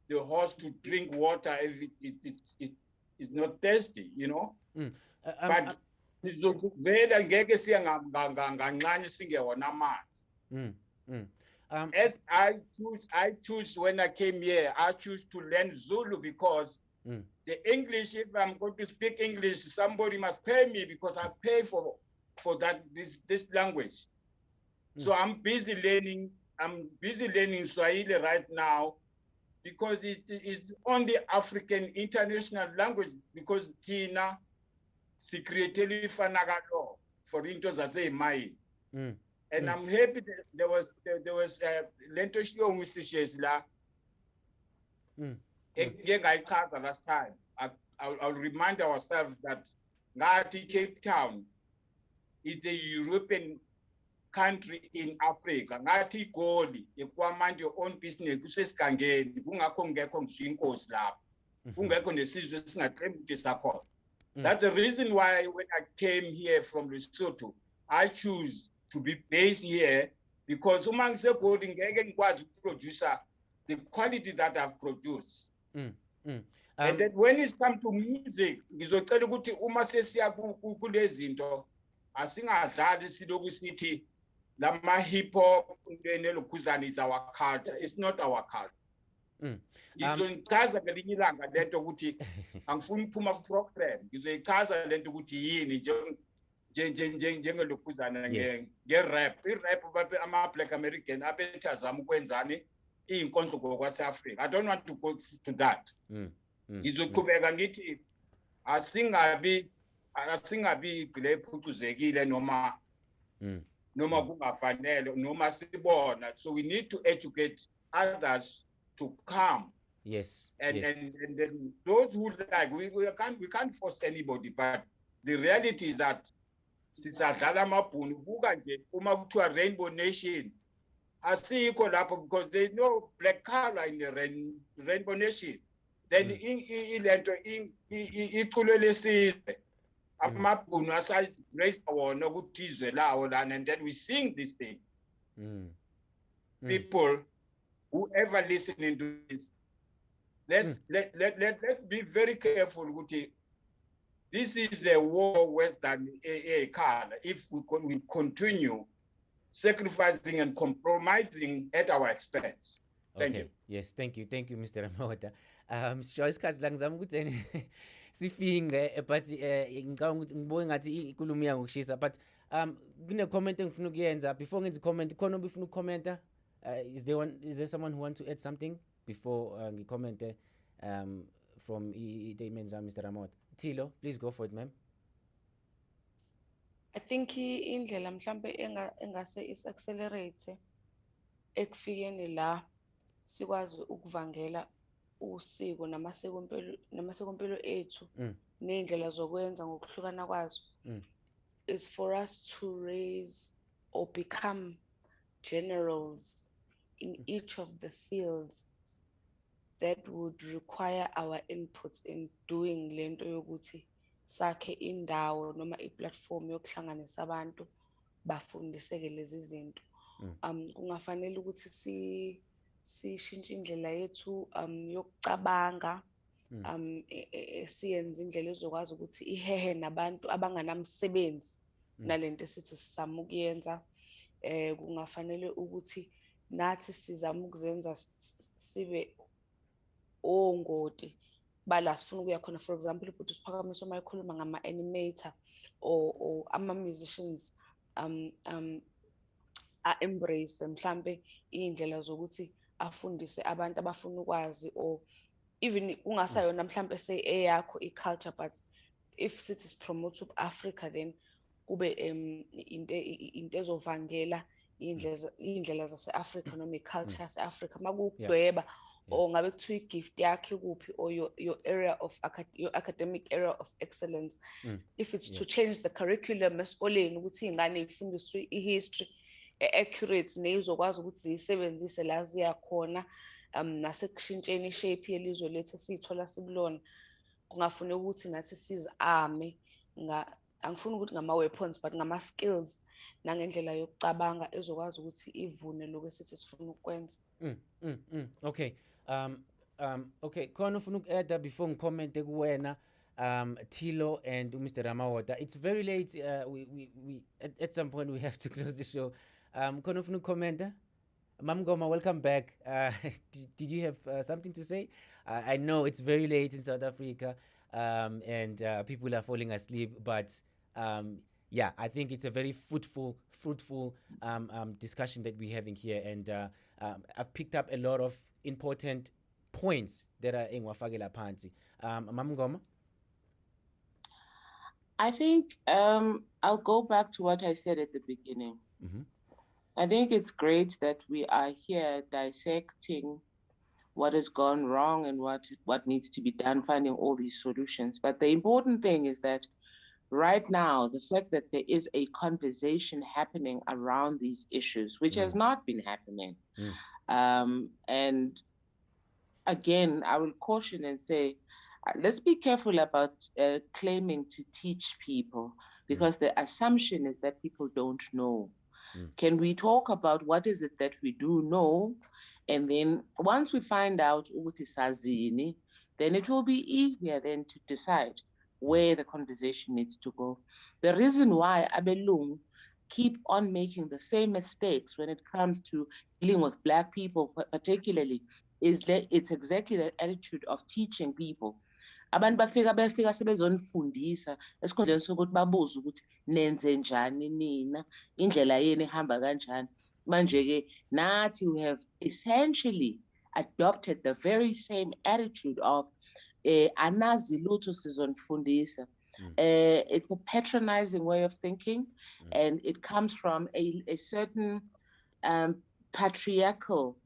[SPEAKER 17] the horse to drink water if it's not thirsty, you know. But vele ngeke siya ngancane singewona amanzi. As I choose when I came here, I choose to learn Zulu because the English, if I'm going to speak English, somebody must pay me because I pay for this language. So I'm busy learning Swahili right now because it's the only African international language because Tina secretly fanagalo for into zaze mai. And I'm happy that there was lento show Mr. Shesla. Last time. I'll remind ourselves that Ngati Cape Town is the European country in Africa. Ngati Goli, ekwamand your own business, kusesikangeni, kungakho ngekho ngishinkosi lapha. Kungekho nesizwe singathembi ukuthi support. That's the reason why when I came here from Lesotho, I choose to be based here because uma ngisegoli ngeke ngikwazi ukuproducer the quality that I've produced. And then when it's come to music, ngizocela ukuthi uma sesiya kulezinto asingadlali siloku sithi lama hip hop nelokhuzana is our culture. It's not our culture. Ngizoyichaza ngelinye ilanga lento ukuthi angifuni ukuphuma ku-program. Ngizoyichaza lento ukuthi yini njengelokhuzana nge-rap. I-rap ama-Black American abethazama ukwenzani iy'nkondlo ngokwase-Africa. I don't want to go to that. Ngizoqhubeka ngithi asingabi igile ephucuzekile noma kungafanele noma sibona. So we need to educate others to come. And then those who like we can't force anybody, but the reality is that sisadlala amabhunu buka nje uma kuthiwa Rainbow Nation asikho lapho because there's no black color in the Rainbow Nation. Then ilento iculo lesizwe amabhunu asayigrace wona ukuthi izwe lawo lana, and then we sing this thing. People, whoever listening to this, let's be very careful ukuthi this is a war worse than a color if we continue sacrificing and compromising at our expense. Thank you.
[SPEAKER 14] Yes, thank you, Mr. Ramota. Sure, isikhathi la ngizama ukuthi sifinge but ngicabanga ukuthi ngibuye ngathi inkulumo yangokushisa, but kune comment engifuna ukuyenza before ngenza comment. Khona obufuna ukukhomenta? Is there someone who want to add something before ngicommente from itatements Mr. Ramota? Tilo, please go for it, ma'am.
[SPEAKER 12] I think indlela mhlambe engase is-accelerate ekufikeni la sikwazi ukuvangela usiko namasekompilo ethu ney'ndlela zokwenza ngokuhlukana kwazo is for us to raise or become generals in each of the fields that would require our input in doing lento yokuthi sakhe indawo noma i-platform yokuhlanganisa abantu bafundiseke lezi zinto. Kungafanele ukuthi sishintshe indlela yethu yokucabanga, siyenze indlela ezokwazi ukuthi ihehe nabantu abanganamsebenzi nalento esithi sizama ukuyenza. Kungafanele ukuthi nathi sizama ukuzenza sibe ongoti bala sifuna ukuya khona, for example ubhuti Siphakamiso uma ekhuluma ngama-animator or ama-musicians a-embrace mhlampe iy'ndlela zokuthi afundise abantu abafuna ukwazi, or even kungasayona mhlampe eyakho i-culture, but if sithi sipromote Africa, then kube into ezovangela iy'ndlela zase-Africa noma i-culture yase-Africa uma kuwukudweba or ngabe kuthiwa i-gift yakhe kuphi, or your area of your academic area of excellence. If it's to change the curriculum esikoleni ukuthi iy'ngane y'fundiswe i-history accurate nezokwazi ukuthi ziyisebenzise la ziya khona, nasekushintsheni ishape yelizwe lethu esiyithola sikulona, kungafuneka ukuthi nathi sizame angifuni ukuthi ngama-weapons but ngama-skills nangendlela yokucabanga ezokwazi ukuthi ivune lokho esithi sifuna ukwenza.
[SPEAKER 14] Okay. Okay, khona ufuna uku-add before ngicommente kuwena Tilo and Mr. Ramawota. It's very late. We at some point we have to close the show. Khona ufuna uku-commenta? Mam Ngoma, welcome back. Did you have something to say? I know it's very late in South Africa, and people are falling asleep, but yeah, I think it's a very fruitful discussion that we're having here, and I've picked up a lot of important points that are in Wafagela Panti. Mam Ngoma?
[SPEAKER 8] I think I'll go back to what I said at the beginning. I think it's great that we are here dissecting what has gone wrong and what needs to be done, finding all these solutions. But the important thing is that right now, the fact that there is a conversation happening around these issues, which has not been happening. And again, I will caution and say, let's be careful about claiming to teach people, because the assumption is that people don't know. Can we talk about what is it that we do know? And then once we find out ukuthi sazini, then it will be easier then to decide where the conversation needs to go. The reason why Abelung keep on making the same mistakes when it comes to dealing with Black people particularly is that it's exactly the attitude of teaching people. Abantu bafika sebezonifundisa esikhundleni sokuthi babuze ukuthi nenze njani nina, indlela yenu ihamba kanjani. Manje ke nathi we have essentially adopted the very same attitude of anazi lutho sizonifundisa. It's a patronizing way of thinking, and it comes from a certain patriarchal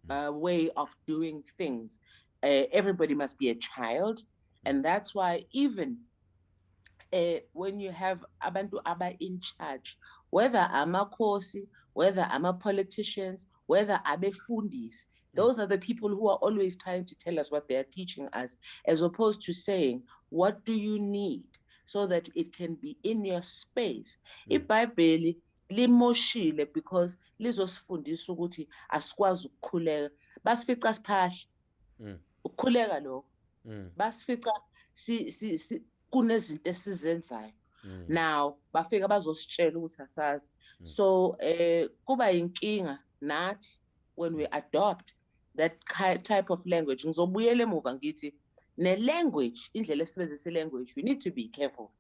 [SPEAKER 8] way of doing things. Everybody must be a child. And that's why even when you have abantu aba in charge, whether amakhosi, whether politicians, whether abefundis, those are the people who are always trying to tell us what they are teaching us, as opposed to saying, what do you need so that it can be in your space. IBhayibheli limoshile because lizosifundisa ukuthi asikwazi ukukhuleka. Basifica siphahla. Ukukhuleka lo. Basifica kunezinto esizenzayo. Now bafika bazositshela ukuthi asazi. So kuba inkinga nathi when we adopt that type of language. Ngizobuyela emuva ngithi ne-language, indlela esebenzisa language, we need to be careful.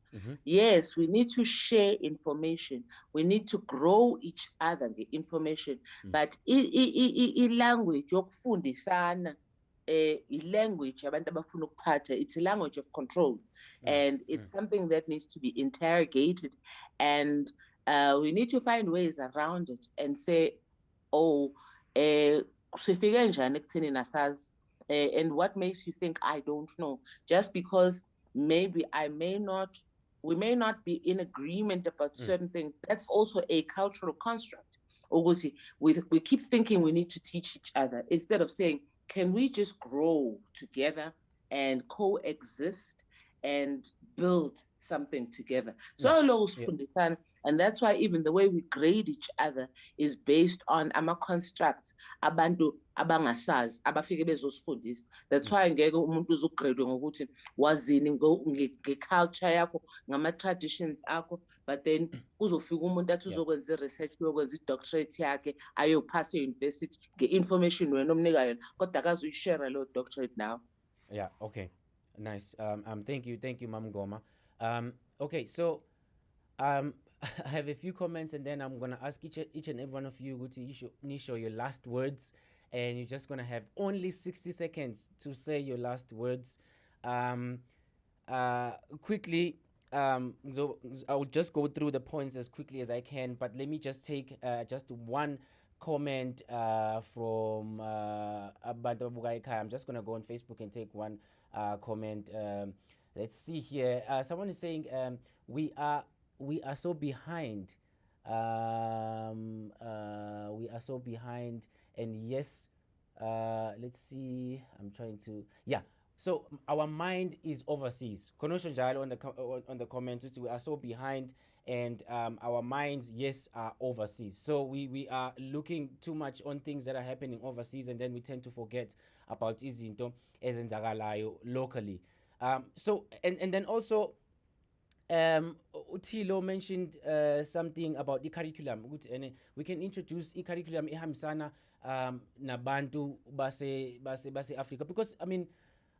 [SPEAKER 8] Yes, we need to share information. We need to grow each other the information. But i-language yokufundisana, language abantu abafuna ukuphatha, it's a language of control, and it's something that needs to be interrogated, and we need to find ways around it and say, oh, sifike njani ekutheni nasazi, and what makes you think I don't know, just because maybe we may not be in agreement about certain things. That's also a cultural construct. We keep thinking we need to teach each other instead of saying, can we just grow together and coexist and build something together? And that's why even the way we grade each other is based on ama constructs, abantu abangasazi, abafike bezosifundisa. That's why ngeke umuntu uzokugrade ngokuthi wazini ngeculture yakho, ngama-traditions akho, but then kuzofika umuntu athi uzokwenza i-research, uyokwenza i-doctorate yakhe, ayophasa e-university, nge-information wena omnika yona, kodwa akaze uyishare leyo doctorate now.
[SPEAKER 14] Yeah, okay. Nice. Thank you, Mam Goma. Okay, so I have a few comments, and then I'm gonna ask each and every one of you to issue your last words, and you're just gonna have only 60 seconds to say your last words. Quickly, so I'll just go through the points as quickly as I can, but let me just take just one comment from Abantu Abuka Ekhaya. I'm just gonna go on Facebook and take one comment. Let's see here. Someone is saying we are so behind. We are so behind, and yes, let's see. I'm trying to, yeah. So our mind is overseas. Konosho Njalo on the comment, we are so behind, and our minds, yes, are overseas. So we are looking too much on things that are happening overseas, and then we tend to forget about izinto ezenzakalayo locally. So and then also Utilo mentioned something about the curriculum. We can introduce the curriculum ihambisana nabantu base Africa, because I mean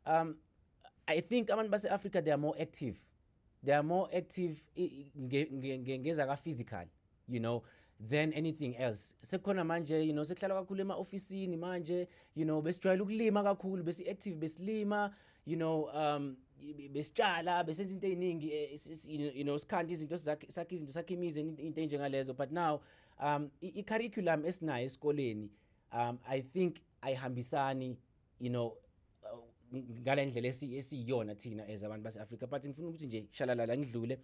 [SPEAKER 14] I think abantu base Africa, they are more active. They are more active physical, you know, than anything else. Sekhona manje, you know, sehlala kakhulu ema-ofisini manje, you know, besijwayele ukulima kakhulu, besi-active besilima, you know, besitshala, besenza into ey'ningi, you know, sikhanda izinto sakhe izinto sakhe imizi, into enjengalezo. But now i-curriculum esinayo esikoleni, I think ayihambisani, you know, ngale ndlela esiyona thina as abantu base-Africa. But ngifuna ukuthi nje shalalala ngidlule,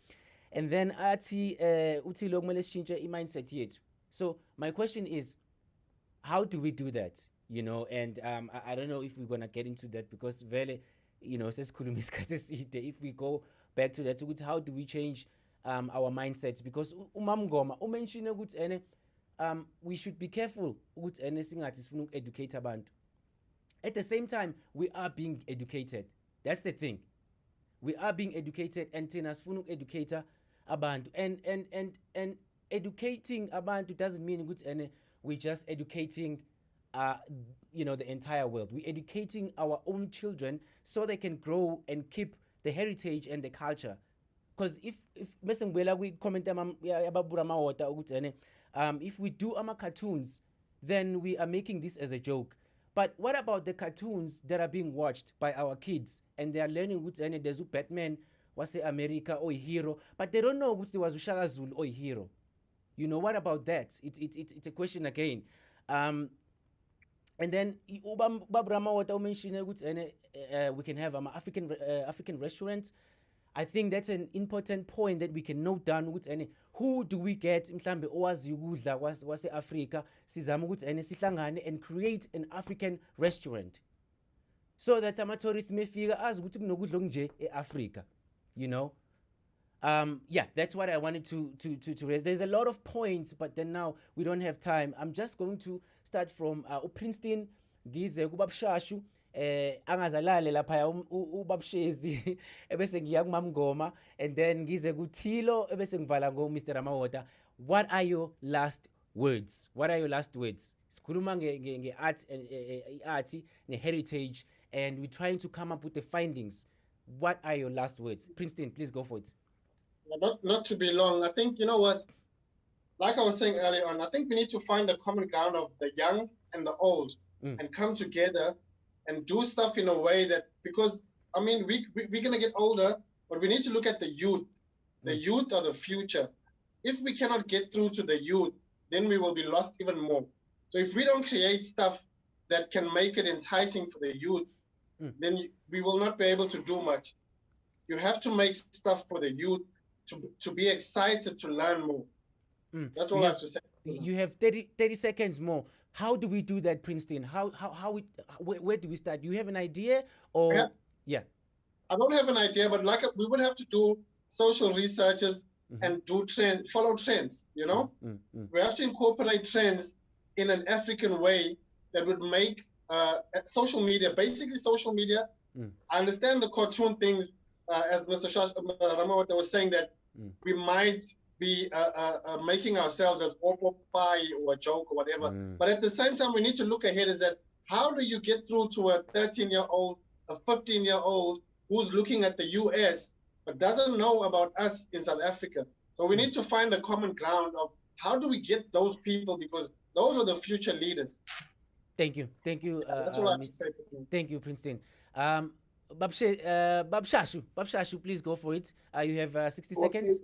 [SPEAKER 14] and then athi uthi lo kumele sishintshe i-mindset yethu. So my question is, how do we do that, you know? And I don't know if we're gonna get into that, because vele, you know, sesikhuluma isikhathi eside. If we go back to that, how do we change our mindsets? Because uMam Ngoma umenshine ukuthi we should be careful ukuthi singathi sifuna uku-educate abantu. At the same time, we are being educated. That's the thing. We are being educated, and thina sifuna uku-educate abantu. And educating abantu doesn't mean ukuthi we're just educating you know, the entire world. We're educating our own children so they can grow and keep the heritage and the culture. Because if we comment if we do cartoons, then we are making this as a joke. But what about the cartoons that are being watched by our kids, and they are learning ukuthi there's a Batman was America or a hero, but they don't know there was Ushaka Zulu or a hero. You know, what about that? It's a question again. And then we can have African restaurants. I think that's an important point that we can note down. Who do we get mhlambe owazi ukudla wase Africa, sizama ukuthi sihlangane and create an African restaurant, so that ama-tourists mefika azi ukuthi kunokudla okunje e-Africa, you know. Yeah, that's what I wanted to raise. There's a lot of points, but then now we don't have time. I'm just going to start from Princeton, ngize kubabshashu, angazalale lapha ubabshezi, ebese ngiya kuMam Ngoma, and then ngize kuThilo, ebese ngivala ngo Mr. Ramawota. What are your last words? What are your last words? Sikhuluma nge-art and heritage, and we're trying to come up with the findings. What are your last words? Princeton, please go for it.
[SPEAKER 13] Not to be long. I think, you know what, like I was saying earlier on, I think we need to find a common ground of the young and the old and come together and do stuff in a way that, because, I mean, we're going to get older, but we need to look at the youth. The youth are the future. If we cannot get through to the youth, then we will be lost even more. So if we don't create stuff that can make it enticing for the youth, then we will not be able to do much. You have to make stuff for the youth to be excited to learn more. That's all I have to say.
[SPEAKER 14] You have 30 seconds more. How do we do that, Princeton? Where do we start? Do you have an idea? Or yeah.
[SPEAKER 13] I don't have an idea, but like we would have to do social researches and do follow trends, you know? We have to incorporate trends in an African way that would make social media, basically social media. I understand the cartoon things, as Mr. Ramawata was saying, that we might be making ourselves as pie or a joke or whatever. But at the same time, we need to look ahead, is that how do you get through to a 13-year-old, a 15-year-old who's looking at the US but doesn't know about us in South Africa. So we need to find a common ground of how do we get those people, because those are the future leaders.
[SPEAKER 14] Thank you.
[SPEAKER 13] That's what I have to say.
[SPEAKER 14] Thank you, Princeton. Babshashu, please go for it. You have 60 seconds.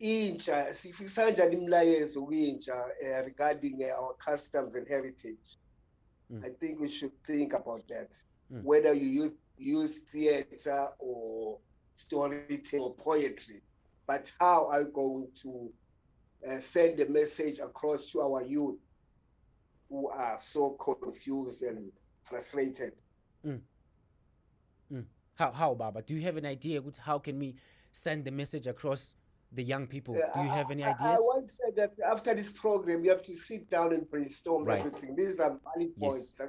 [SPEAKER 4] Intsha sifisa kanjani imlayezo kwintsha regarding our customs and heritage. I think we should think about that. Whether you use theater or storytelling or poetry, but how are you going to send a message across to our youth who are so confused and frustrated?
[SPEAKER 14] How, Baba? Do you have an idea? How can we send the message across the young people? Do you have any ideas?
[SPEAKER 4] I want to say that after this program, you have to sit down and brainstorm
[SPEAKER 14] Right.
[SPEAKER 4] everything. These are valid
[SPEAKER 14] Yes.
[SPEAKER 4] points.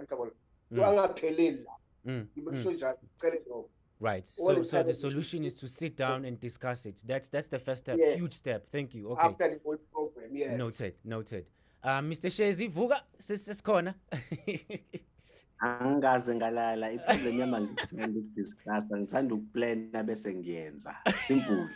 [SPEAKER 14] Right.
[SPEAKER 4] All
[SPEAKER 14] So
[SPEAKER 4] the
[SPEAKER 14] the
[SPEAKER 4] time-
[SPEAKER 14] solution is to sit down and discuss it. That's the first step.
[SPEAKER 4] Yes.
[SPEAKER 14] Huge step. Thank you. Okay.
[SPEAKER 4] After the whole program, yes.
[SPEAKER 14] Noted. Mr. Shezi, vuga sesikhona.
[SPEAKER 15] Angaze ngalala iproblem yami angithanda ukudiscussa, ngithanda ukuplana bese ngiyenza. Simple.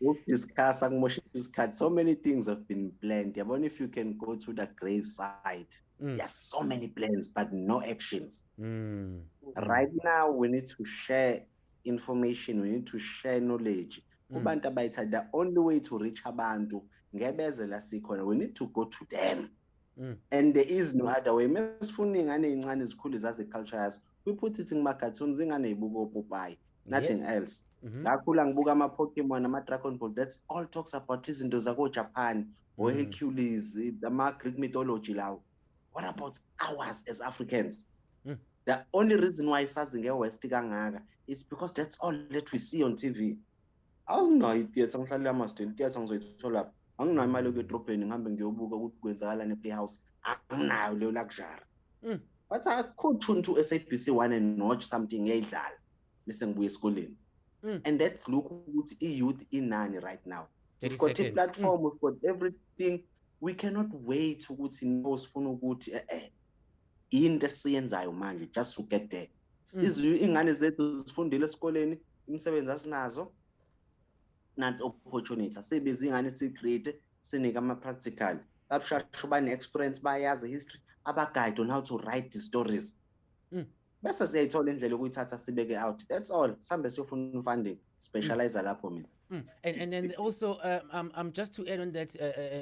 [SPEAKER 15] Ukudiscussa kumosha isikhathi. So many things have been planned. Yabona, if you can go to the grave site, there are so many plans but no actions. Right now we need to share information, we need to share knowledge. Kubantu abayitha, the only way to reach abantu ngebeze la sikhona, we need to go to them. And there is no other way. Mesifuna ingane ezincane ezikhulu zazi culture yazo, we put it in ma-cartoons, ingane ibuka opopayi, nothing
[SPEAKER 14] Yes.
[SPEAKER 15] else. Ngakhula ngibuka ama-Pokemon, ama-Dragon Ball, that's all talks about izinto zako-Japan, or Hercules, ama-Greek mythology lawo. What about ours as Africans? The only reason why sazi nge-West kangaka is because that's all that we see on TV. Awunayo itheatre ngihlala ama-student, itheatre ngizoyithola lapha. Anginayo imali yokuya edrobheni ngihambe ngiyobuka ukuthi kwenzakalani e-playhouse. Anginayo leyo luxury. But I could tune to SABC1 and watch something ngiyayidlala bese ngibuya esikoleni. And that's look ukuthi i-youth inani right now.
[SPEAKER 14] 30
[SPEAKER 15] We've got a
[SPEAKER 14] seconds.
[SPEAKER 15] platform, we've got everything. We cannot wait ukuthi no sifuna ukuthi into esiyenzayo manje just to get there. Ingane zethu zifundile esikoleni, imisebenzi asinazo, nansi opportunity. Asebezi ingane si-create, sinika ama-practical. Abashashu bane-experience, bayazi history, aba-guide on how to write the stories. Bese siyayithola indlela yokuyithatha sibeke out. That's all. Sambe siyofuna funding. Specialize lapho mina.
[SPEAKER 14] And also, just to add on that,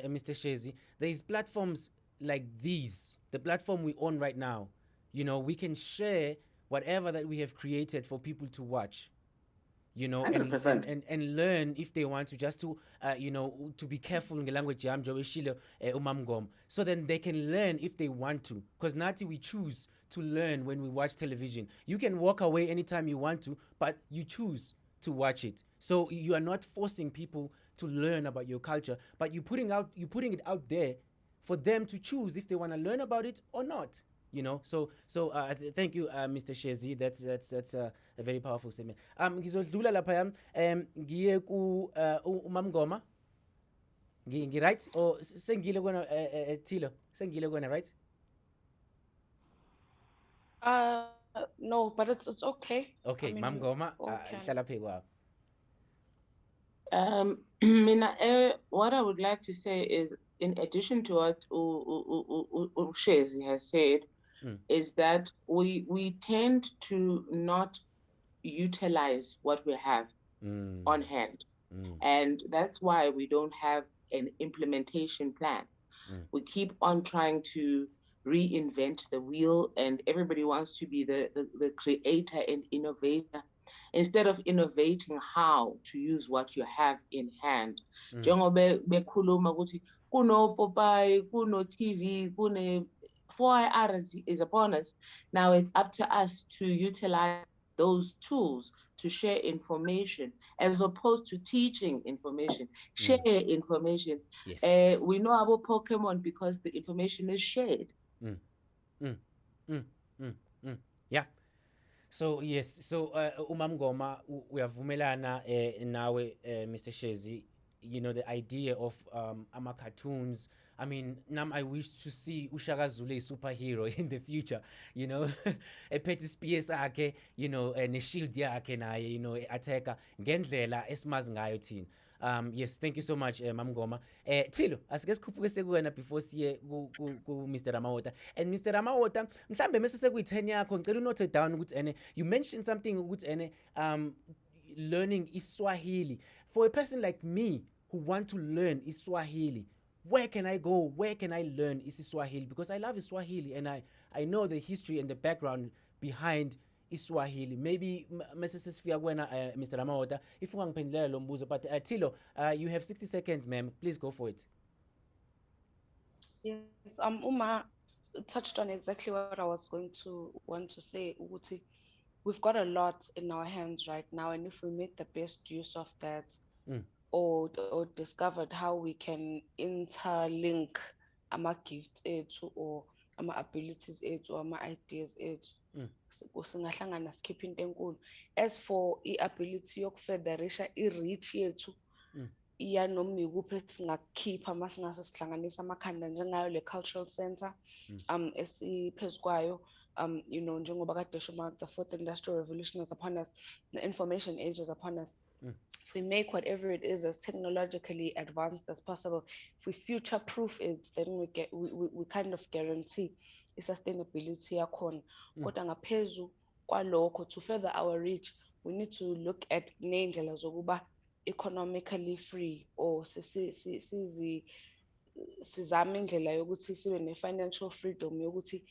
[SPEAKER 14] Mr. Shezi, there's platforms like these, the platform we own right now. You know, we can share whatever that we have created for people to watch. You know,
[SPEAKER 15] 100%.
[SPEAKER 14] and learn if they want to, just to to be careful in the language so then they can learn if they want to, because nati we choose to learn when we watch television. You can walk away anytime you want to, but you choose to watch it. So you are not forcing people to learn about your culture, but you're putting it out there for them to choose if they want to learn about it or not. You know, so thank you, Mr. Shezi. That's a very powerful statement. Ngizodlula lapha ngiye ku uMamngoma. Ngi right or sengile kona Tilo? Sengile kona right?
[SPEAKER 12] No, but it's okay.
[SPEAKER 14] Okay,
[SPEAKER 12] I mean,
[SPEAKER 14] Mamngoma,
[SPEAKER 12] okay.
[SPEAKER 14] ihlala phi kwabo.
[SPEAKER 8] What I would like to say is, in addition to what Shezi has said, is that we tend to not utilize what we have on hand. And that's why we don't have an implementation plan. We keep on trying to reinvent the wheel, and everybody wants to be the creator and innovator, instead of innovating how to use what you have in hand. Njengoba bekhuluma ukuthi kuno Popeye, kuno TV, kune 4 hours is upon us. Now it's up to us to utilize those tools to share information, as opposed to teaching information. Share information.
[SPEAKER 14] Yes.
[SPEAKER 8] We know about Pokemon because the information is shared.
[SPEAKER 14] Yeah. So yes, so uMamngoma uyavumelana nawe Mr. Shezi, the idea of ama cartoons. I mean, nam I wish to see Ushaka Zulu a superhero in the future, a petty spears ake, ne shield yakhe naye, attacker, ngendlela esimazi ngayo thina. Yes, thank you so much, Mamgoma. Tilo, asike sikhuphuke sekuwena before siye ku Mr. Ramawota. And Mr. Ramawota, mhlambe mase sekuyi-10 yakho, ngicela unote down ukuthi you mentioned something ukuthi learning Iswahili. For a person like me who want to learn Iswahili, where can I go? Where can I learn Iswahili? Because I love Iswahili and I know the history and the background behind Iswahili. Maybe Mr. Ramawota, if ungangiphendulela lo mbuzo, but Tilo, you have 60 seconds, ma'am. Please go for it.
[SPEAKER 12] Yes, Uma touched on exactly what I was going to want to say. Uguti, we've got a lot in our hands right now, and if we make the best use of that, or discovered how we can interlink our gifts or our abilities or our ideas singahlangana sikhiphe into enkulu. As for i-ability yokufederisha i-reach yethu iya noma ikuphi esingakukhipha uma singase sihlanganisa amakhanda njengayo le cultural center esiphezu kwayo. Njengoba kade esho the fourth industrial revolution is upon us, the information age is upon us. If we make whatever it is as technologically advanced as possible, if we future-proof it, then we kind of guarantee i-sustainability yakhona. Kodwa ngaphezu kwalokho, to further our reach, we need to look at ney'ndlela zokuba economically free, or sizame indlela yokuthi sibe ne-financial freedom yokuthi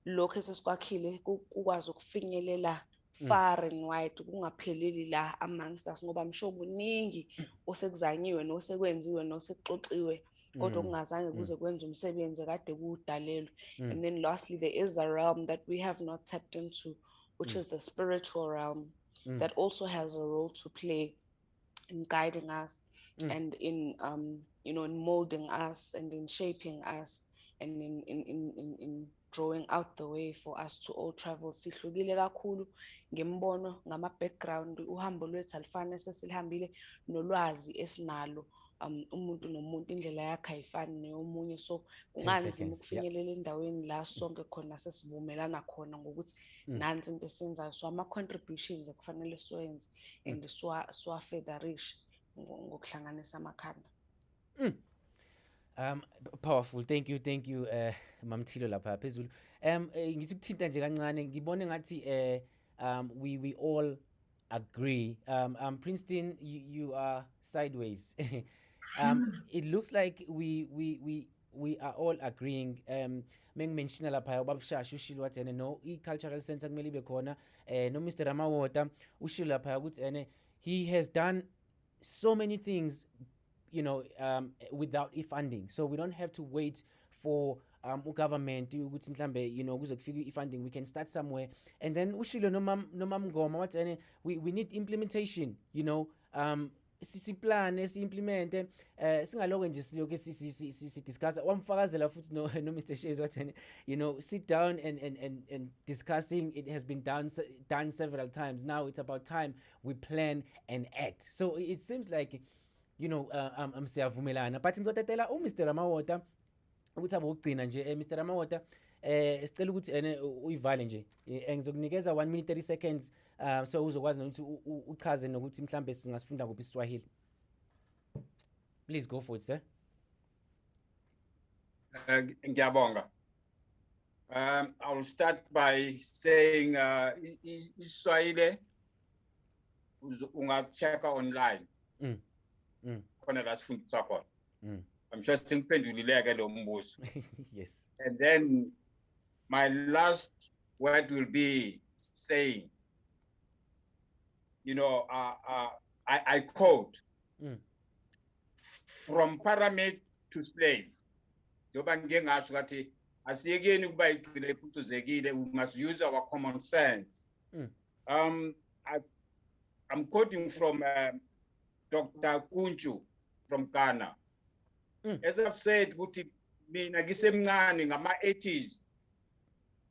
[SPEAKER 12] lokho esesikwakhile kukwazi ukufinyelela far and wide, kungapheleli la amongst us, ngoba msho buningi osekuzanyiwe nosekwenziwe nosekuxoxiwe kodwa kungazange kuze kwenze umsebenzi kade kuwudalelwe. And then lastly, there is a realm that we have not tapped into, which is the spiritual realm, that also has a role to play in guiding us and in in molding us and in shaping us and in drawing out the way for us to all travel. Sihlukile kakhulu ngembono, ngama background, uhambo lwethu alifani esesilihambile, nolwazi esinalo. Umuntu nomuntu indlela yakhe ayifani neyomunye, so kunganzima ukufinyelela endaweni la sonke khona sesivumelana khona ngokuthi nansi into esenzayo. So ama-contributions ekufanele siwenze and siwafederishe ngokuhlanganisa amakhanda.
[SPEAKER 14] Powerful. Thank you, Mamthilo lapha phezulu. Ngithi ukuthinta nje kancane, ngibone ngathi we all agree. Princeton, you are sideways. It looks like we are all agreeing. Mengimenshina lapha ubabshasha ushilo wathi no i-cultural center kumele ibe khona. No Mr. Ramawota ushilo lapha ukuthi he has done so many things, without funding. So we don't have to wait for government ukuthi mhlambe kuze kufike funding. We can start somewhere. And then ushilo noma mngoma wathi we need implementation, sisiplane si-implemente singaloko nje siloke si-discuss. Wamfakazela futhi no Mr. Shays wathi sit down and discussing it has been done several times. Now it's about time we plan and act. So it seems like siyavumelana, but ngizotetela Mr. Ramawota ukuthi abokugcina nje. Mr. Ramawota sicela ukuthi uyivale nje, ngizokunikeza 1 minute 30 seconds so uzokwazi nokuthi uchaze nokuthi mhlambe singasifunda kuphi Swahili. Please go for it, sir.
[SPEAKER 17] Ngiyabonga. I will start by saying Swahili ungacheka online. Khona la sifundiswa khona. I'm just singiphendulileke lo mbuzo.
[SPEAKER 14] Yes.
[SPEAKER 17] And then my last word will be saying, I quote, from pyramid to slave. Njoba ngike ngasho ukuthi asiyekeni ukuba iqile iphuthuzekile, we must use our common sense. I'm quoting from Dr. Kunchu from Ghana. As I've said, ukuthi mina ngisemncane ngama-80s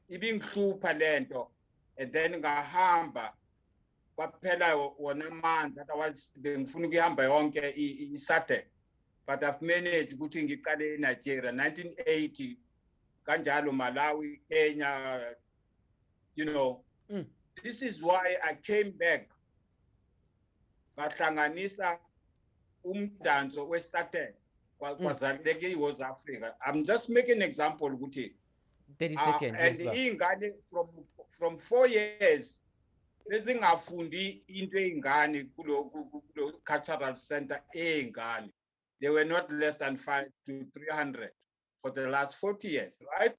[SPEAKER 17] ibingihlupha lento, and then ngahamba kwaphela wona amandla otherwise bengifuna ukuyihamba yonke i-SADC but I've managed ukuthi ngiqale eNigeria 1980 kanjalo Malawi, Kenya, you know. This is why I came back. Bahlanganisa umdanso weSaturn kwazaleke iWest Africa. I'm just making an example ukuthi
[SPEAKER 14] 30 seconds.
[SPEAKER 17] And
[SPEAKER 14] Yes,
[SPEAKER 17] ingane from 4 years bezingafundi into eyingane kulo cultural center eyingane. They were not less than 5 to 300 for the last 40 years, right?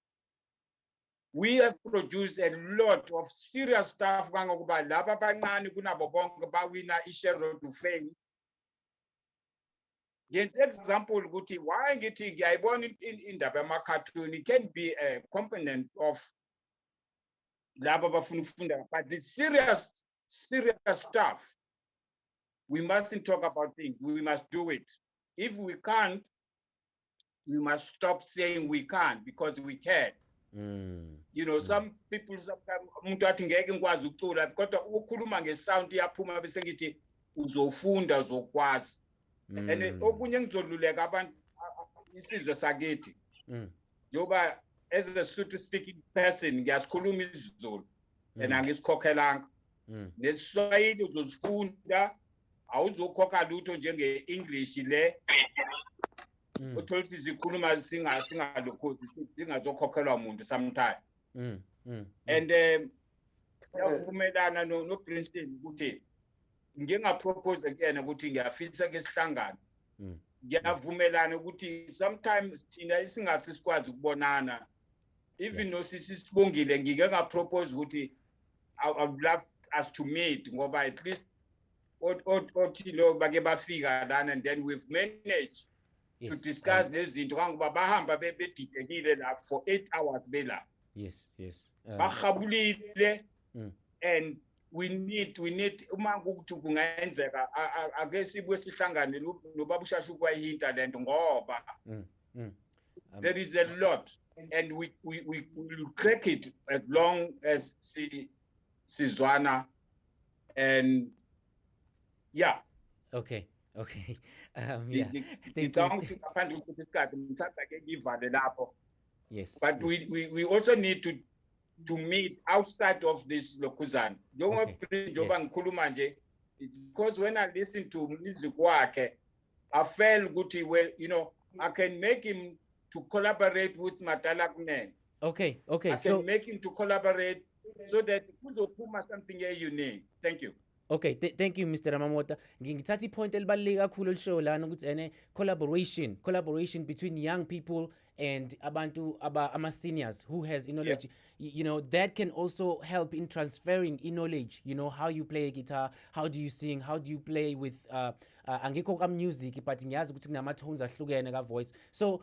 [SPEAKER 17] We have produced a lot of serious stuff kangokuba laba abancane kunabo bonke bawina i-Share to Fame. Ngenze example ukuthi why ngithi ngiyayibona indaba yama-cartoon, it can be a component of laba abafuna ukufunda, but the serious stuff, we mustn't talk about things, we must do it. If we can't, we must stop saying we can't, because we can. You know, some people sometimes umuntu athi ngeke ngikwazi ukucula kodwa ukhuluma ngesound iyaphuma bese ngithi uzofunda uzokwazi. And okunye ngizoluleka abantu isizwe sakithi. Njoba as a Sotho speaking person ngiyasikhuluma isiZulu and angisikhokhelanga. Nesiswahili uzosifunda awuzokhokha lutho njenge English le. Uthola izikhuluma singalokhozi singazokhokhelwa umuntu sometime. And siyavumelana no Princeton ukuthi ngingapropose kuyena ukuthi ngiyafisa ke sihlangane. Ngiyavumelana ukuthi sometimes thina isingasi sikwazi ukubonana. Even no sisibongile ngike ngapropose ukuthi I would love us to meet ngoba at least othi lo bake bafika lana, and then we've managed to discuss lezinto kangoba bahamba bedidekile la for 8 hours bela.
[SPEAKER 14] Yes.
[SPEAKER 17] Bakhabulile, and we need uma ukuthi kungayenzeka ake sibuye sihlangane nobaba ushashu kwayihinta lento ngoba there is a lot, and we will crack it as long as sizwana, and yeah.
[SPEAKER 14] Okay.
[SPEAKER 17] Yeah.
[SPEAKER 14] Yes.
[SPEAKER 17] But we also need to meet outside of this Lokuzan. Because when I listen to music work, I felt good. Well, you know, I can make him to collaborate with Matalakne.
[SPEAKER 14] Okay.
[SPEAKER 17] I can make him to collaborate so that something unique. Thank you.
[SPEAKER 14] Okay, thank you, Mr. Ramamota. Ngithatha point elibaluleke kakhulu elishoyo lana ukuthi collaboration between young people and abantu ama seniors who has knowledge. You know, that can also help in transferring knowledge. You know, how you play guitar, how do you sing, how do you play with angikho ka music, but ngiyazi ukuthi kunama tones ahlukene ka voice. So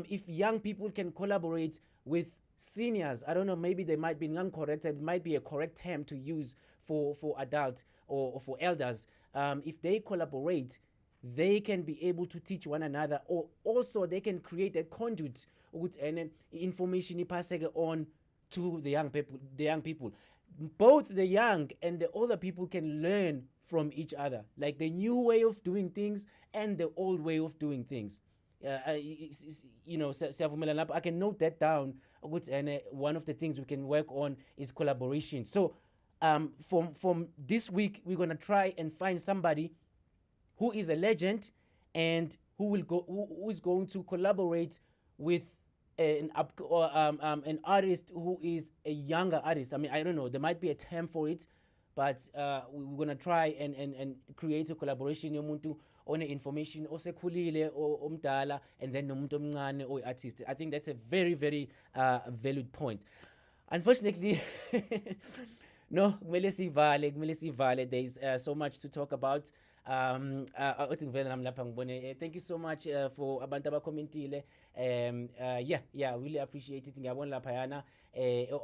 [SPEAKER 14] if young people can collaborate with seniors, I don't know, maybe they might be incorrect, it might be a correct term to use for adults or for elders. If they collaborate, they can be able to teach one another, or also they can create a conduit with information passing on to the young people. Both the young and the older people can learn from each other, like the new way of doing things and the old way of doing things. You know, I can note that down. And one of the things we can work on is collaboration. So from this week, we're gonna try and find somebody who is a legend and who is going to collaborate with an artist who is a younger artist. I mean, I don't know, there might be a term for it, but we're gonna try and create a collaboration yomuntu on information osekhulile omdala and then nomuntu omncane or artist. I think that's a very, very valid point. Unfortunately, no, kumele sivale. There is so much to talk about. Thank you so much for abantu abacommentile. Yeah, really appreciate it. Ngiyabona laphayana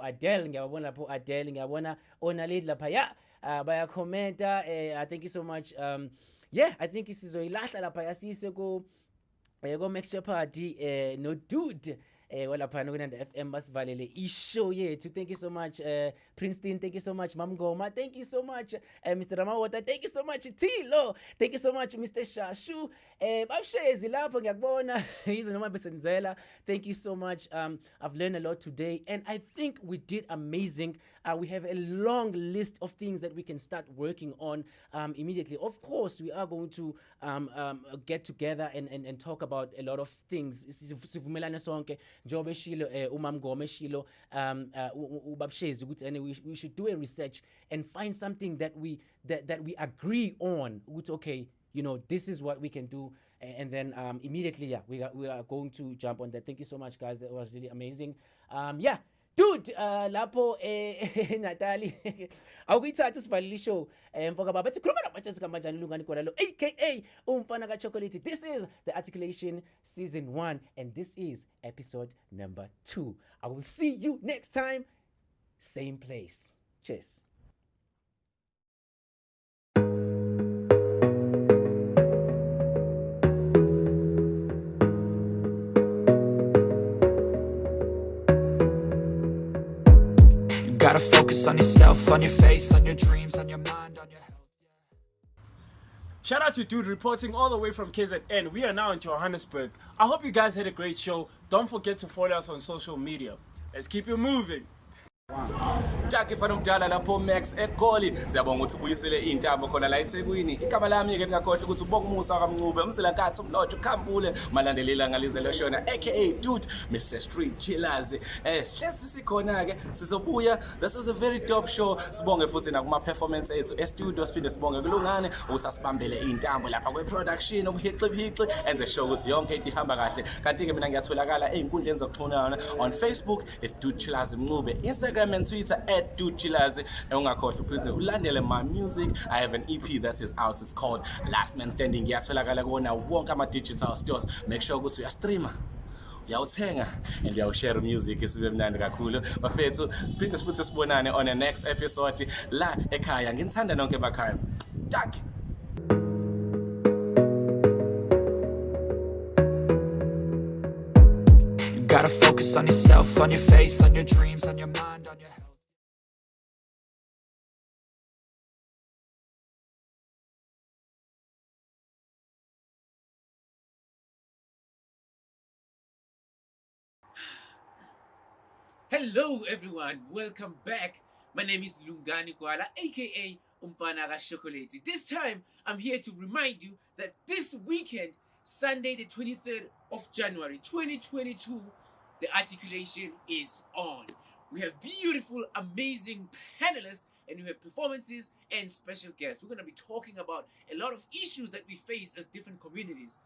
[SPEAKER 14] Adele, ngiyabona lapho Adele, ngiyabona Onalid laphaya bayakhomenta. Thank you so much. Yeah, I think isizoyilahla laphaya sise ko mixture party no dude walaphana kunanda FM basivalele ishow yethu. Thank you so much Princeton, thank you so much Mamgoma, thank you so much Mr. Ramawota, thank you so much Tilo, thank you so much Mr. Shashu, babshezi lapho ngiyakubona yizo noma besenzela. Thank you so much. I've learned a lot today and I think we did amazing. We have a long list of things that we can start working on immediately. Of course, we are going to get together and talk about a lot of things. Sivumelane sonke njengoba eshilo uMamgoma eshilo ubabshezi ukuthi and we should do a research and find something that we agree on. Okay, you know, this is what we can do. And then immediately, yeah, we are going to jump on that. Thank you so much, guys. That was really amazing. Yeah. Dude, lapho Natali awukuyithatha sivalile show mfoka baba ethi khuluma nabatshezi kamanjani Lungani Gwala Last aka umfana kaChocolate. This is the Articulation season 1 and this is episode number 2. I will see you next time, same place. Cheers.
[SPEAKER 2] Gotta focus on yourself, on your faith, on your dreams, on your mind, on your health.
[SPEAKER 11] Shout out to Dude reporting all the way from KZN. We are now in Johannesburg. I hope you guys had a great show. Don't forget to follow us on social media. Let's keep it moving.
[SPEAKER 10] Jackie Fanumdala lapho Max eGoli. Siyabonga ukuthi ubuyisele intambo khona la eThekwini. Igama lami ke ngakhohle ukuthi ubonga umusa kaMncube umzilankathi umlotho ukhambule malandelela ngalize loshona aka Dude Mr. Street Chillers. Sihlezi sikhona ke sizobuya. This was a very dope show. Sibonge futhi na kuma performance ethu e-studio siphinde sibonge kulungane ukuthi asibambele intambo lapha kwe production ubuhixi and the show ukuthi yonke into ihamba kahle. Kanti ke mina ngiyatholakala einkundleni zokuxhumana on Facebook it's Dude Chillers Mncube, Instagram and Twitter @DudeChillers. Ungakhohle uphinde ulandele my music. I have an EP that is out. It's called Last Man Standing. Ngiyatholakala kuona wonke ama digital stores. Make sure ukuthi uyastreama, uyawuthenga and uyawushare music isibe mnandi kakhulu. Bafethu phinde futhi sibonane on the next episode la ekhaya. Nginithanda nonke emakhaya. Jackie.
[SPEAKER 2] You gotta focus on yourself, on your faith, on your dreams, on your mind, on your health.
[SPEAKER 1] Hello everyone, welcome back. My name is Lungani Gwala, aka Umfana Chocolate. This time, I'm here to remind you that this weekend, Sunday the 23rd of January 2022, the Articulation is on. We have beautiful, amazing panelists and we have performances and special guests. We're going to be talking about a lot of issues that we face as different communities.